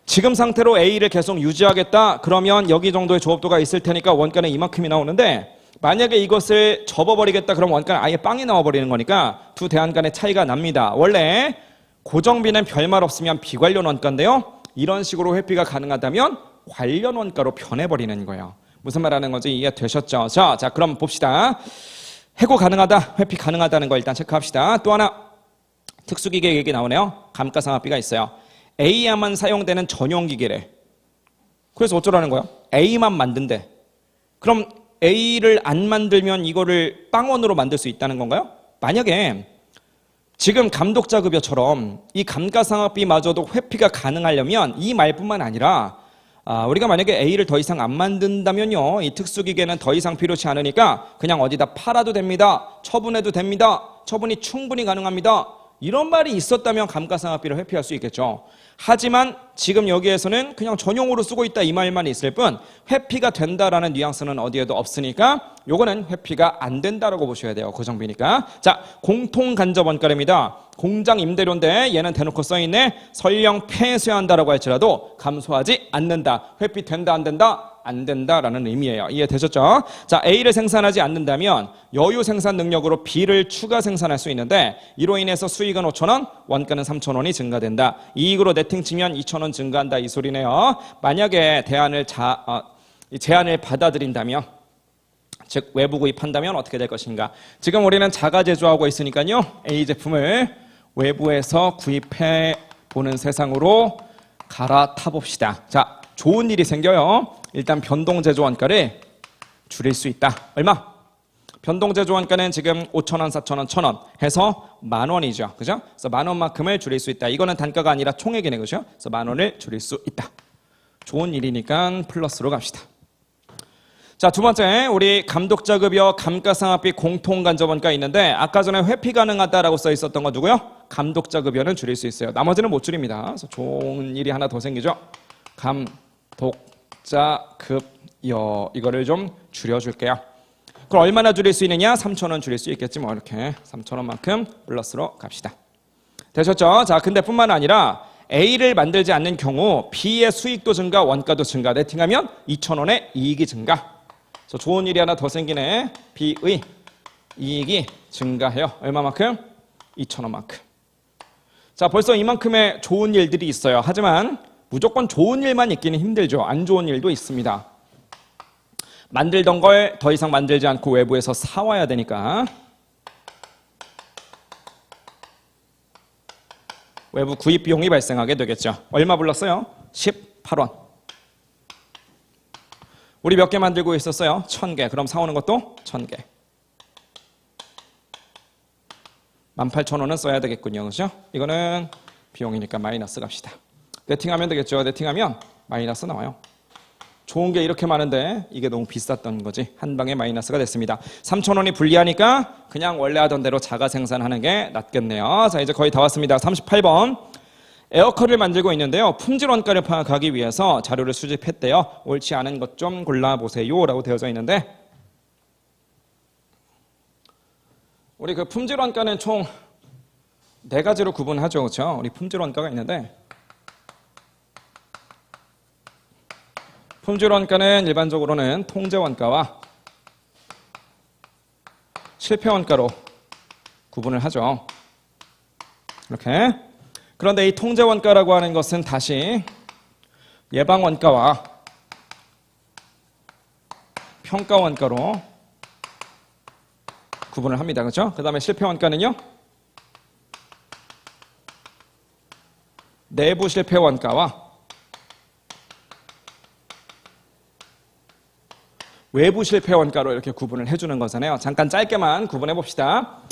지금 상태로 A를 계속 유지하겠다. 그러면 여기 정도의 조업도가 있을 테니까 원가는 이만큼이 나오는데, 만약에 이것을 접어버리겠다 그럼 원가는 아예 빵이 나와버리는 거니까 두 대안 간의 차이가 납니다. 원래 고정비는 별말 없으면 비관련 원가인데요, 이런 식으로 회피가 가능하다면 관련 원가로 변해버리는 거예요. 무슨 말하는 건지 이해되셨죠? 자, 그럼 봅시다. 해고 가능하다, 회피 가능하다는 거 일단 체크합시다. 또 하나 특수기계 얘기 나오네요. 감가상각비가 있어요. A야만 사용되는 전용기계래. 그래서 어쩌라는 거야? A만 만든대. 그럼 A를 안 만들면 이거를 빵원으로 만들 수 있다는 건가요? 만약에 지금 감독자급여처럼 이 감가상각비마저도 회피가 가능하려면 이 말뿐만 아니라 우리가 만약에 A를 더 이상 안 만든다면요, 이 특수기계는 더 이상 필요치 않으니까 그냥 어디다 팔아도 됩니다. 처분해도 됩니다. 처분이 충분히 가능합니다. 이런 말이 있었다면 감가상각비를 회피할 수 있겠죠. 하지만 지금 여기에서는 그냥 전용으로 쓰고 있다 이 말만 있을 뿐 회피가 된다라는 뉘앙스는 어디에도 없으니까 요거는 회피가 안 된다라고 보셔야 돼요. 고정비니까. 자, 공통간접원가입니다. 공장 임대료인데 얘는 대놓고 써있네. 설령 폐쇄한다라고 할지라도 감소하지 않는다. 회피 된다 안 된다? 안 된다라는 의미예요. 이해되셨죠? 자, A를 생산하지 않는다면 여유 생산 능력으로 B를 추가 생산할 수 있는데 이로 인해서 수익은 5,000원, 원가는 3,000원이 증가된다. 이익으로 네팅 치면 2,000원 증가한다 이 소리네요. 만약에 제안을 받아들인다면, 즉 외부 구입한다면 어떻게 될 것인가? 지금 우리는 자가 제조하고 있으니까요, A 제품을 외부에서 구입해 보는 세상으로 갈아타 봅시다. 자, 좋은 일이 생겨요. 일단 변동제조원가를 줄일 수 있다. 얼마? 변동제조원가는 지금 5,000원, 4,000원, 1,000원 해서 10,000원이죠. 그죠? 그래서 10,000원만큼을 줄일 수 있다. 이거는 단가가 아니라 총액이네. 그죠? 그래서 10,000원을 줄일 수 있다. 좋은 일이니까 플러스로 갑시다. 자, 두 번째, 우리 감독자급여 감가상각비 공통간접원가 있는데 아까 전에 회피 가능하다라고 써 있었던 거 누구요? 감독자급여는 줄일 수 있어요. 나머지는 못 줄입니다. 그래서 좋은 일이 하나 더 생기죠. 감독자급여 이거를 좀 줄여줄게요. 그럼 얼마나 줄일 수 있느냐? 3,000원 줄일 수 있겠지 뭐. 이렇게 3,000원만큼 플러스로 갑시다. 되셨죠? 자, 근데 뿐만 아니라 A를 만들지 않는 경우 B의 수익도 증가, 원가도 증가. 네팅하면 2,000원의 이익이 증가. 그래서 좋은 일이 하나 더 생기네. B의 이익이 증가해요. 얼마만큼? 2,000원만큼. 자, 벌써 이만큼의 좋은 일들이 있어요. 하지만 무조건 좋은 일만 있기는 힘들죠. 안 좋은 일도 있습니다. 만들던 걸 더 이상 만들지 않고 외부에서 사와야 되니까 외부 구입 비용이 발생하게 되겠죠. 얼마 불렀어요? 18원. 우리 몇 개 만들고 있었어요? 1,000개. 그럼 사오는 것도 1,000개. 18,000원은 써야 되겠군요. 그렇죠? 이거는 비용이니까 마이너스 갑시다. 네팅하면 되겠죠. 네팅하면 마이너스 나와요. 좋은 게 이렇게 많은데 이게 너무 비쌌던 거지. 한 방에 마이너스가 됐습니다. 3,000원이 불리하니까 그냥 원래 하던 대로 자가 생산하는 게 낫겠네요. 자, 이제 거의 다 왔습니다. 38번. 에어컨을 만들고 있는데요. 품질 원가를 파악하기 위해서 자료를 수집했대요. 옳지 않은 것 좀 골라보세요 라고 되어져 있는데 우리 그 품질 원가는 총 4가지로 구분하죠. 그렇죠? 우리 품질 원가가 있는데 품질 원가는 일반적으로는 통제 원가와 실패 원가로 구분을 하죠. 이렇게. 그런데 이 통제 원가라고 하는 것은 다시 예방 원가와 평가 원가로 구분을 합니다. 그렇죠? 그다음에 실패 원가는요. 내부 실패 원가와 외부 실패 원가로 이렇게 구분을 해주는 거잖아요. 잠깐 짧게만 구분해 봅시다.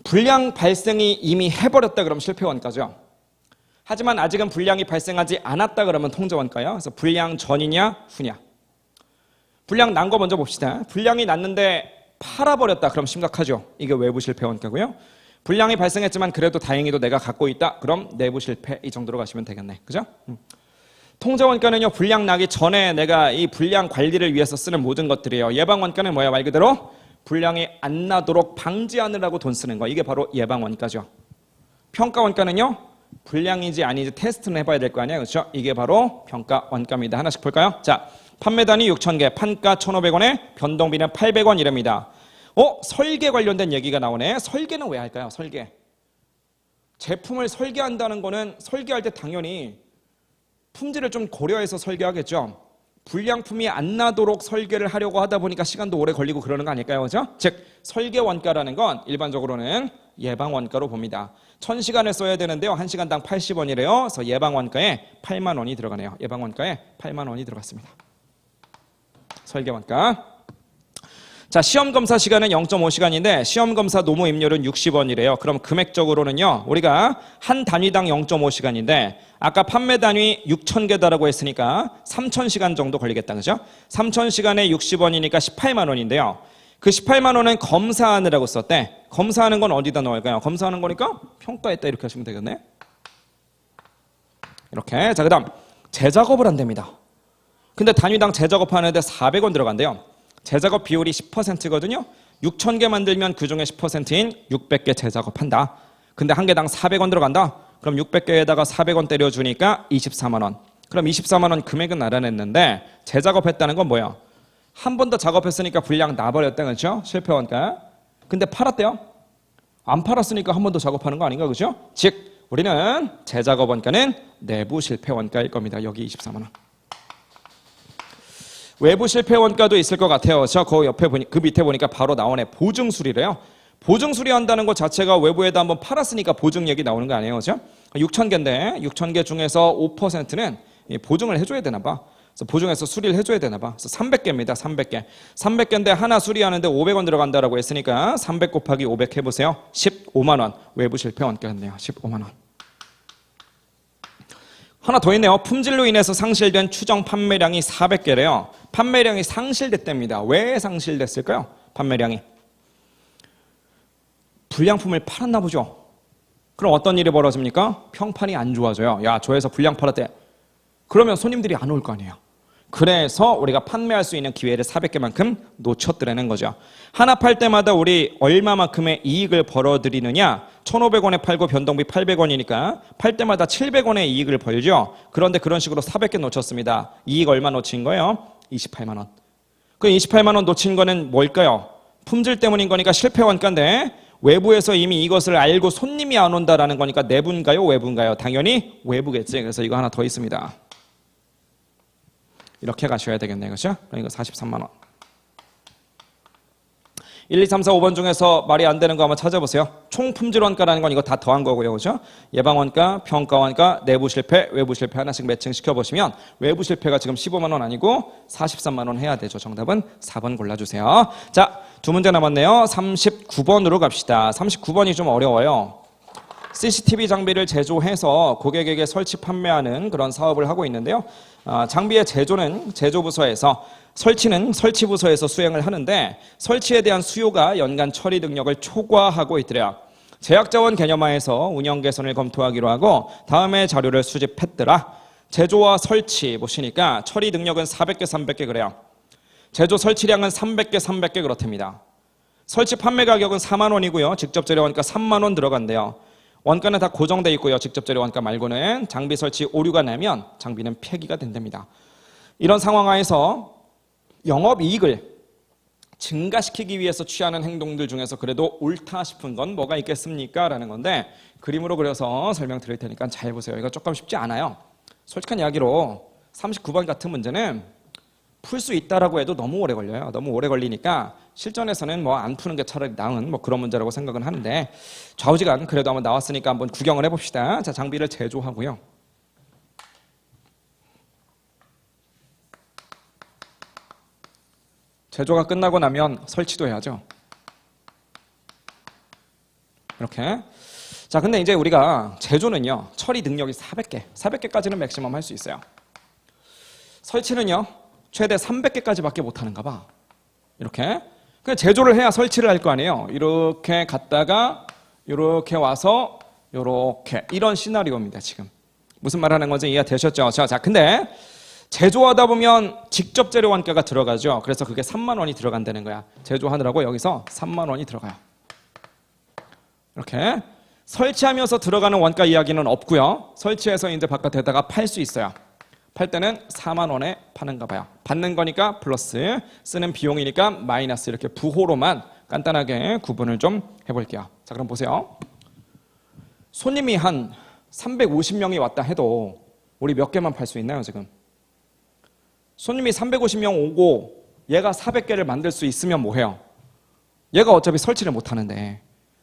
불량 발생이 이미 해버렸다 그러면 실패 원가죠. 하지만 아직은 불량이 발생하지 않았다 그러면 통제 원가요. 그래서 불량 전이냐 후냐. 불량 난 거 먼저 봅시다. 불량이 났는데 팔아버렸다 그럼 심각하죠. 이게 외부 실패 원가고요. 불량이 발생했지만 그래도 다행히도 내가 갖고 있다. 그럼 내부 실패 이 정도로 가시면 되겠네. 그죠? 통제 원가는요. 불량 나기 전에 내가 이 불량 관리를 위해서 쓰는 모든 것들이에요. 예방 원가는 뭐야? 말 그대로 불량이 안 나도록 방지하느라고 돈 쓰는 거. 이게 바로 예방 원가죠. 평가 원가는요. 불량인지 아닌지 테스트는 해봐야 될 거 아니에요. 그렇죠? 이게 바로 평가 원가입니다. 하나씩 볼까요? 자, 판매단위 6,000개, 판가 1,500원에 변동비는 800원 이랍니다. 설계 관련된 얘기가 나오네. 설계는 왜 할까요? 설계. 제품을 설계한다는 거는 설계할 때 당연히 품질을 좀 고려해서 설계하겠죠. 불량품이 안 나도록 설계를 하려고 하다 보니까 시간도 오래 걸리고 그러는 거 아닐까요? 그죠? 즉 설계 원가라는 건 일반적으로는 예방 원가로 봅니다. 1000시간을 써야 되는데요. 1시간당 80원이래요. 그래서 예방 원가에 8만 원이 들어가네요. 예방 원가에 8만 원이 들어갔습니다. 설계 원가. 자, 시험 검사 시간은 0.5시간인데 시험 검사 노무 입률은 60원이래요. 그럼 금액적으로는요. 우리가 한 단위당 0.5시간인데 아까 판매 단위 6,000개다라고 했으니까 3,000시간 정도 걸리겠다. 그죠? 3,000시간에 60원이니까 18만 원인데요. 그 18만 원은 검사하느라고 썼대. 검사하는 건 어디다 넣을까요? 검사하는 거니까 평가했다 이렇게 하시면 되겠네. 이렇게. 자, 그다음 재작업을 한답니다. 근데 단위당 재작업하는데 400원 들어간대요. 재작업 비율이 10%거든요. 6,000개 만들면 그중에 10%인 600개 재작업한다. 근데 한 개당 400원 들어간다. 그럼 600개에다가 400원 때려주니까 24만 원. 그럼 24만 원 금액은 알아냈는데 재작업했다는 건 뭐야? 한 번 더 작업했으니까 분량 나버렸다. 그렇죠? 실패 원가. 근데 팔았대요. 안 팔았으니까 한 번 더 작업하는 거 아닌가? 그렇죠? 즉 우리는 재작업 원가는 내부 실패 원가일 겁니다. 여기 24만 원. 외부 실패 원가도 있을 것 같아요. 그 옆에 그 밑에 보니까 바로 나오네. 보증 수리래요. 보증 수리한다는 것 자체가 외부에다 한번 팔았으니까 보증 얘기 나오는 거 아니에요, 그렇죠? 6,000개인데 6,000개 중에서 5%는 보증을 해줘야 되나 봐. 그래서 보증해서 수리를 해줘야 되나 봐. 그래서 300개입니다. 300개. 300개인데 하나 수리하는데 500원 들어간다라고 했으니까 300 곱하기 500 해보세요. 15만 원. 외부 실패 원가였네요. 15만 원. 하나 더 있네요. 품질로 인해서 상실된 추정 판매량이 400개래요. 판매량이 상실됐답니다. 왜 상실됐을까요? 판매량이. 불량품을 팔았나 보죠. 그럼 어떤 일이 벌어집니까? 평판이 안 좋아져요. 야, 저 회사 불량 팔았대. 그러면 손님들이 안 올 거 아니에요. 그래서 우리가 판매할 수 있는 기회를 400개만큼 놓쳤더라는 거죠. 하나 팔 때마다 우리 얼마만큼의 이익을 벌어들이느냐? 1,500원에 팔고 변동비 800원이니까 팔 때마다 700원의 이익을 벌죠. 그런데 그런 식으로 400개 놓쳤습니다. 이익 얼마 놓친 거예요? 28만 원. 그 28만 원 놓친 거는 뭘까요? 품질 때문인 거니까 실패 원가인데 외부에서 이미 이것을 알고 손님이 안 온다라는 거니까 내부인가요? 외부인가요? 당연히 외부겠지. 그래서 이거 하나 더 있습니다. 이렇게 가셔야 되겠네요. 그렇죠? 그러니까 43만 원. 1, 2, 3, 4, 5번 중에서 말이 안 되는 거 한번 찾아보세요. 총 품질 원가라는 건 이거 다 더한 거고요. 그렇죠? 예방 원가, 평가 원가, 내부 실패, 외부 실패 하나씩 매칭시켜 보시면 외부 실패가 지금 15만 원 아니고 43만 원 해야 되죠. 정답은 4번 골라주세요. 자, 두 문제 남았네요. 39번으로 갑시다. 39번이 좀 어려워요. CCTV 장비를 제조해서 고객에게 설치 판매하는 그런 사업을 하고 있는데요. 장비의 제조는 제조부서에서, 설치는 설치부서에서 수행을 하는데 설치에 대한 수요가 연간 처리 능력을 초과하고 있더래요. 제약자원 개념화해서 운영 개선을 검토하기로 하고 다음에 자료를 수집했더라. 제조와 설치 보시니까 처리 능력은 400개, 300개 그래요. 제조 설치량은 300개, 300개 그렇답니다. 설치 판매 가격은 4만 원이고요. 직접 재료 원가 3만 원 들어간대요. 원가는 다 고정돼 있고요. 직접 재료 원가 말고는 장비 설치 오류가 나면 장비는 폐기가 된답니다. 이런 상황 하에서 영업이익을 증가시키기 위해서 취하는 행동들 중에서 그래도 옳다 싶은 건 뭐가 있겠습니까? 라는 건데 그림으로 그려서 설명드릴 테니까 잘 보세요. 이거 조금 쉽지 않아요. 솔직한 이야기로 39번 같은 문제는 풀 수 있다라고 해도 너무 오래 걸려요. 너무 오래 걸리니까 실전에서는 뭐 안 푸는 게 차라리 나은 뭐 그런 문제라고 생각은 하는데 좌우지간 그래도 한번 나왔으니까 한번 구경을 해봅시다. 자, 장비를 제조하고요. 제조가 끝나고 나면 설치도 해야죠. 이렇게. 자, 근데 이제 우리가 제조는요, 처리 능력이 400개까지는 맥시멈 할 수 있어요. 설치는요, 최대 300개까지밖에 못 하는가 봐. 이렇게. 그냥 제조를 해야 설치를 할 거 아니에요. 이렇게 갔다가 이렇게 와서 이렇게 이런 시나리오입니다. 지금 무슨 말 하는 건지 이해 되셨죠? 자, 근데 제조하다 보면 직접 재료 원가가 들어가죠. 그래서 그게 3만 원이 들어간다는 거야. 제조하느라고 여기서 3만 원이 들어가요. 이렇게 설치하면서 들어가는 원가 이야기는 없고요. 설치해서 이제 바깥에다가 팔 수 있어요. 팔 때는 4만 원에 파는가 봐요. 받는 거니까 플러스, 쓰는 비용이니까 마이너스, 이렇게 부호로만 간단하게 구분을 좀 해볼게요. 자, 그럼 보세요. 손님이 한 350명이 왔다 해도 우리 몇 개만 팔 수 있나요, 지금? 손님이 350명 오고 얘가 400개를 만들 수 있으면 뭐해요? 얘가 어차피 설치를 못하는데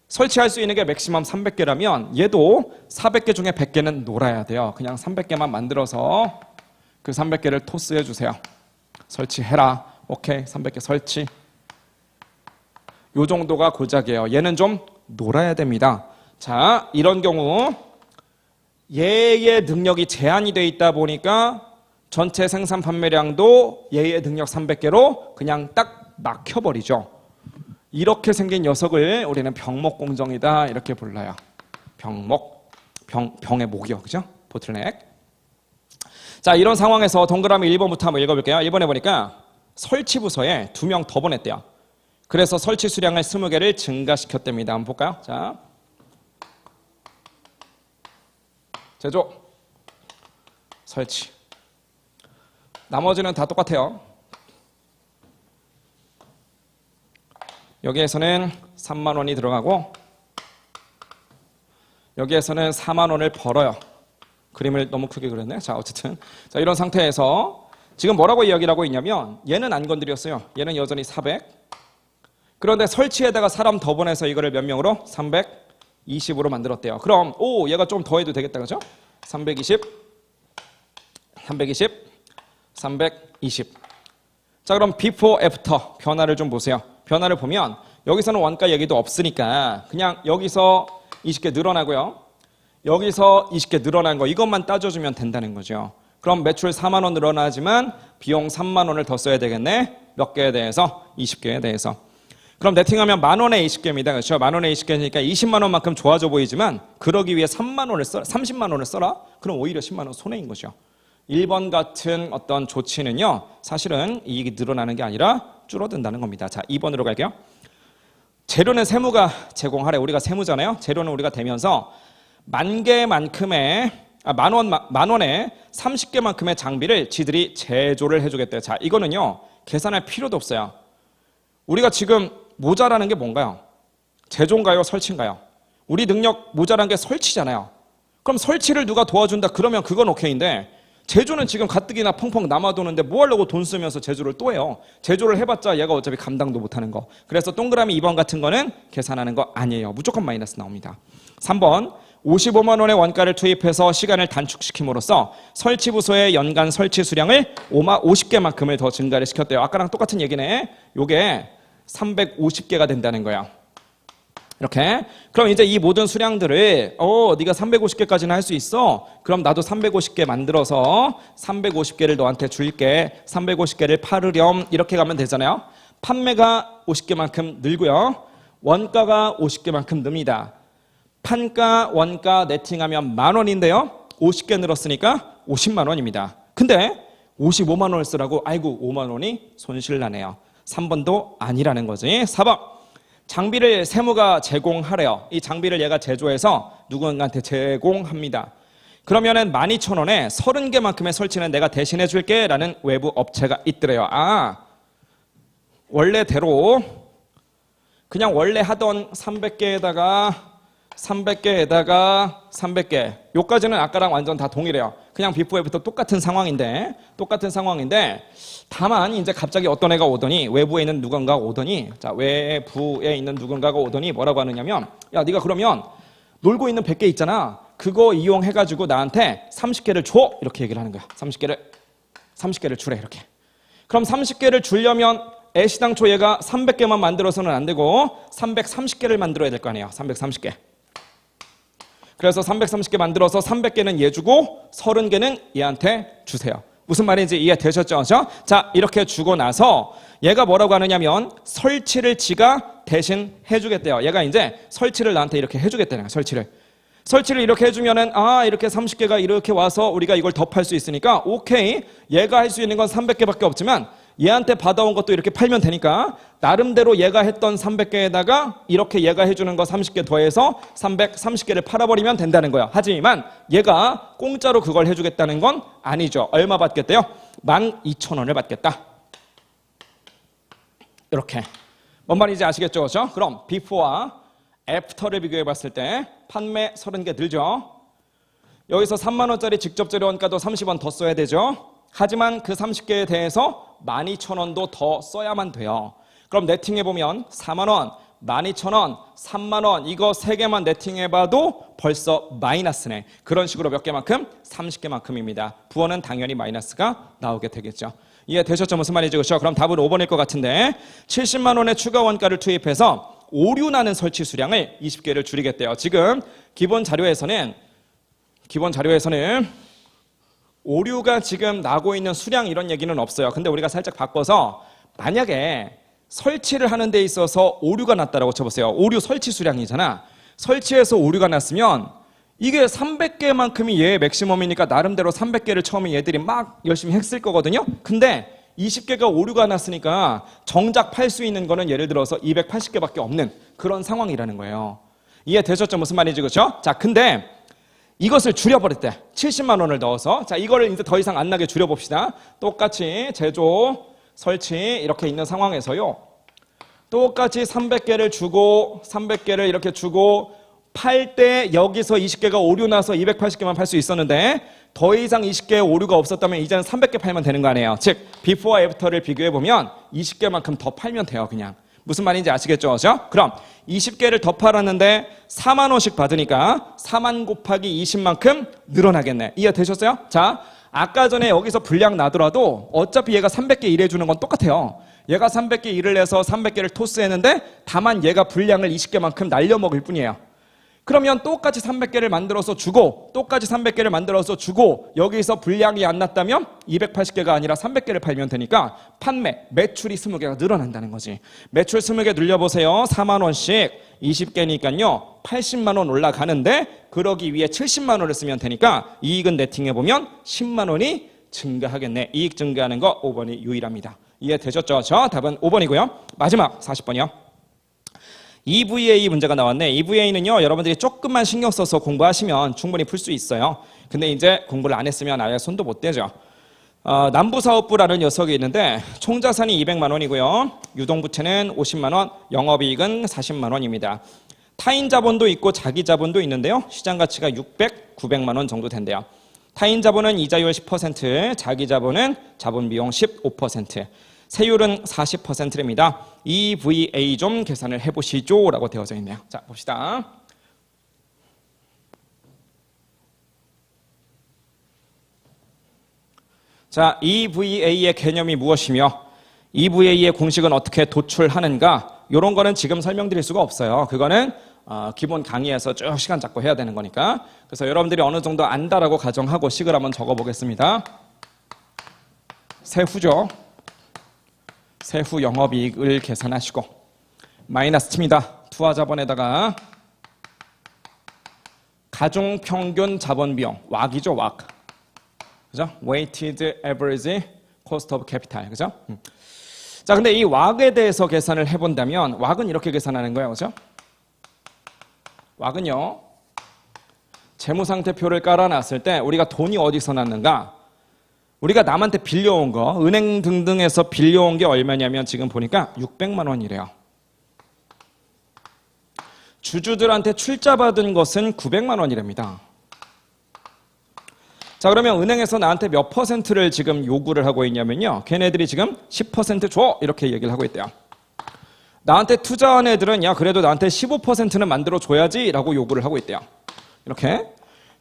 설치할 수 있는 게 맥시멈 300개라면 얘도 400개 중에 100개는 놀아야 돼요. 그냥 300개만 만들어서 그 300개를 토스해 주세요. 설치해라. 오케이, 300개 설치. 요 정도가 고작이에요. 얘는 좀 놀아야 됩니다. 자, 이런 경우 얘의 능력이 제한이 돼 있다 보니까 전체 생산 판매량도 얘의 능력 300개로 그냥 딱 막혀버리죠. 이렇게 생긴 녀석을 우리는 병목공정이다 이렇게 불러요. 병목, 병의 목이요, 그죠? 보틀넥. 자, 이런 상황에서 동그라미 1번부터 한번 읽어볼게요. 1번에 보니까 설치 부서에 2명 더 보냈대요. 그래서 설치 수량을 20개를 증가시켰답니다. 한번 볼까요? 자, 제조, 설치. 나머지는 다 똑같아요. 여기에서는 3만 원이 들어가고 여기에서는 4만 원을 벌어요. 그림을 너무 크게 그렸네. 자, 어쨌든 자, 이런 상태에서 지금 뭐라고 이야기를 하고 있냐면 얘는 안 건드렸어요. 얘는 여전히 400. 그런데 설치에다가 사람 더 보내서 이거를 몇 명으로? 320으로 만들었대요. 그럼 얘가 좀 더 해도 되겠다, 그죠? 320, 320, 320. 자, 그럼 before, after 변화를 좀 보세요. 변화를 보면 여기서는 원가 얘기도 없으니까 그냥 여기서 20개 늘어나고요. 여기서 20개 늘어난 거 이것만 따져주면 된다는 거죠. 그럼 매출 4만 원 늘어나지만 비용 3만 원을 더 써야 되겠네. 몇 개에 대해서? 20개에 대해서. 그럼 네팅하면 만 원에 20개입니다. 그렇죠? 만 원에 20개니까 20만 원만큼 좋아져 보이지만 그러기 위해 3만 원을 30만 원을 써라? 그럼 오히려 10만 원 손해인 거죠. 1번 같은 어떤 조치는요, 사실은 이익이 늘어나는 게 아니라 줄어든다는 겁니다. 자, 2번으로 갈게요. 재료는 세무가 제공하래. 우리가 세무잖아요. 재료는 우리가 대면서 만 원에 30개만큼의 장비를 지들이 제조를 해주겠대요. 자, 이거는요, 계산할 필요도 없어요. 우리가 지금 모자라는 게 뭔가요? 제조인가요? 설치인가요? 우리 능력 모자란 게 설치잖아요. 그럼 설치를 누가 도와준다? 그러면 그건 오케이인데 제조는 지금 가뜩이나 펑펑 남아도는데 뭐 하려고 돈 쓰면서 제조를 또 해요? 제조를 해봤자 얘가 어차피 감당도 못하는 거. 그래서 동그라미 2번 같은 거는 계산하는 거 아니에요. 무조건 마이너스 나옵니다. 3번 55만 원의 원가를 투입해서 시간을 단축시킴으로써 설치 부서의 연간 설치 수량을 50개만큼을 더 증가를 시켰대요. 아까랑 똑같은 얘기네. 요게 350개가 된다는 거야. 이렇게. 그럼 이제 이 모든 수량들을 네가 350개까지는 할 수 있어. 그럼 나도 350개 만들어서 350개를 너한테 줄게. 350개를 팔으렴. 이렇게 가면 되잖아요. 판매가 50개만큼 늘고요. 원가가 50개만큼 늡니다. 판가, 원가 네팅하면 만 원인데요. 50개 늘었으니까 50만 원입니다. 근데 55만 원을 쓰라고 아이고 5만 원이 손실 나네요. 3번도 아니라는 거지. 4번. 장비를 세무가 제공하래요. 이 장비를 얘가 제조해서 누군가한테 제공합니다. 그러면은 12,000원에 30개만큼의 설치는 내가 대신해 줄게 라는 외부 업체가 있더래요. 원래대로 그냥 원래 하던 300개에다가 300개 요까지는 아까랑 완전 다 동일해요. 그냥 비포에부터 똑같은 상황인데 다만 이제 갑자기 어떤 애가 오더니 외부에 있는 누군가가 오더니 자, 외부에 있는 누군가가 오더니 뭐라고 하느냐면 야, 네가 그러면 놀고 있는 100개 있잖아. 그거 이용해 가지고 나한테 30개를 줘. 이렇게 얘기를 하는 거야. 30개를 주래 이렇게. 그럼 30개를 주려면 애시당초 얘가 300개만 만들어서는 안 되고 330개를 만들어야 될 거 아니에요. 330개. 그래서 330개 만들어서 300개는 얘 주고 30개는 얘한테 주세요. 무슨 말인지 이해되셨죠? 자, 이렇게 주고 나서 얘가 뭐라고 하느냐면 설치를 지가 대신 해주겠대요. 얘가 이제 설치를 나한테 이렇게 해주겠다는 거예요. 설치를 이렇게 해주면은 이렇게 30개가 이렇게 와서 우리가 이걸 더 팔 수 있으니까 오케이. 얘가 할 수 있는 건 300개밖에 없지만 얘한테 받아온 것도 이렇게 팔면 되니까 나름대로 얘가 했던 300개에다가 이렇게 얘가 해주는 거 30개 더해서 330개를 팔아버리면 된다는 거야. 하지만 얘가 공짜로 그걸 해주겠다는 건 아니죠. 얼마 받겠대요? 12,000원을 받겠다. 이렇게. 뭔 말인지 아시겠죠? 그렇죠? 그럼 before와 after를 비교해 봤을 때 판매 30개 늘죠. 여기서 3만 원짜리 직접 재료 원가도 30원 더 써야 되죠. 하지만 그 30개에 대해서 12,000원도 더 써야만 돼요. 그럼 네팅해보면 4만원, 12,000원, 3만원 이거 3개만 네팅해봐도 벌써 마이너스네. 그런 식으로 몇 개만큼? 30개만큼입니다. 부호는 당연히 마이너스가 나오게 되겠죠. 이해되셨죠? 무슨 말인지. 그렇죠? 그럼 답은 5번일 것 같은데 70만 원의 추가 원가를 투입해서 오류 나는 설치 수량을 20개를 줄이겠대요. 지금 기본 자료에서는 오류가 지금 나고 있는 수량 이런 얘기는 없어요. 근데 우리가 살짝 바꿔서 만약에 설치를 하는 데 있어서 오류가 났다라고 쳐보세요. 오류 설치 수량이잖아. 설치해서 오류가 났으면 이게 300개만큼이 얘의 맥시멈이니까 나름대로 300개를 처음에 얘들이 막 열심히 했을 거거든요. 근데 20개가 오류가 났으니까 정작 팔 수 있는 거는 예를 들어서 280개밖에 없는 그런 상황이라는 거예요. 이해되셨죠? 무슨 말인지. 그렇죠? 자, 근데 이것을 줄여버렸대. 70만 원을 넣어서. 자, 이거를 이제 더 이상 안 나게 줄여봅시다. 똑같이 제조, 설치 이렇게 있는 상황에서요. 똑같이 300개를 주고 300개를 이렇게 주고 팔 때 여기서 20개가 오류 나서 280개만 팔 수 있었는데 더 이상 20개의 오류가 없었다면 이제는 300개 팔면 되는 거 아니에요. 즉 비포와 애프터를 비교해보면 20개만큼 더 팔면 돼요. 그냥. 무슨 말인지 아시겠죠? 그렇죠? 그럼 20개를 더 팔았는데 4만 원씩 받으니까 4만 곱하기 20만큼 늘어나겠네. 이해되셨어요? 자, 아까 전에 여기서 분량 나더라도 어차피 얘가 300개 일해주는 건 똑같아요. 얘가 300개 일을 해서 300개를 토스했는데 다만 얘가 분량을 20개만큼 날려먹을 뿐이에요. 그러면 똑같이 300개를 만들어서 주고 똑같이 300개를 만들어서 주고 여기서 분량이 안 났다면 280개가 아니라 300개를 팔면 되니까 매출이 20개가 늘어난다는 거지. 매출 20개 늘려보세요. 4만 원씩 20개니까요 80만 원 올라가는데 그러기 위해 70만 원을 쓰면 되니까 이익은 네팅해보면 10만 원이 증가하겠네. 이익 증가하는 거 5번이 유일합니다. 이해되셨죠? 저 답은 5번이고요. 마지막 40번이요. EVA 문제가 나왔네. EVA는요, 여러분들이 조금만 신경 써서 공부하시면 충분히 풀 수 있어요. 근데 이제 공부를 안 했으면 아예 손도 못 대죠. 남부사업부라는 녀석이 있는데 총자산이 200만 원이고요. 유동부채는 50만 원, 영업이익은 40만 원입니다. 타인 자본도 있고 자기 자본도 있는데요. 시장 가치가 600, 900만 원 정도 된대요. 타인 자본은 이자율 10%, 자기 자본은 자본 비용 15%. 세율은 40%입니다. EVA 좀 계산을 해보시죠 라고 되어져 있네요. 자, 봅시다. 자, EVA의 개념이 무엇이며 EVA의 공식은 어떻게 도출하는가, 이런 거는 지금 설명드릴 수가 없어요. 그거는 기본 강의에서 쭉 시간 잡고 해야 되는 거니까. 그래서 여러분들이 어느 정도 안다라고 가정하고 식을 한번 적어보겠습니다. 세후죠. 세후 영업이익을 계산하시고 마이너스 칩니다. 투하자본에다가 가중평균 자본비용, 왁이죠, 왁. 그죠? Weighted Average Cost of Capital. 그죠? 자, 근데 이 왁에 대해서 계산을 해본다면 왁은 이렇게 계산하는 거예요. 그죠? 왁은요, 재무상태표를 깔아놨을 때 우리가 돈이 어디서 났는가? 우리가 남한테 빌려온 거, 은행 등등에서 빌려온 게 얼마냐면 지금 보니까 600만 원이래요. 주주들한테 출자받은 것은 900만 원이랍니다. 자, 그러면 은행에서 나한테 몇 퍼센트를 지금 요구를 하고 있냐면요. 걔네들이 지금 10% 줘! 이렇게 얘기를 하고 있대요. 나한테 투자한 애들은 야, 그래도 나한테 15%는 만들어줘야지 라고 요구를 하고 있대요. 이렇게.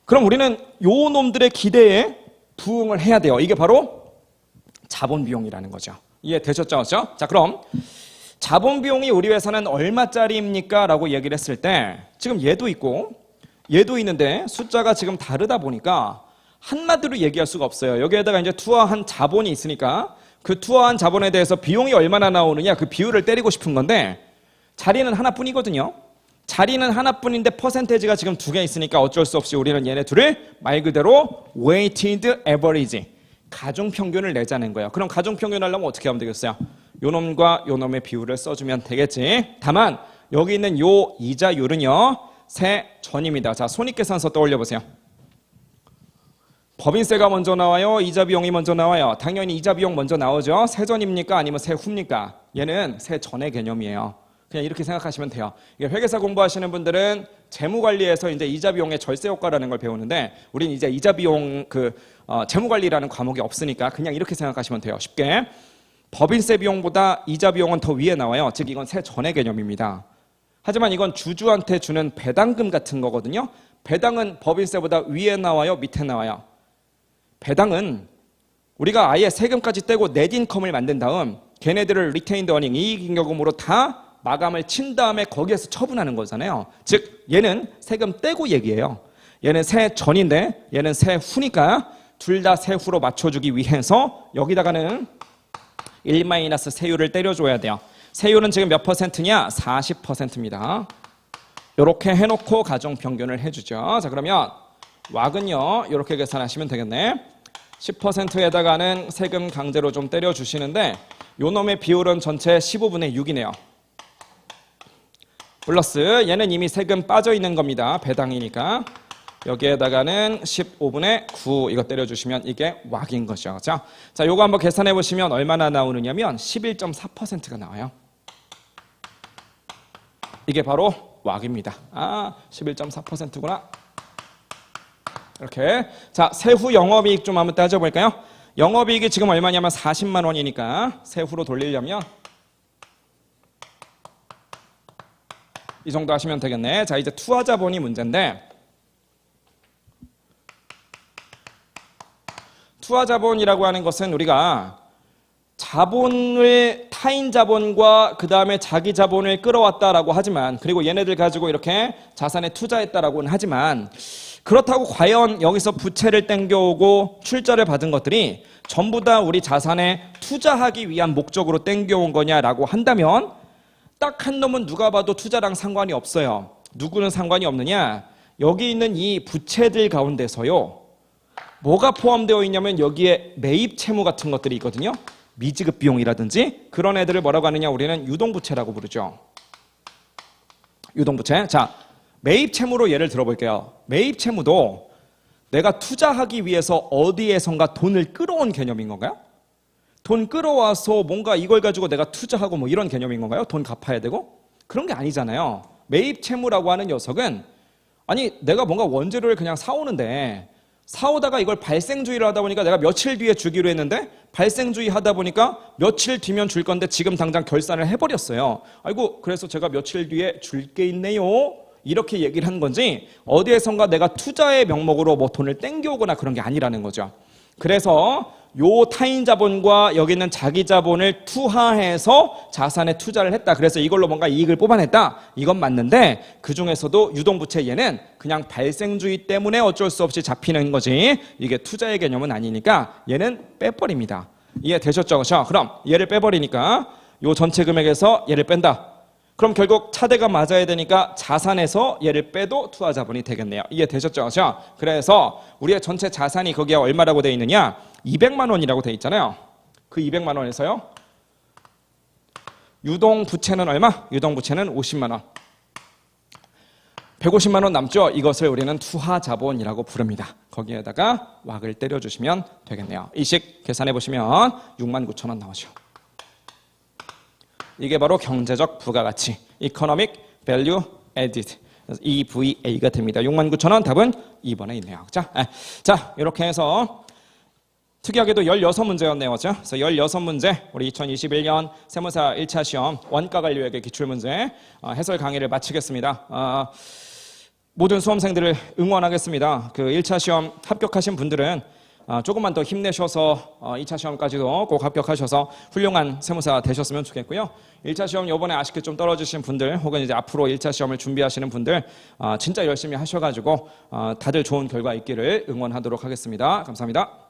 그럼 우리는 요 놈들의 기대에 부응을 해야 돼요. 이게 바로 자본 비용이라는 거죠. 이해되셨죠? 그렇죠? 자, 그럼 자본 비용이 우리 회사는 얼마짜리입니까? 라고 얘기를 했을 때 지금 얘도 있고 얘도 있는데 숫자가 지금 다르다 보니까 한마디로 얘기할 수가 없어요. 여기에다가 이제 투하한 자본이 있으니까 그 투하한 자본에 대해서 비용이 얼마나 나오느냐 그 비율을 때리고 싶은 건데 자리는 하나뿐이거든요. 자리는 하나뿐인데 퍼센테이지가 지금 2개 있으니까 어쩔 수 없이 우리는 얘네 둘을 말 그대로 weighted average, 가중평균을 내자는 거예요. 그럼 가중평균 하려면 어떻게 하면 되겠어요? 요놈과 요놈의 비율을 써주면 되겠지. 다만 여기 있는 요 이자율은요, 세전입니다. 자, 손익계산서 떠올려 보세요. 법인세가 먼저 나와요? 이자 비용이 먼저 나와요? 당연히 이자 비용 먼저 나오죠. 세전입니까? 아니면 세후입니까? 얘는 세전의 개념이에요. 그냥 이렇게 생각하시면 돼요. 이게 회계사 공부하시는 분들은 재무관리에서 이제 이자 비용의 절세 효과라는 걸 배우는데 우린 이제 이자 비용 재무관리라는 과목이 없으니까 그냥 이렇게 생각하시면 돼요. 쉽게 법인세 비용보다 이자 비용은 더 위에 나와요. 즉 이건 세전의 개념입니다. 하지만 이건 주주한테 주는 배당금 같은 거거든요. 배당은 법인세보다 위에 나와요, 밑에 나와요? 배당은 우리가 아예 세금까지 떼고 넷인컴을 만든 다음 걔네들을 리테인드 어닝, 이익잉여금으로 다 마감을 친 다음에 거기에서 처분하는 거잖아요. 즉 얘는 세금 떼고 얘기해요. 얘는 세전인데 얘는 세후니까 둘 다 세후로 맞춰주기 위해서 여기다가는 1- 세율을 때려줘야 돼요. 세율은 지금 몇 %냐? 40%입니다. 이렇게 해놓고 가정평균을 해주죠. 자 그러면 왁은요 이렇게 계산하시면 되겠네. 10%에다가는 세금 강제로 좀 때려주시는데 요 놈의 비율은 전체 15분의 6이네요. 플러스 얘는 이미 세금 빠져있는 겁니다. 배당이니까. 여기에다가는 15분의 9 이거 때려주시면 이게 왁인 거죠. 자, 요거 한번 계산해 보시면 얼마나 나오느냐면 11.4%가 나와요. 이게 바로 왁입니다. 11.4%구나. 이렇게. 자, 세후 영업이익 좀 한번 따져볼까요? 영업이익이 지금 얼마냐면 40만 원이니까 세후로 돌리려면 이 정도 하시면 되겠네. 자, 이제 투하자본이 문제인데 투하자본이라고 하는 것은 우리가 자본을 타인 자본과 그 다음에 자기 자본을 끌어왔다라고 하지만 그리고 얘네들 가지고 이렇게 자산에 투자했다라고는 하지만 그렇다고 과연 여기서 부채를 땡겨오고 출자를 받은 것들이 전부 다 우리 자산에 투자하기 위한 목적으로 땡겨온 거냐라고 한다면 딱 한 놈은 누가 봐도 투자랑 상관이 없어요. 누구는 상관이 없느냐? 여기 있는 이 부채들 가운데서요. 뭐가 포함되어 있냐면 여기에 매입 채무 같은 것들이 있거든요. 미지급 비용이라든지 그런 애들을 뭐라고 하느냐? 우리는 유동부채라고 부르죠. 유동부채. 자, 매입 채무로 예를 들어볼게요. 매입 채무도 내가 투자하기 위해서 어디에선가 돈을 끌어온 개념인 건가요? 돈 끌어와서 뭔가 이걸 가지고 내가 투자하고 뭐 이런 개념인 건가요? 돈 갚아야 되고? 그런 게 아니잖아요. 매입 채무라고 하는 녀석은 아니 내가 뭔가 원재료를 그냥 사오는데 사오다가 이걸 발생주의를 하다 보니까 내가 며칠 뒤에 주기로 했는데 발생주의 하다 보니까 며칠 뒤면 줄 건데 지금 당장 결산을 해버렸어요. 아이고 그래서 제가 며칠 뒤에 줄 게 있네요. 이렇게 얘기를 한 건지 어디에선가 내가 투자의 명목으로 뭐 돈을 땡겨오거나 그런 게 아니라는 거죠. 그래서 요 타인 자본과 여기 있는 자기 자본을 투하해서 자산에 투자를 했다. 그래서 이걸로 뭔가 이익을 뽑아냈다. 이건 맞는데 그 중에서도 유동부채 얘는 그냥 발생주의 때문에 어쩔 수 없이 잡히는 거지 이게 투자의 개념은 아니니까 얘는 빼버립니다. 이해되셨죠? 그럼 얘를 빼버리니까 요 전체 금액에서 얘를 뺀다. 그럼 결국 차대가 맞아야 되니까 자산에서 얘를 빼도 투하자본이 되겠네요. 이해되셨죠? 그래서 우리의 전체 자산이 거기에 얼마라고 되어 있느냐? 200만 원이라고 되어 있잖아요. 그 200만 원에서요. 유동부채는 얼마? 유동부채는 50만 원. 150만 원 남죠? 이것을 우리는 투하자본이라고 부릅니다. 거기에다가 왁을 때려주시면 되겠네요. 이식 계산해 보시면 69,000원 나오죠. 이게 바로 경제적 부가가치, Economic Value Added, EVA가 됩니다. 69,000원 답은 2번에 있네요. 자, 이렇게 해서 특이하게도 16문제였네요. 그래서 16문제, 우리 2021년 세무사 1차 시험 원가관리회계 기출문제 해설 강의를 마치겠습니다. 모든 수험생들을 응원하겠습니다. 그 1차 시험 합격하신 분들은 조금만 더 힘내셔서 2차 시험까지도 꼭 합격하셔서 훌륭한 세무사 되셨으면 좋겠고요. 1차 시험 요번에 아쉽게 좀 떨어지신 분들 혹은 이제 앞으로 1차 시험을 준비하시는 분들 진짜 열심히 하셔가지고 다들 좋은 결과 있기를 응원하도록 하겠습니다. 감사합니다.